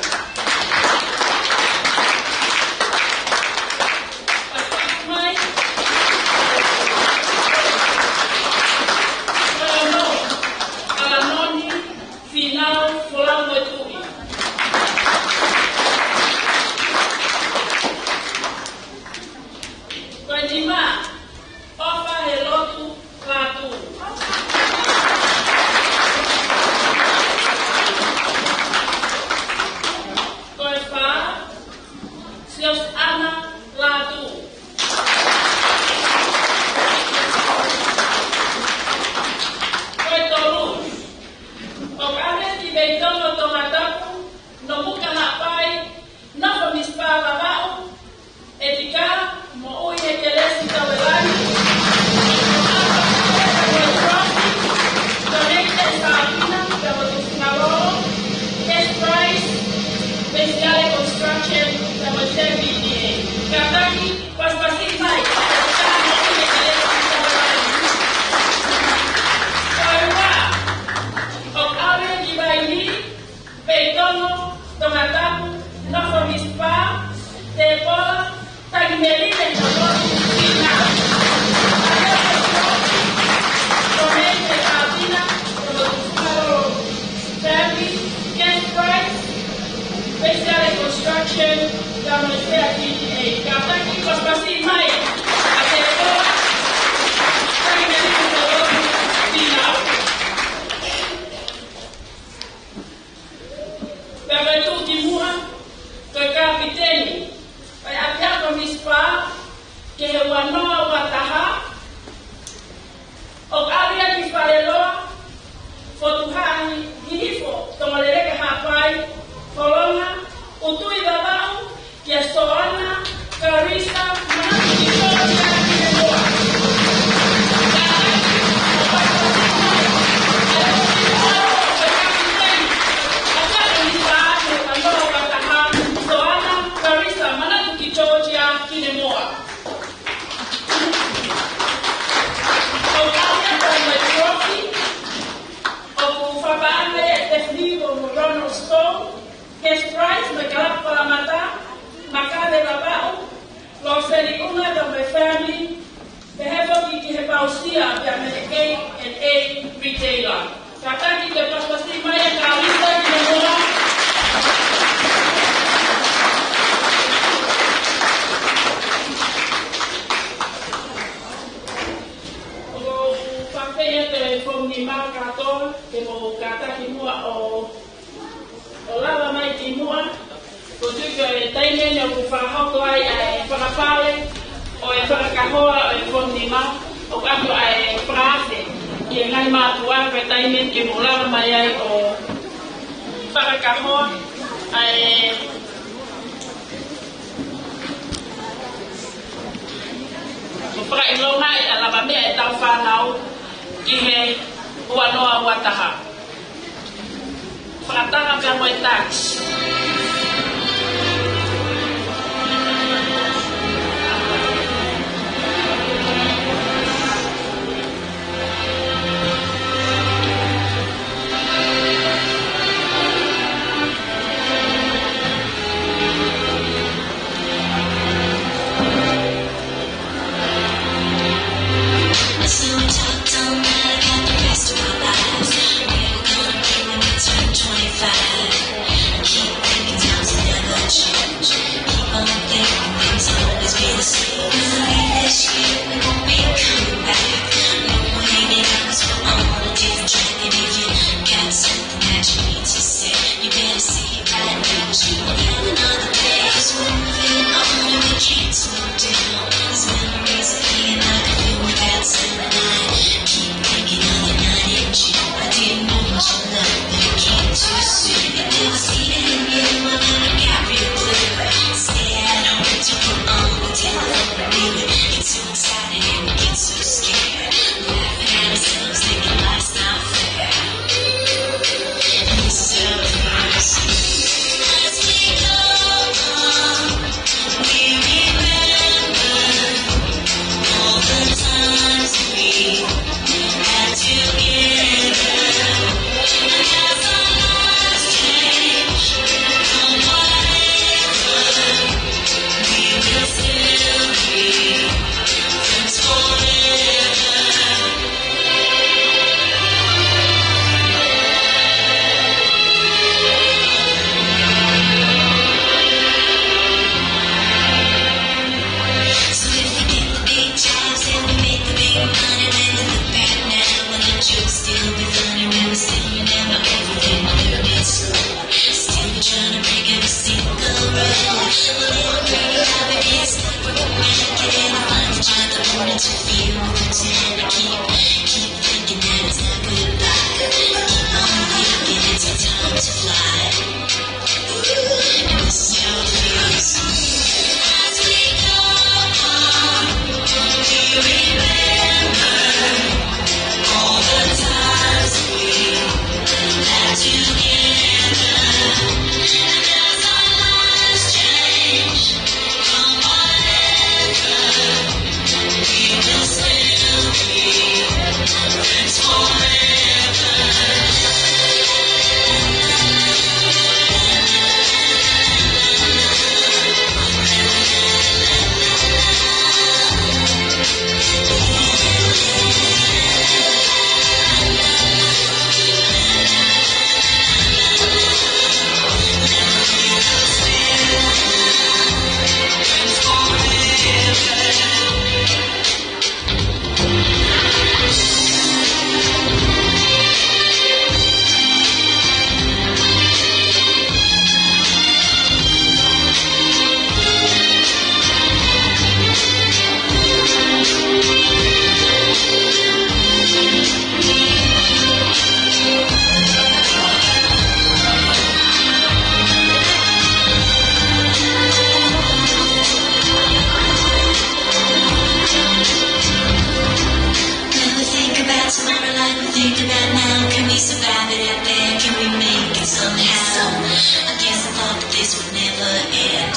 we survive it out there? Can we make it somehow? I guess I thought that this would never end.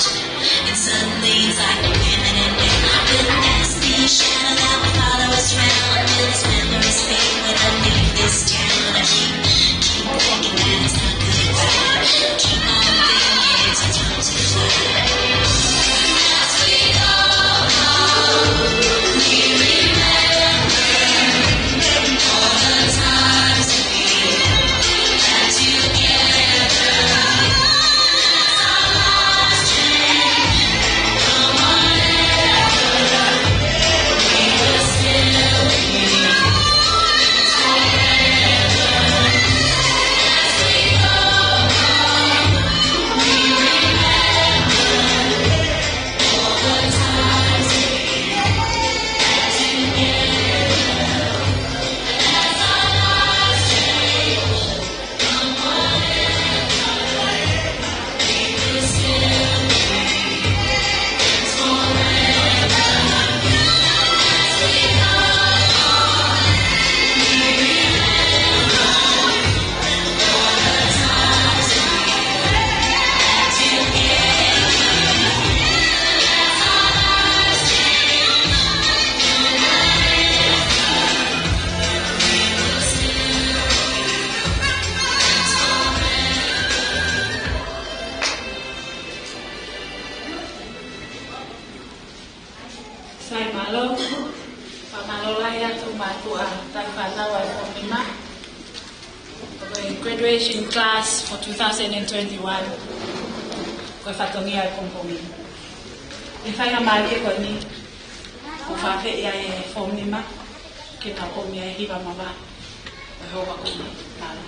And suddenly it's like we're living in it. But that's the shadow that will follow us round until this memories fade when I leave this town. I keep thinking that it's not goodbye. Keep on thinking it's a time to fly. As we go home, we remember all the times we had together. As our lives change from whatever, we will still be forever. As we go home, we remember all the times we had together. As our lives change from whatever, we will still be forever. As we go home, we remember all the times we had together. As our lives change from whatever, we will still Sai malo, pamalo laya tu matua taifa wa Pomima. The graduation class for 2021. Kwa fatongia kompomi. Ifanya mali kwa ni kufafe ya Pomima kita komia hiba mama. Kwa kuni malo.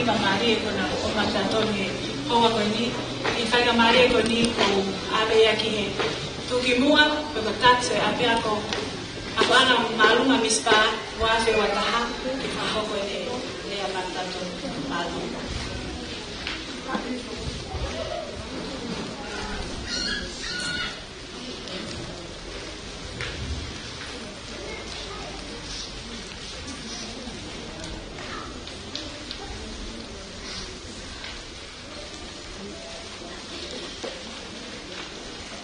ka marie ko na o matatoni hoa ko ni I whai ka marie ko ni ko awe aki he tuki mua pe batatse ape ako ako ana maluma mispa wafe wataha ki whahoko le a matatoni maluma.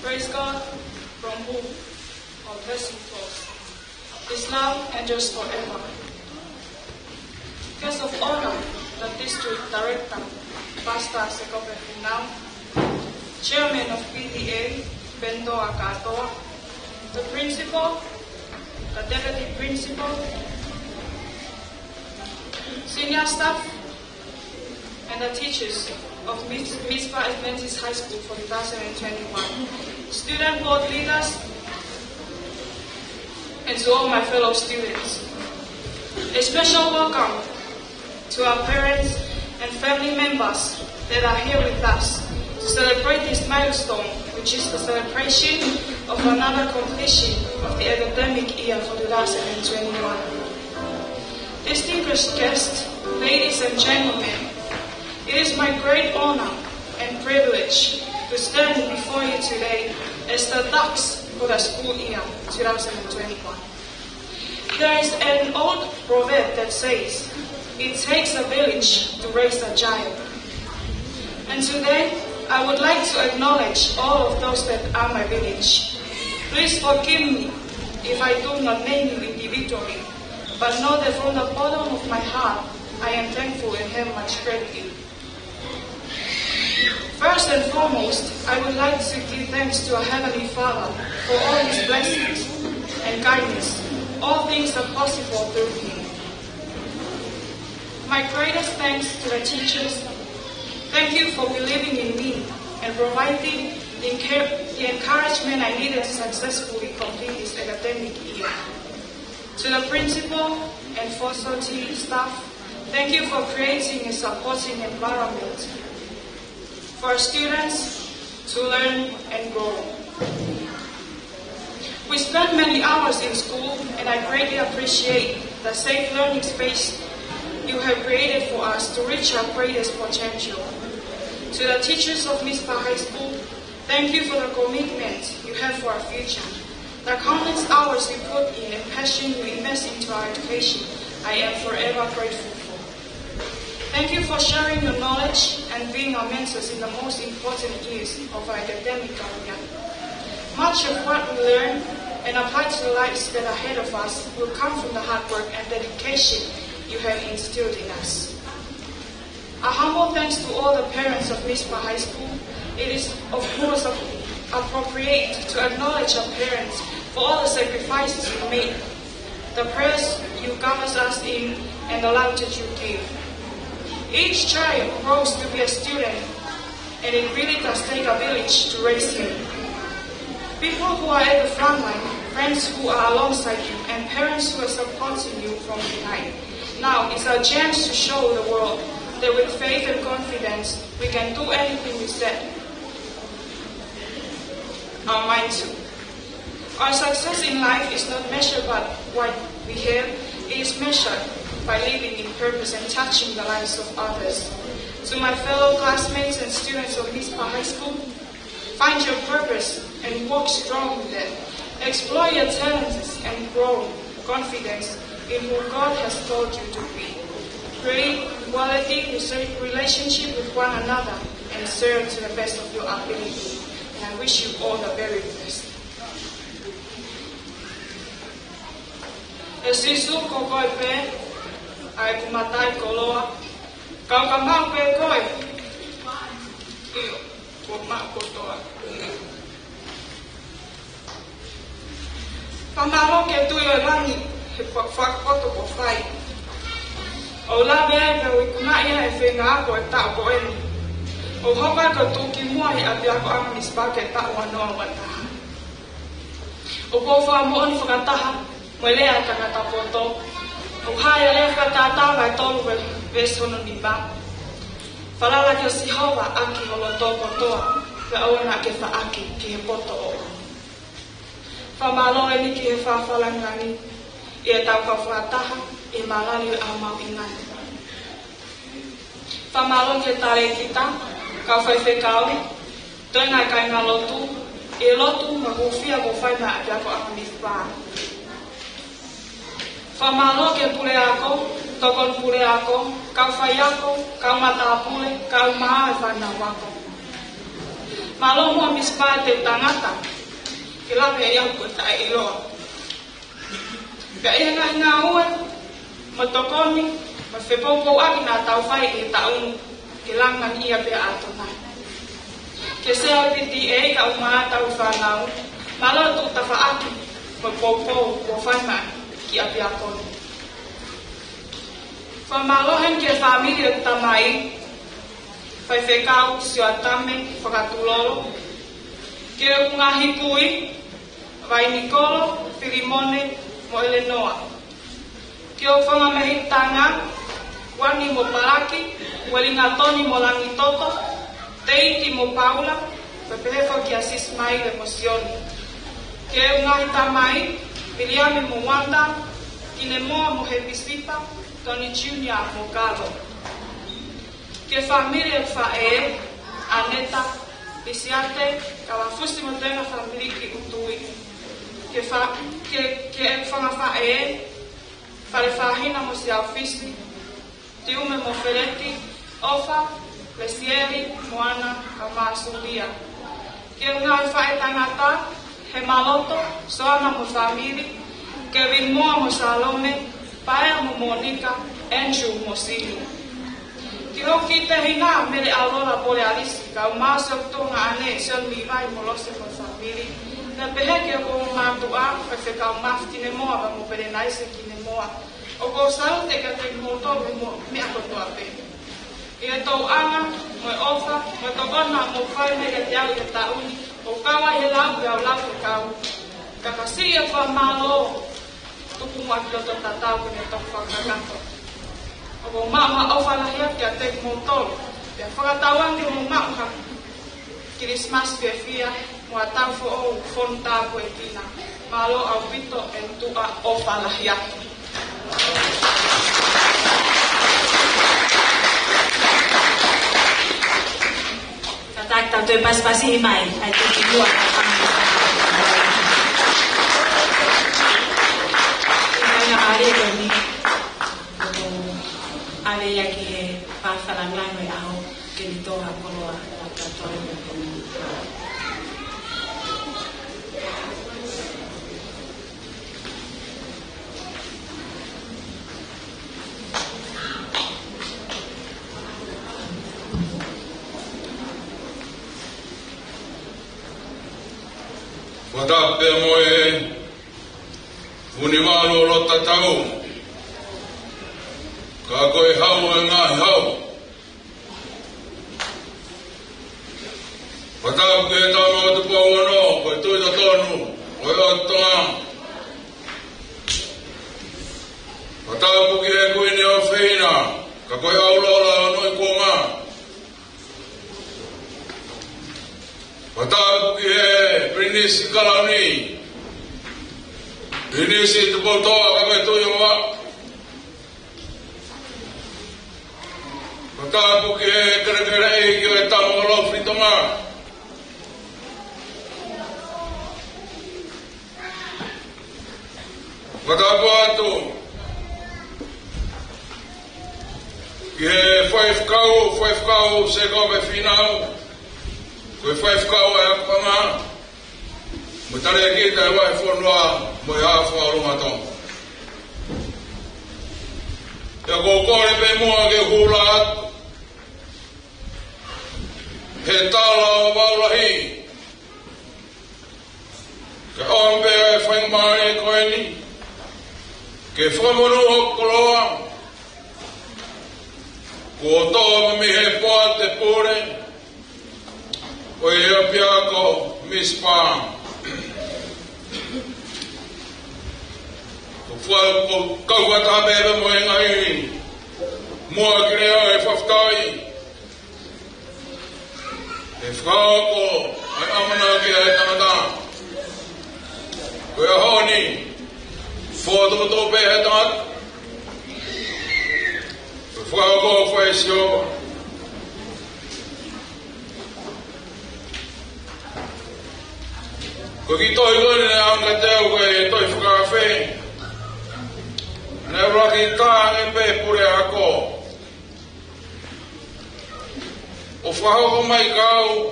Praise God, from whom all blessing flows. His love endures forever. Guest of honor, the district director, Pastor Sekope Funau, chairman of PTA, Bento Akatoa, the principal, the deputy principal, senior staff, and the teachers of Mispa Adventist High School for 2021, student board leaders, and to all my fellow students. A special welcome to our parents and family members that are here with us to celebrate this milestone, which is the celebration of another completion of the academic year for 2021. Distinguished guests, ladies and gentlemen, it is my great honor and privilege to stand before you today as the dux for the school year 2021. There is an old proverb that says, it takes a village to raise a child. And today, I would like to acknowledge all of those that are my village. Please forgive me if I do not name you individually, but know that from the bottom of my heart, I am thankful and have much gratitude. First and foremost, I would like to give thanks to our Heavenly Father for all His blessings and kindness. All things are possible through Him. My greatest thanks to the teachers. Thank you for believing in me and providing the encouragement I needed to successfully complete this academic year. To the principal and faculty staff, thank you for creating a supporting environment for students to learn and grow. We spent many hours in school, and I greatly appreciate the safe learning space you have created for us to reach our greatest potential. To the teachers of Mispa High School, thank you for the commitment you have for our future. The countless hours you put in and passion you invest into our education, I am forever grateful for. Thank you for sharing your knowledge and being our mentors in the most important years of our academic career. Much of what we learn and apply to the lives that are ahead of us will come from the hard work and dedication you have instilled in us. A humble thanks to all the parents of Mispa High School. It is, of course, appropriate to acknowledge our parents for all the sacrifices you made, the prayers you gathered us in, and the love that you gave. Each child grows to be a student, and it really does take a village to raise him. People who are at the front line, friends who are alongside you, and parents who are supporting you from behind. Now is our chance to show the world that with faith and confidence, we can do anything we set our mind to. Our success in life is not measured by what we have, it is measured by living in purpose and touching the lives of others. To my fellow classmates and students of Mispa High School, find your purpose and work strong with it. Explore your talents and grow confidence in who God has called you to be. Create quality relationship with one another and serve to the best of your ability. And I wish you all the very best. Esisu kokoi pe ai kumatai koloa kau kamau pe koi iyo koma kotoa pamalo ke tu yo lani he fak foto ko fai o la be ka wi kuna ia e fe nga ko ta ko en o hoka ko tu ki mo ai abia ko ang mispa ke ta wa no wa ta o ko fa mo on fa ta ha mo le ata na ta foto o hai le fa ta ta vai to ve sono ni ba Falala ki o Sihova aki holo toko toa, pe awana ke whaaki ki he poto o. Whamalo e ni ki he whawhalangani, i e tau kau whataha, i malari au mau ingani. Whamalo ke tare kita, kau whaiwhe kau, toi ngai kai ngā lotu, e lotu ma hufia ko whai na api ako ako mispaa. Whamalo ke pule ako, tokon pule ako, kau whai ako, kau mata pule, kau maa e whana wako. Malo mua mispaa te tangata, ke lape e aku e tae iloa. Ka e ngā ue, ma tokoni, ma whepopou aki nā tau whai e taunu, ke langan ia pe ato nai. Ke sea PTA ka umaa tau whanau, malo tu ta whaaki, ma popou ko whai mai ki api akoni. Whamalohen ke familia tamai, whai whekau sio atame whakatulolo, ke ungahi pui, vai Nicolo, Filimone, mo Elenoa. Ke o whangamehi tanga, wani mo Palaki, Welingatoni mo Langitoto, Teiti mo Paula, Pepehefo ki Asis Maile mo Sioni. Ke ungahi tamai, Miriame mo Wanda, Kinemoa mo Hepisita, Tony Junior mo Galo. Ke familia whae, Aneta, Pisiate, kawafusi mo tenga familia ki utui. Ke whanga whae, whare whahina mo si aufisi, Tiume mo Fereti, Ofa, Lesieri, Moana, Kamasulia. Ke ungai whae tangata, he maloto, soana mo famili, Kevin Moa mo Salome, Paea mo Monica, Andrew mo Sili. Ki hoki te hina mere Aurora Borealisi, ka umasa utonga ane, Sion Mivai mo lose mo famili. Na peheke o ko matua, pe ka umafti ne moa, ba mo perenaise ki ne moa. O ko saute ka te moto me ako to ape. Ia tau anga, mo ofa, mo tokona mo whai me ke te au i tauni, o kawa he lau ke au lau ke kau. Kakasi e wha malo, tuku mua ki o to tatau ke ne toku whakakato. O ko maa ofa lahia ki a te motoro, pia whakatauangi mo maa Christmas pe fia, mo atau fo o fonta ko e tina. Malo au pito en tua ofa lahia. Tak tahu tu pas-pasi mai, itu kedua. Banyak hari ini, ada yang ke pasaran lain yang kita kalau ada orang Watape moe unimalo lo tatau ka koe hau e ngā hau watape e tau no te pau ano koe tui ta tonu koe o tonga watape ki e koe ni o whina ka koe au lola ano i kua Watapu ki he Prinisi Kalani Prinisi te potoa ka me tui oa Watapu ki he Kerekerei ki he Tamolo Fritonga Watapu atu ki he Whaifkau se kope whinau Koe whaifkau e akpanga, mo tare ki te wai whanua mo i hawha rungatong. Ia ko kore pe mua ke hula atu, he tala o waulahi, ke ompe e whaingmane koe ni, ke whamonu o koloa, ko toa mi he poa te pore, o e apia ko mispa ko fual ko kau ta bebe mo ngai mo krea e faftai e whako, ai amana ki ai tangata. Koe honi, whātoto pe he tangata. Koe whako whae siopa. Koe ki toi kone ne anka teo koe toi whakawhi. Ne raki tānge pe pure ako. O whahoko mai kau,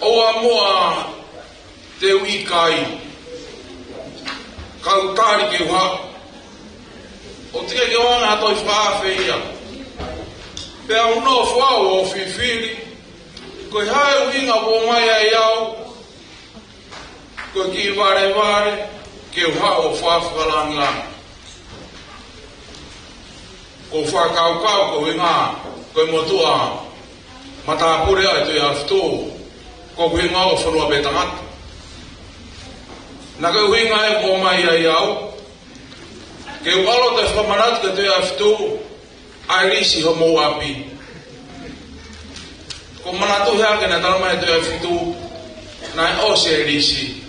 o amoa te ui kai. Kau tāri ke wha. O tia ke wanga toi whawhi ia. Pea uno whao o whiwhiri. Koe hae uhinga o mai ai au. Koe ki vare vare, ke wha o whawhalangang. Ko whakaukau ko winga, koe motua, matapure ai tui aftu, ko winga o whanua betangata. Na koe winga e ko mai ai au, ke walo te whamanat ke tui aftu, ai risi ho mou api. Ko manatu hea ke na talama e tui aftu, na e ose e risi.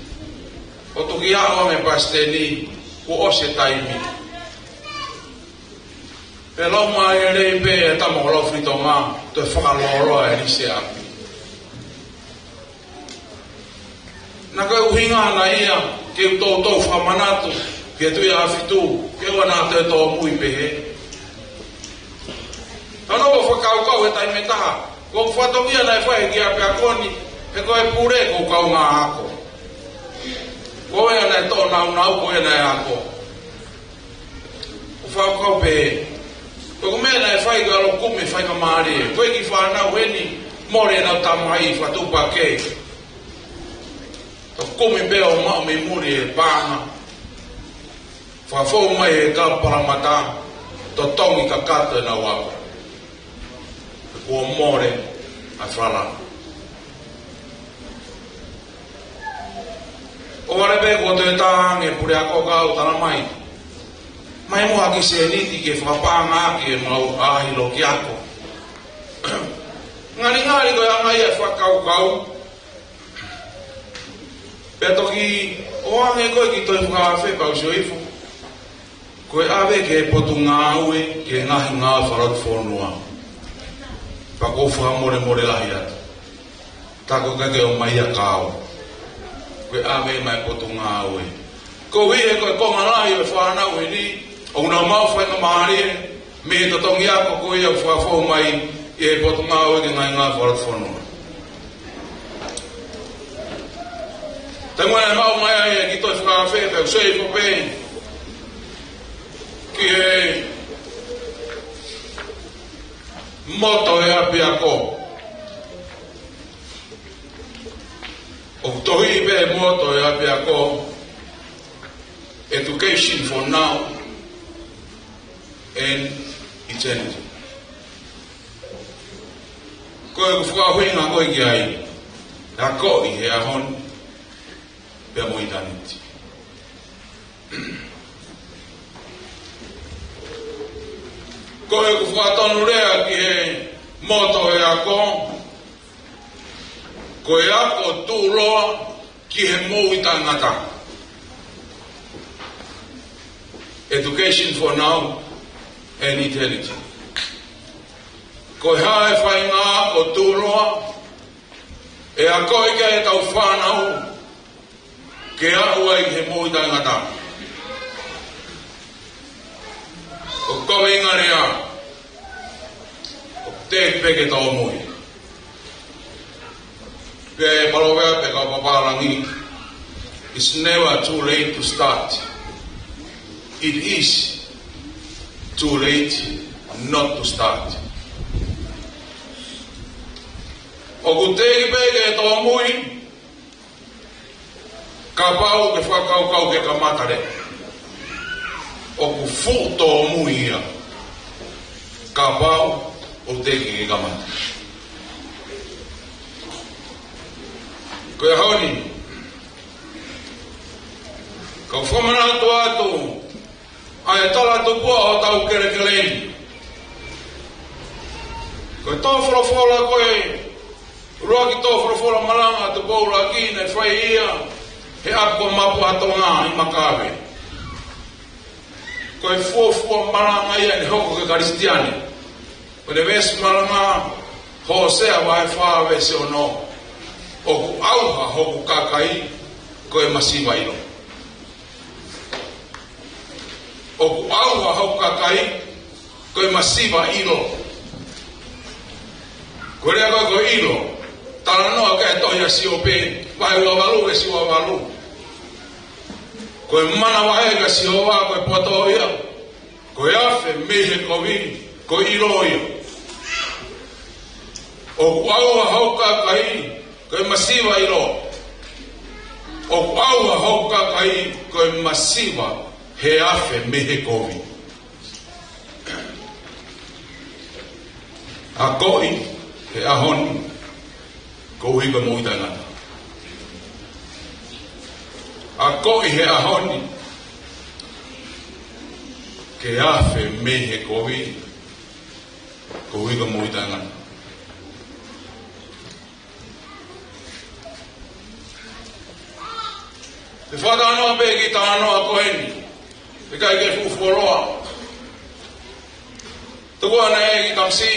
O tuki hawa me pasteni, ko ose taimi. Pe lau mai e rei pe e tamo lau fritonga, to e whakaloro e risi api. Na koe uhinga na ia, ke utou tau whamanatu, ke tui awhitu, ke wana te tō mui pehe. Tano ko whakaukau e taime taha, ko whatongia na e whae ki a pia koni, e koe pure ko kau ngā ako. Ko e ana e tō nau, ko e ana e ako. Ko whaukau pehe. Ko mena e whai galo kume whai ka maare, koe ki whanau weni, more nau tamai whatupa kei. To kume bea o mao me muri e pāna. Whawhau mai e ka paramata, to tongi ka kata na wapa. Ko more a whala. O warebe ko te tānge pure ako kau tana mai. Mai mua ki se niti ke whapanga ki e mau ahilo ki ako. Ngari koe angai e whakaukau. Pea toki o ange koe ki toi whakawhe pau sioifu. Koe awe ke potu ngā ue ke ngahi ngā wharatu whonua. Pako whamore lahi atu. Tako kake o mai a kāo. Koe awe mai potu ngā ue. Ko e koe komalahi e whanau e ni. O una mau whai ka maari e, me he tatongi ako koe au whawhau mai e potu ngā ue ke ngai ngā wharat whanua. Tango e mau mai ai e ki toi whakawhe, peo sei whape, ki e moto e api ako. O tohi pe moto e api ako, education for now, and eternity. Koe whakahuinga koe ki ai, a koi he ahon, pia mo eternity. Koe whakatonu rea ki he moto e ako, koe ako tūroa ki he mou itangata. Education for now, and eternity. Ko hae whai ngā o tūroa, e a koe kia e tau whānau, ke au ai he mōi tangata. O koe inga rea, o te peke tau mui. Pea e palovea pe ka papalangi, it's never too late to start. It is too late not to start. O ku teki peke e tō mui, ka pau ke whakaukau ke ka matare. O ku fu tō mui ia, ka pau o teki ke ka matare. Koe hauni, ka whamanatu atu, ai tala tupua o tau kerekelei. Koe tō wholofola koe, Roa ki tō whorofora maranga te bōra ki nei whai ia he ako mapu atonga I makawe. Ko e fuafua maranga ia ni hoko ke karistiane. Ko ne vesu maranga Hosea wa e whawe se ono. O ku auha hoku kakai ko e masiwa ilo. O ku auha hoku kakai ko e masiwa ilo. Ko rea ko ilo. Tala noa ka e tohia si o pe. Vai ua walu e si ua walu. Ko e mana wae ka si o wa ko e poto ia. Ko e afe mehe ko vi. Ko ilo ia. O ku auha hoku kakai ko e masiwa ilo. O ku auha hoku kakai ko e masiwa he afe mehe ko vi. A koi he ahoni ko higa moitanga. A koi he ahoni ke afe mehe ko vi ko higa moitanga. Te whata anoa pe ki ta anoa koheni. Te kai ke fufuoroa. Te kua na e ki tamsi.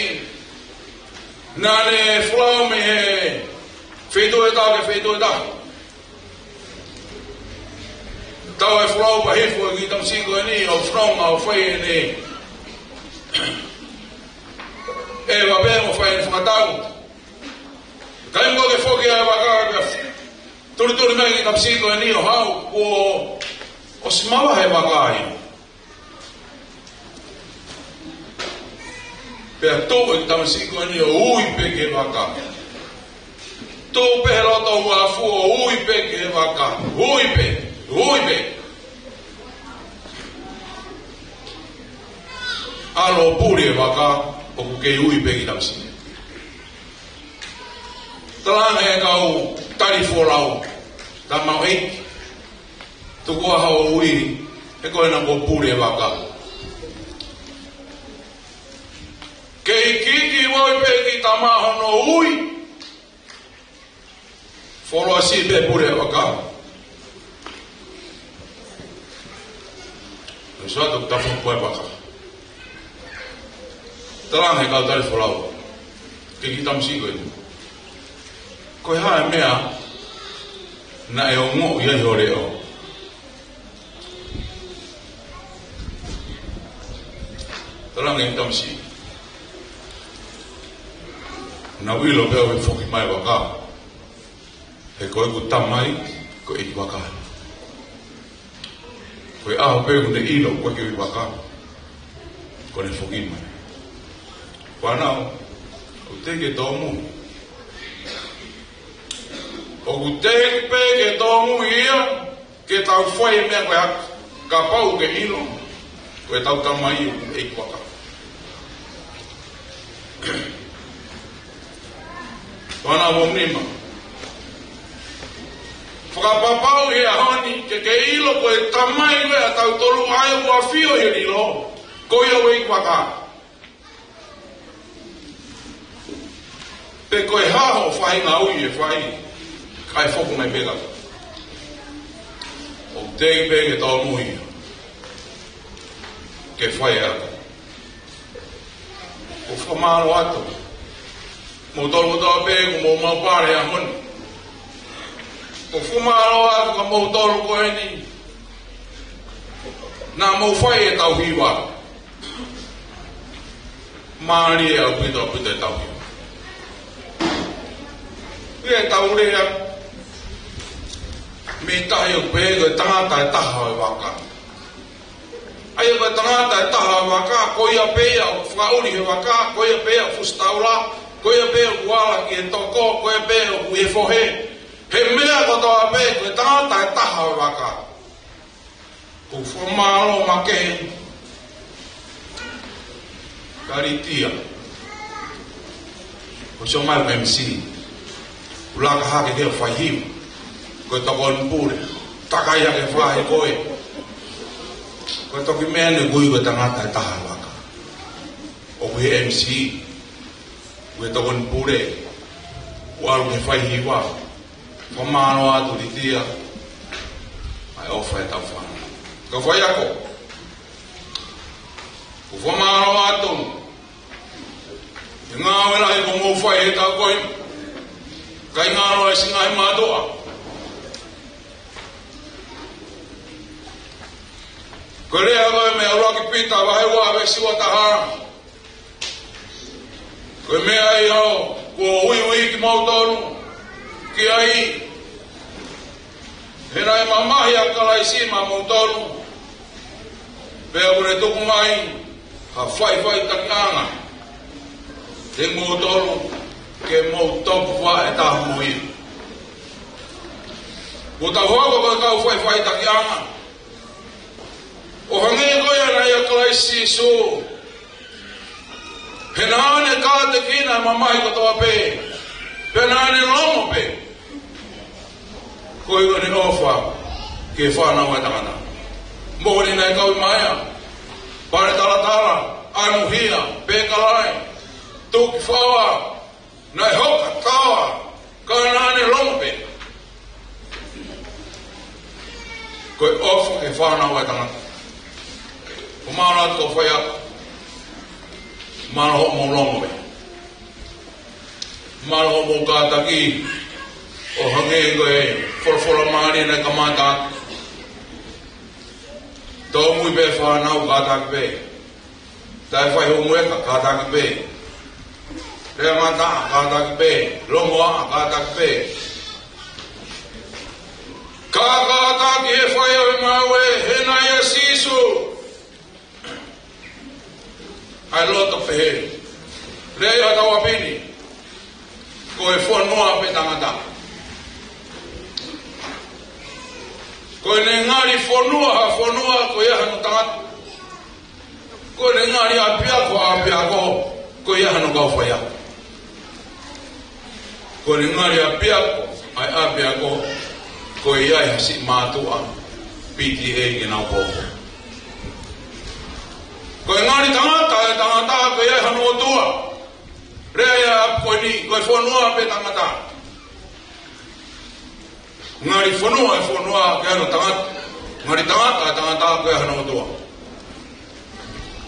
Nā ne whulau me he whetu e tā ke whetu e tā. Tau e whulau pa hefu e ki tamsi koe ni o whronga o whai e ne. E wape mo whai e whakatau. Kai mo ke whoki e waka ke turi mea ki tamsi koe ni o hau o simawa he waka ai. Pea tō e tamsi koe ni o ui pe ke waka. Tō pe he roto ua fu o ui pe ke waka. Ui pe. Alo puri e waka o ku kei ui pe ki tamsi. Talanga e kau tari whorau. Ta mau eiki. Tukua hao ui. E koe na ko puri e waka. Kei kiki woi pe ki ta mahono ui. Whoroa si pe puri e waka. E soa tuk tafu koe waka. Talanga e kau tari whorau. Kei ki tamsi koe. Koe hae mea na e o ngō ia hore o. Talanga e tamsi. Na wilo peo e whoki mai waka. He koe ku tamai, ko e waka. Koe aho peo ne ilo, koe ki waka. Ko ne whoki mai. Whanau, o teke tōmu. O ku teke peke tōmu ia, ke tau whai mea koe ka pau ke ilo. Koe tau tamai e waka. Wana mo mnima. Whakapapau he ahoni ke ilo koe tamai koe a tau tolu ai ua whio he ilo. Koe au e waka. Pe koe haho whai ngā ui e whai. Kai whoku mai peka. O tei peke tau mui. Ke whai ata. O whamaro ato. Mo tolu tau pēku mo maupare a honi. Ko whumaro atu ka mo tolu koe ni. Nā mo whai e tau hiwa. Māri e au pita e tau hiwa. Pia e tau rea. Me tahi o pēku e tangata e taha e waka. Ai e koe tangata e taha e waka. Ko ia pēa o whakauri he waka. Ko ia pēa o fustaura. Koe pēo kuala ki e toko, koe pēo ku e whohe. He mea kotoa pē, koe tangata e taha o waka. Ku whamaro ma kehe. Karitia. Ko sio mai ko MC. Ulaka hake keo whaihiu. Koe toko npure. Takai hake whahe koe. Koe toki mea ne kui koe tangata e taha o waka. O koe MC. Koe toko npure. Waru ke whai hiwa. Whamano atu di tia. Ai ofa e tau whana. Ka whai ako. Ku whamano atu. Ngā wera e ko mō whai e tau koi. Kai ngāro e singa he mātoa. Ko rea koe me aura ki pita wahe wawe siwa tahara. Koe mea i hao, kua ui ki mautoru, ki ai. Hena e mamahi a kalai si ma mautoru. Pea kure tuku mai, ha whai takianga. Te mautoru, ke mautopu wha e taha mui. Ko ta hoa koe kau whai takianga. O hange koe ana ia kalai si so. Penane ka te kina e mamahi katoa pe. Penane lomo pe. Koe kone ofa ke whanau e tangata. Mohori nei kau maia. Pare taratara, anuhia, pekalai. Tuki whawa, nei hoka kawa. Ka nane lomo pe. Koe ofa ke whanau e tangata. O maana atu o whai apa. Maana ho mō longo e. Maana ho mō kātaki. O hange koe whorafora maari nei ka māta. Tō mui pe whanau kātaki pe. Tai whai ho mueka kātaki pe. Rea māta kātaki pe. Longoa kātaki pe. Ka kātaki he whai o e maue. He nai a sisu. Ai loto pehe. Rei hata wapini. Ko e whanua pe tangata. Ko e ne ngari whanua ha whanua ko e hanu tangata. Ko e ne ngari apiako ko e hanu kau whaya. Ko e ne ngari apiako ai apiako ko e ai hasi mātua. PTA ki nau koko. Ko e ngāri tangata ko e hanu o tua. Rea ia ko ni, ko e whanua pe tangata. Ngāri whanua e whanua ke hanu tangata. Ngāri tangata ko e hanu o tua.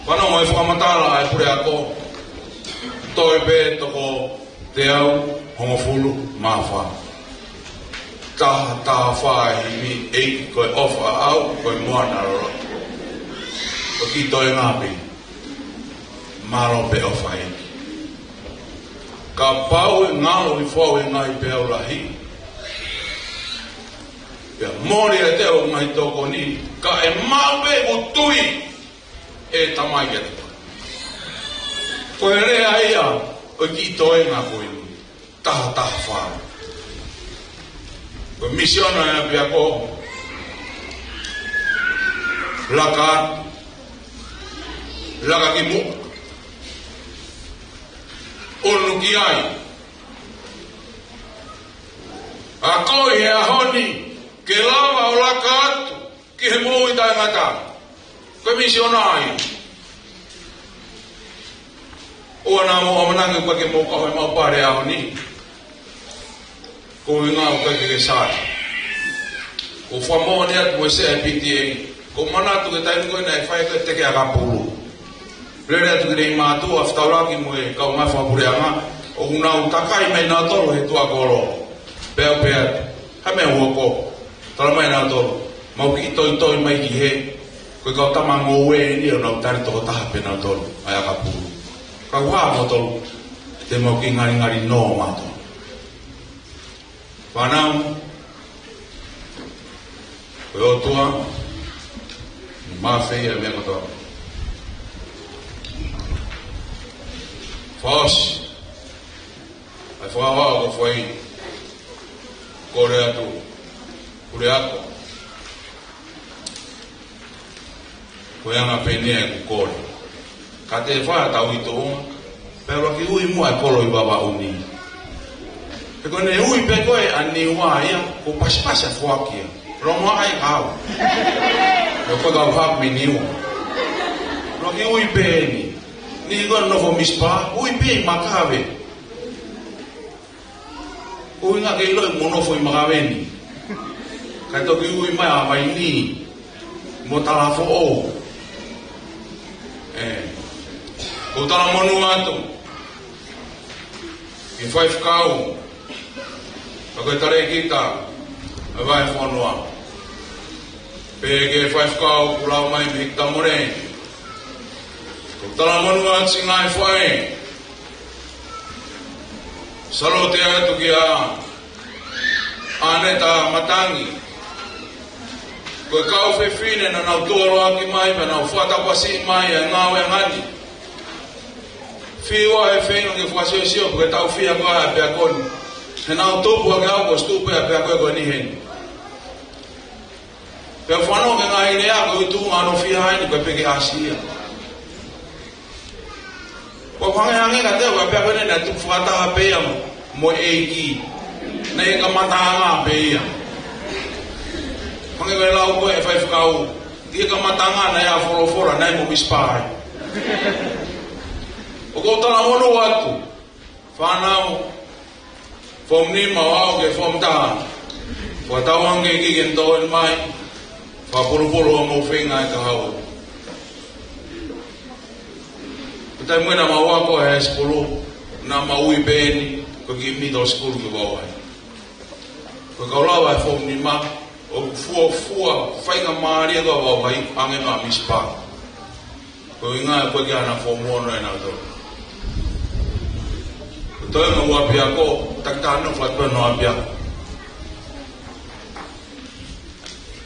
Whanau e whamatala e pure ako. Toi pe toko te au, hongo fulu, mawha. Taha whae himi eiki ko e ofa au, ko e moana roro. O ki toi ngāpi, maro pe o whai. Ka pau e ngālo i whau e ngai pe au rahi. Pea mori e te o ngai toko ni, ka e mawe o tui e tamai e te. Ko e rea ia, o ki toi ngā koe ni, taha whai. Ko misiona e pia ko, laka ki mu onu ki ai a koi he ahoni ke lava o laka atu ki he mui tai ngata koe misionai o ana mo amanangi koe ke mo kawe mau pare ahoni ko inga o koe ke sai ko whamone atu mo se e PTA ko manatu ke tainu koe nei whai koe teke a kapuru Rere atu kirei mātua whatauraki mo e kau mai whapureanga o unau takai mai nā toro he tua koro peo pea ha mea huoko tala mai nā toro mau ki toi mai ki he koe kau tama ngō ue ni o nau tari toko taha pe nā toro ai aka puru kau wā mo toro te mau ki ngari no mātua whanau koe o tua mawhei a mea katoa Fos, ai whawa o whai kore atu, kure ako. Koe anga penea e kukore. Ka te whaia tau i toonga, pero ki ui mua e kolo i baba uni. Pe koe ne ui pe koe a ni wā ia, ko pasipasi a whakia. Rongo ai kau. Yo koe kau hap mi niu. Ro ki ui pe ni. Ni koe nofo mispa, ui pe makawe. Ui nga ke ilo monofo I magaweni. Kai toki ui mai a mai ni. Mo talafo o. Ko tala monu atu. I 5 kau. Pagay tare kita. Vai fonua. Pege 5 kau pulau mai hikta more. Ko tala monu atu singai fai. Salo te atu kia aneta matangi. Koe kau whewhine na nau toro aki mai pa nau whatapasi mai e ngau e ngani. Whiwa he whenga ke whasio sio koe tau whia koe a pia koni. He nau tōpua ke au ko stupe a pia koe koe ni heni. Pia whanau ke ngā hine a koe tu ngāno whia haini koe peke asia. Ko whange hange ka teo ka pia koe na tu whakataha pia mo eiki. Na e ka matanga pia. Hange koe lau koe e 5 kau. Tia ka matanga na e a whorofora na e mo mispai. O ko tala mono atu. Whanau. Fom ni mawao ke fom taha. Wa tawang ke kiken toen mai. Wa puru-puru o mo whenga e ka hau. Kutai mwena mawa ko e spulu. Na maui beni. Ko ki middle school ke wawai. Ko kaulawa e fom ni ma. O fua whainga maaria ka wawai. Ange ngā mispa. Ko inga e koe ki ana fom mono e nā tō. Toi ma wa pia ko takano flat pa no pia.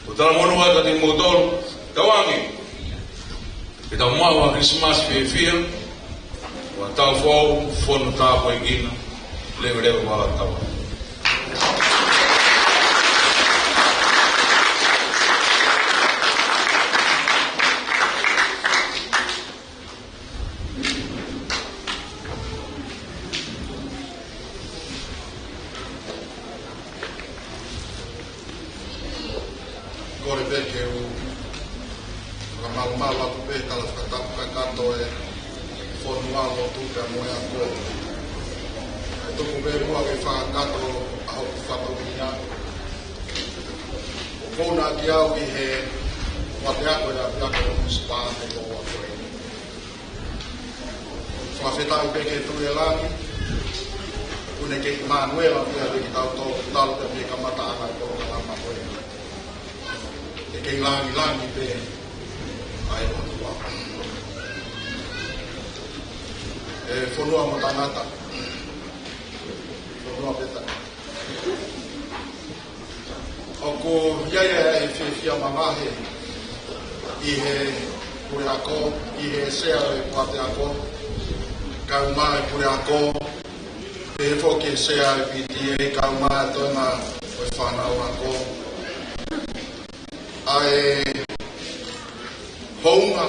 Utala mono wa ta tin motor tawangi. Kita ma wa Christmas fia. Wa ta fo no ta ko igina. Le wa ta. Kore peke u Ramalmala ku pētala whakatapuka kato e whonualo tuka moe a koe. E tuku pēmua ke whakakato au ku whakaunia. O kona ki au I he wate ako e a piako o muspāne o a koe. Whawhetau peke tu e langi. Une ke Manuela pia peke tau tau pia pia kamata ana ko kalama koe. E kei langi pe ai o tua. E whanua mo tangata. Whanua peta. O ko iaia e whiwhia mangahe I he pure ako, I he sea e pate ako. Kau mai pure ako. E he whoki sea e piti e kau mai toina o e whanau ako. Ai hounga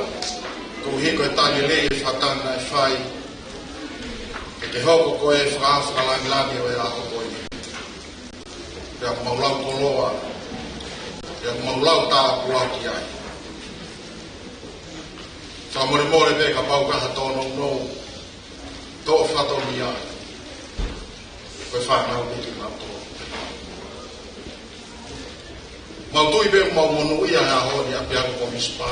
ko hiko e tani lei e whatanga e whai e ke hoko ko e whakalangi o e ako koe pia maulau koloa pia maulau tā pulau ki ai whamore more pe ka paukaha tōno no tō whatoni ai koe whanau niki mau tō mau tui be mau monu ia ha hori a pia ko mispa.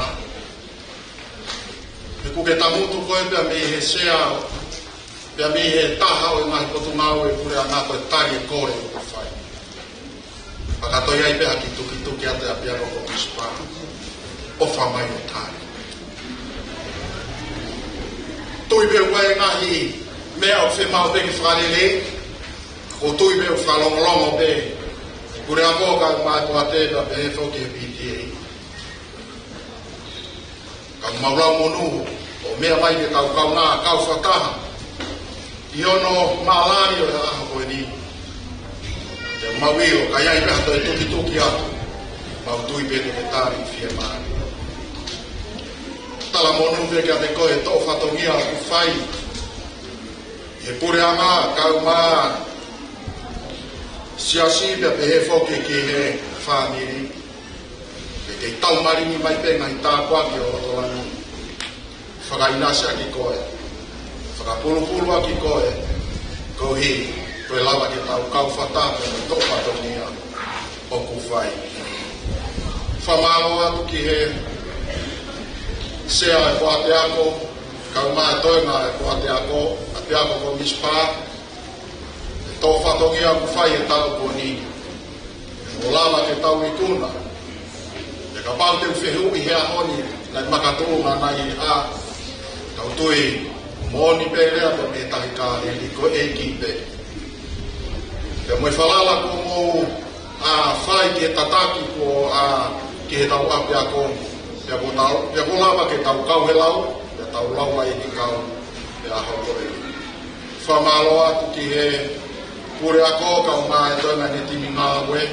E ku ke tamutu koe pia me he sea pia me he taha o ngai ko tungau e pure ana ko tari e kore ko fai. Paka to ia pe aki tuki ate a pia ko mispa. O fa mai o tari. Tui be wai ngahi me o fe mau pe ki fralele. O tui be o fralongo be Kure a moka mai ko ate da pe foki e PTA. Ka maulau monu o mea mai ke kau ngā kau whataha. I ono maalani o e aha koe ni. Te maui o ka iai peha toi tuki atu. Mau tui pene ke tāri fia maari. Tala monu veke a te koe tō whatongia ku whai. He pure a ngā kau maa. Siasi pia pe he whoke ki he whāmiri. Pe kei tau marini mai pe ngai tā kwaki o tolani. Whakainasi aki koe. Whakapulupulu aki koe. Ko hi. koe lava ke tau kau whatata me tō whatongia o ku whai. Whamaro atu ki he sea e kua te ako, kau mai toenga e kua te ako, a te ako ko mispa, e tō whatongia ku whai e tau ko ni. O lava ke tau i tūna, e ka pau te uwhehu i hea honi, nai makatūnga nai a, tau tui mōni pērea pe me tahi ka e li ko e ki pe. Te moe whalala ko mō a whai ki e tataki ko a ki he tau api a ko. Pea ko lava ke tau kau he lau, pea tau lau ai ki kau e aho kore. Whamalo atu ki he pure a ko kau mai toenga ni timi ngā ue.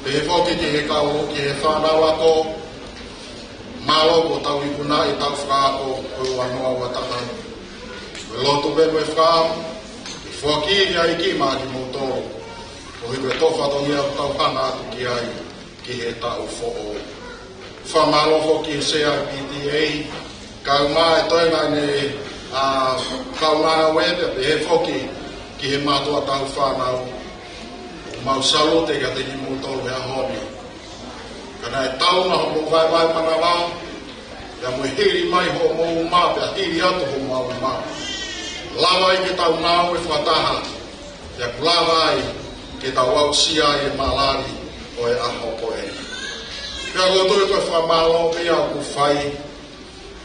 Pe he whoki ki he kau ki he whanau a ko. Malo ko tau i kuna i tau whakaako o wanoa wa tahanu. Koe loto be moe whakaam, i whoki i ai ki maa ki mōtoro. O hi koe tōwhatongia o tau hanga atu ki ai ki he tau who'o. Whamalo hoki he CRPTA, kau maa e toenga ne kau ngana webe, pe he whoki ki he mātua tau whanau. O mau salute ka te ni mōtoro hea honi. Kana e tauna ho mo vai mana wā, ia mo hiri mai ho mo mā, pia hiri atu ho mau mā. Lawa i ke tau nāu e whataha, ia kulawa ai ke tau au sia e malari o e aho koe. Pia loto e koe whamalo pia o ku whai,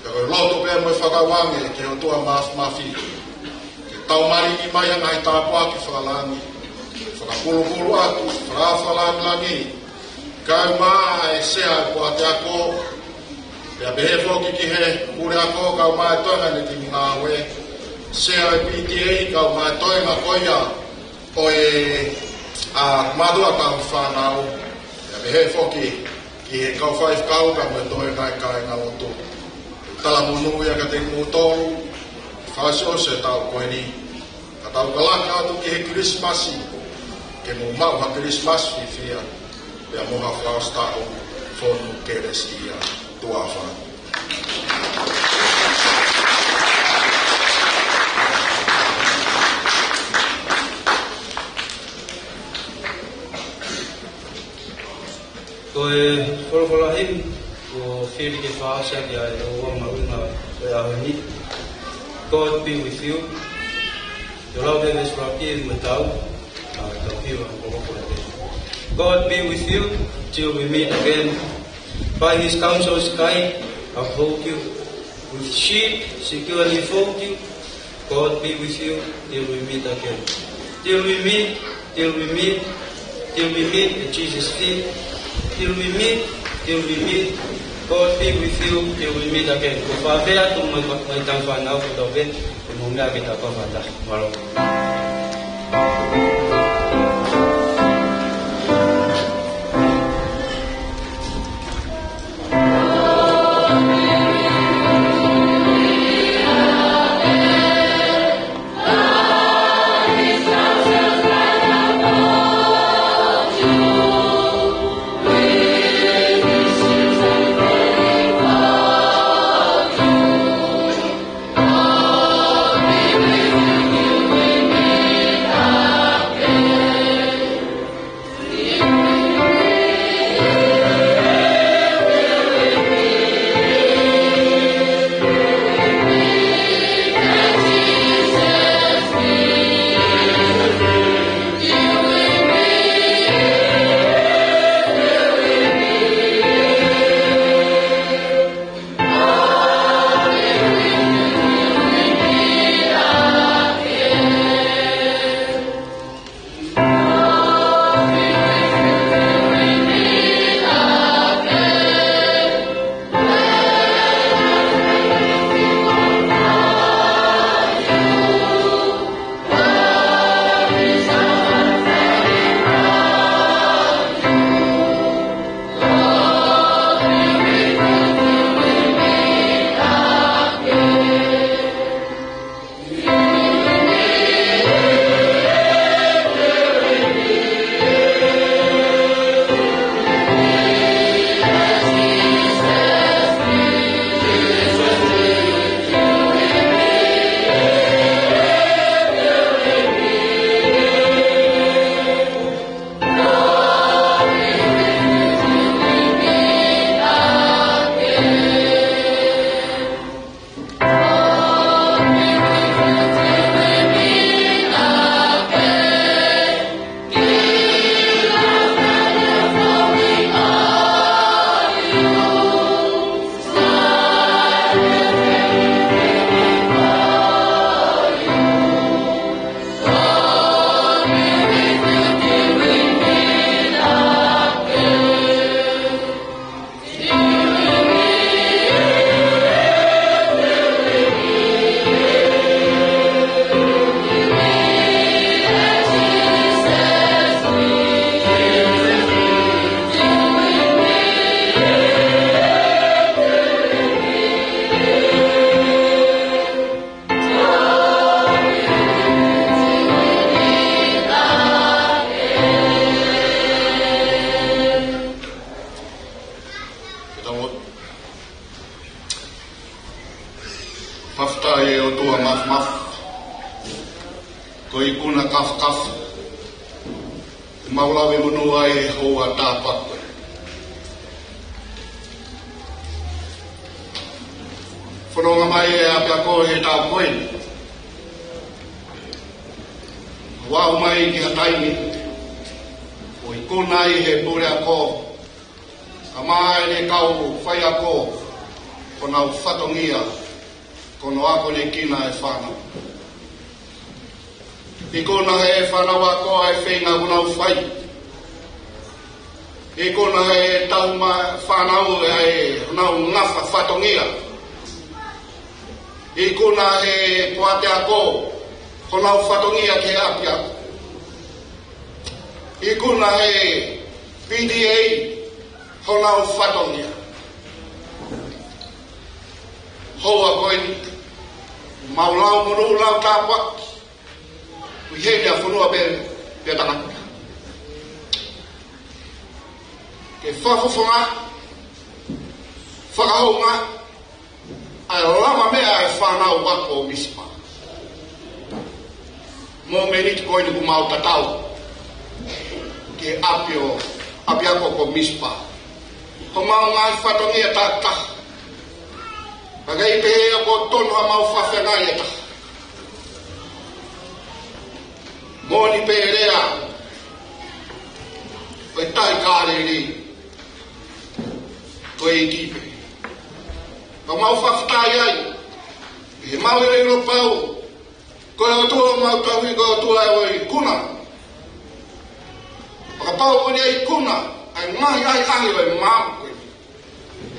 pia koe loto pia mo e whakawange ke o tua mafi. Ke tau marini mai angai tāpua ki whalangi, whakapulupulu atu, whakawhalangi langi, kau maa e sea e kua te ako, pia behe whoki ki he kure ako, kau maa e toenga ni timi ngā we, sea e PTA, kau maa e toenga koia o e madua kau whanau, pia behe whoki ki he kau whaif kau, kau maa e toenga e kai ngā loto. Tala munu ia ka te mūtoru, whaasio se tau koe ni, ka tau kalaka atu ki he Christmasi, ke mō mau ha Christmas whiwhia, pia moha whaostao whonu keres ia tuawha. Ko e wholawhalahim o whiri ke whaasa ki ai o maunga e aho ni. God be with you. Te lau te vespraki e matau, tau whiwa o hoko e te. God be with you till we meet again. By his counsel's guide, uphold you. With sheep securely fold you. God be with you till we meet again. Till we meet at Jesus' feet. Till we meet. God be with you till we meet again. Ko whawhea tu mai tang whanau ko tau ven, ko mumea ki ta whawhata. Waro. With you. tua maf. Ko I kuna kaf. Maulawe munu ai hoa tāpak. Whanonga mai e apia ko he tā koe. Wau mai ki hataini. O I kuna I he pure a ko. A mai ne kau whai a ko. Kona u whatongia. Kono ako ne kina e whana. I kona he whana wako ai whenga una u whai. I kona he tauma whanau e una u ngafa whatongia. I kona he poate ako. Kona u whatongia ke apia. I kona he PDA. Kona u whatongia. Hoa koe ni. Maulau munu lau tāpaki. Ui he mea whanua pe tangata. Ke whawhawhanga. Whakahonga. Ai lama mea e whanau wako o mispa. Mō me niki koe ni ku mau tatau. Ke api ako ko mispa. Ko mau ngai whatongia tātaha. Pagai pe ako tonu ha mau whawhengai e taha. Mōni pe rea. Koe tai kāre ri. Koe I kipe. Ka mau whawhetai ai. He mau ere ro pau. Koe o tua mau tauhi koe o tua e I kuna. Paka pau kone ai kuna. Ai mahi ai ahi o e mau koe.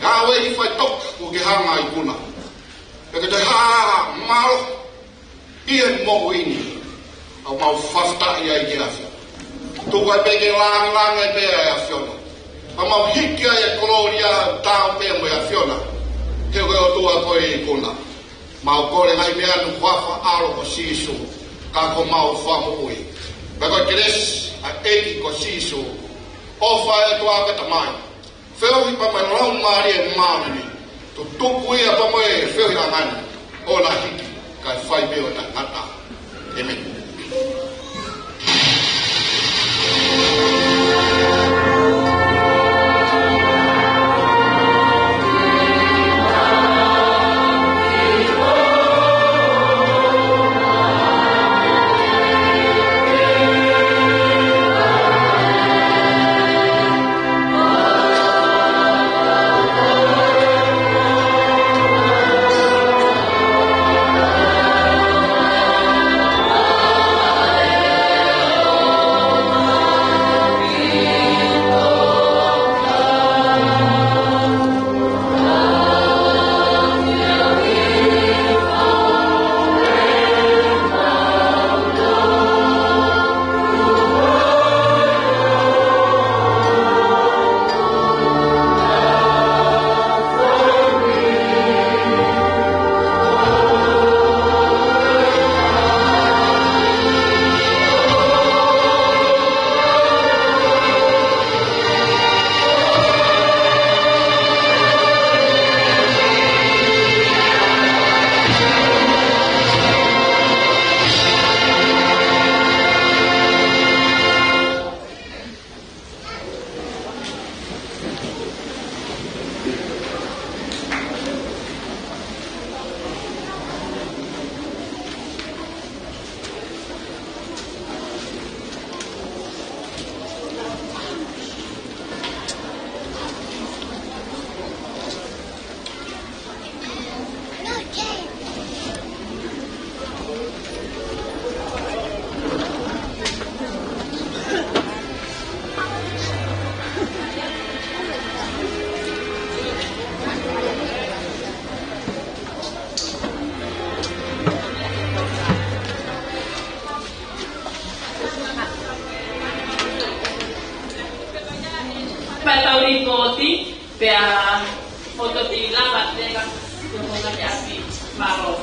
Awe I whai toka o ke hanga I kuna. Peke te haa maro. Ie mohu ini. Au mau whaftai ai ke awhia. Tukai peke langa e pea e awhiona. Au mau hiki ai e koloria tau pea mo e awhiona. Teo koe o tua koe I kuna. Mau kore ngai mea nu wafa aro ko sisu. Ka ko mau whamu ui. Peko keres a eki ko sisu. Ofa e tua kata mai. Wheohi pa mai lau maari e maani. Tu tuku ia pa mai wheohi a ngani. O la hiki. Kai whai meo ta ngata. Amen. Koti pea foto di lava dega yo ponga api maro.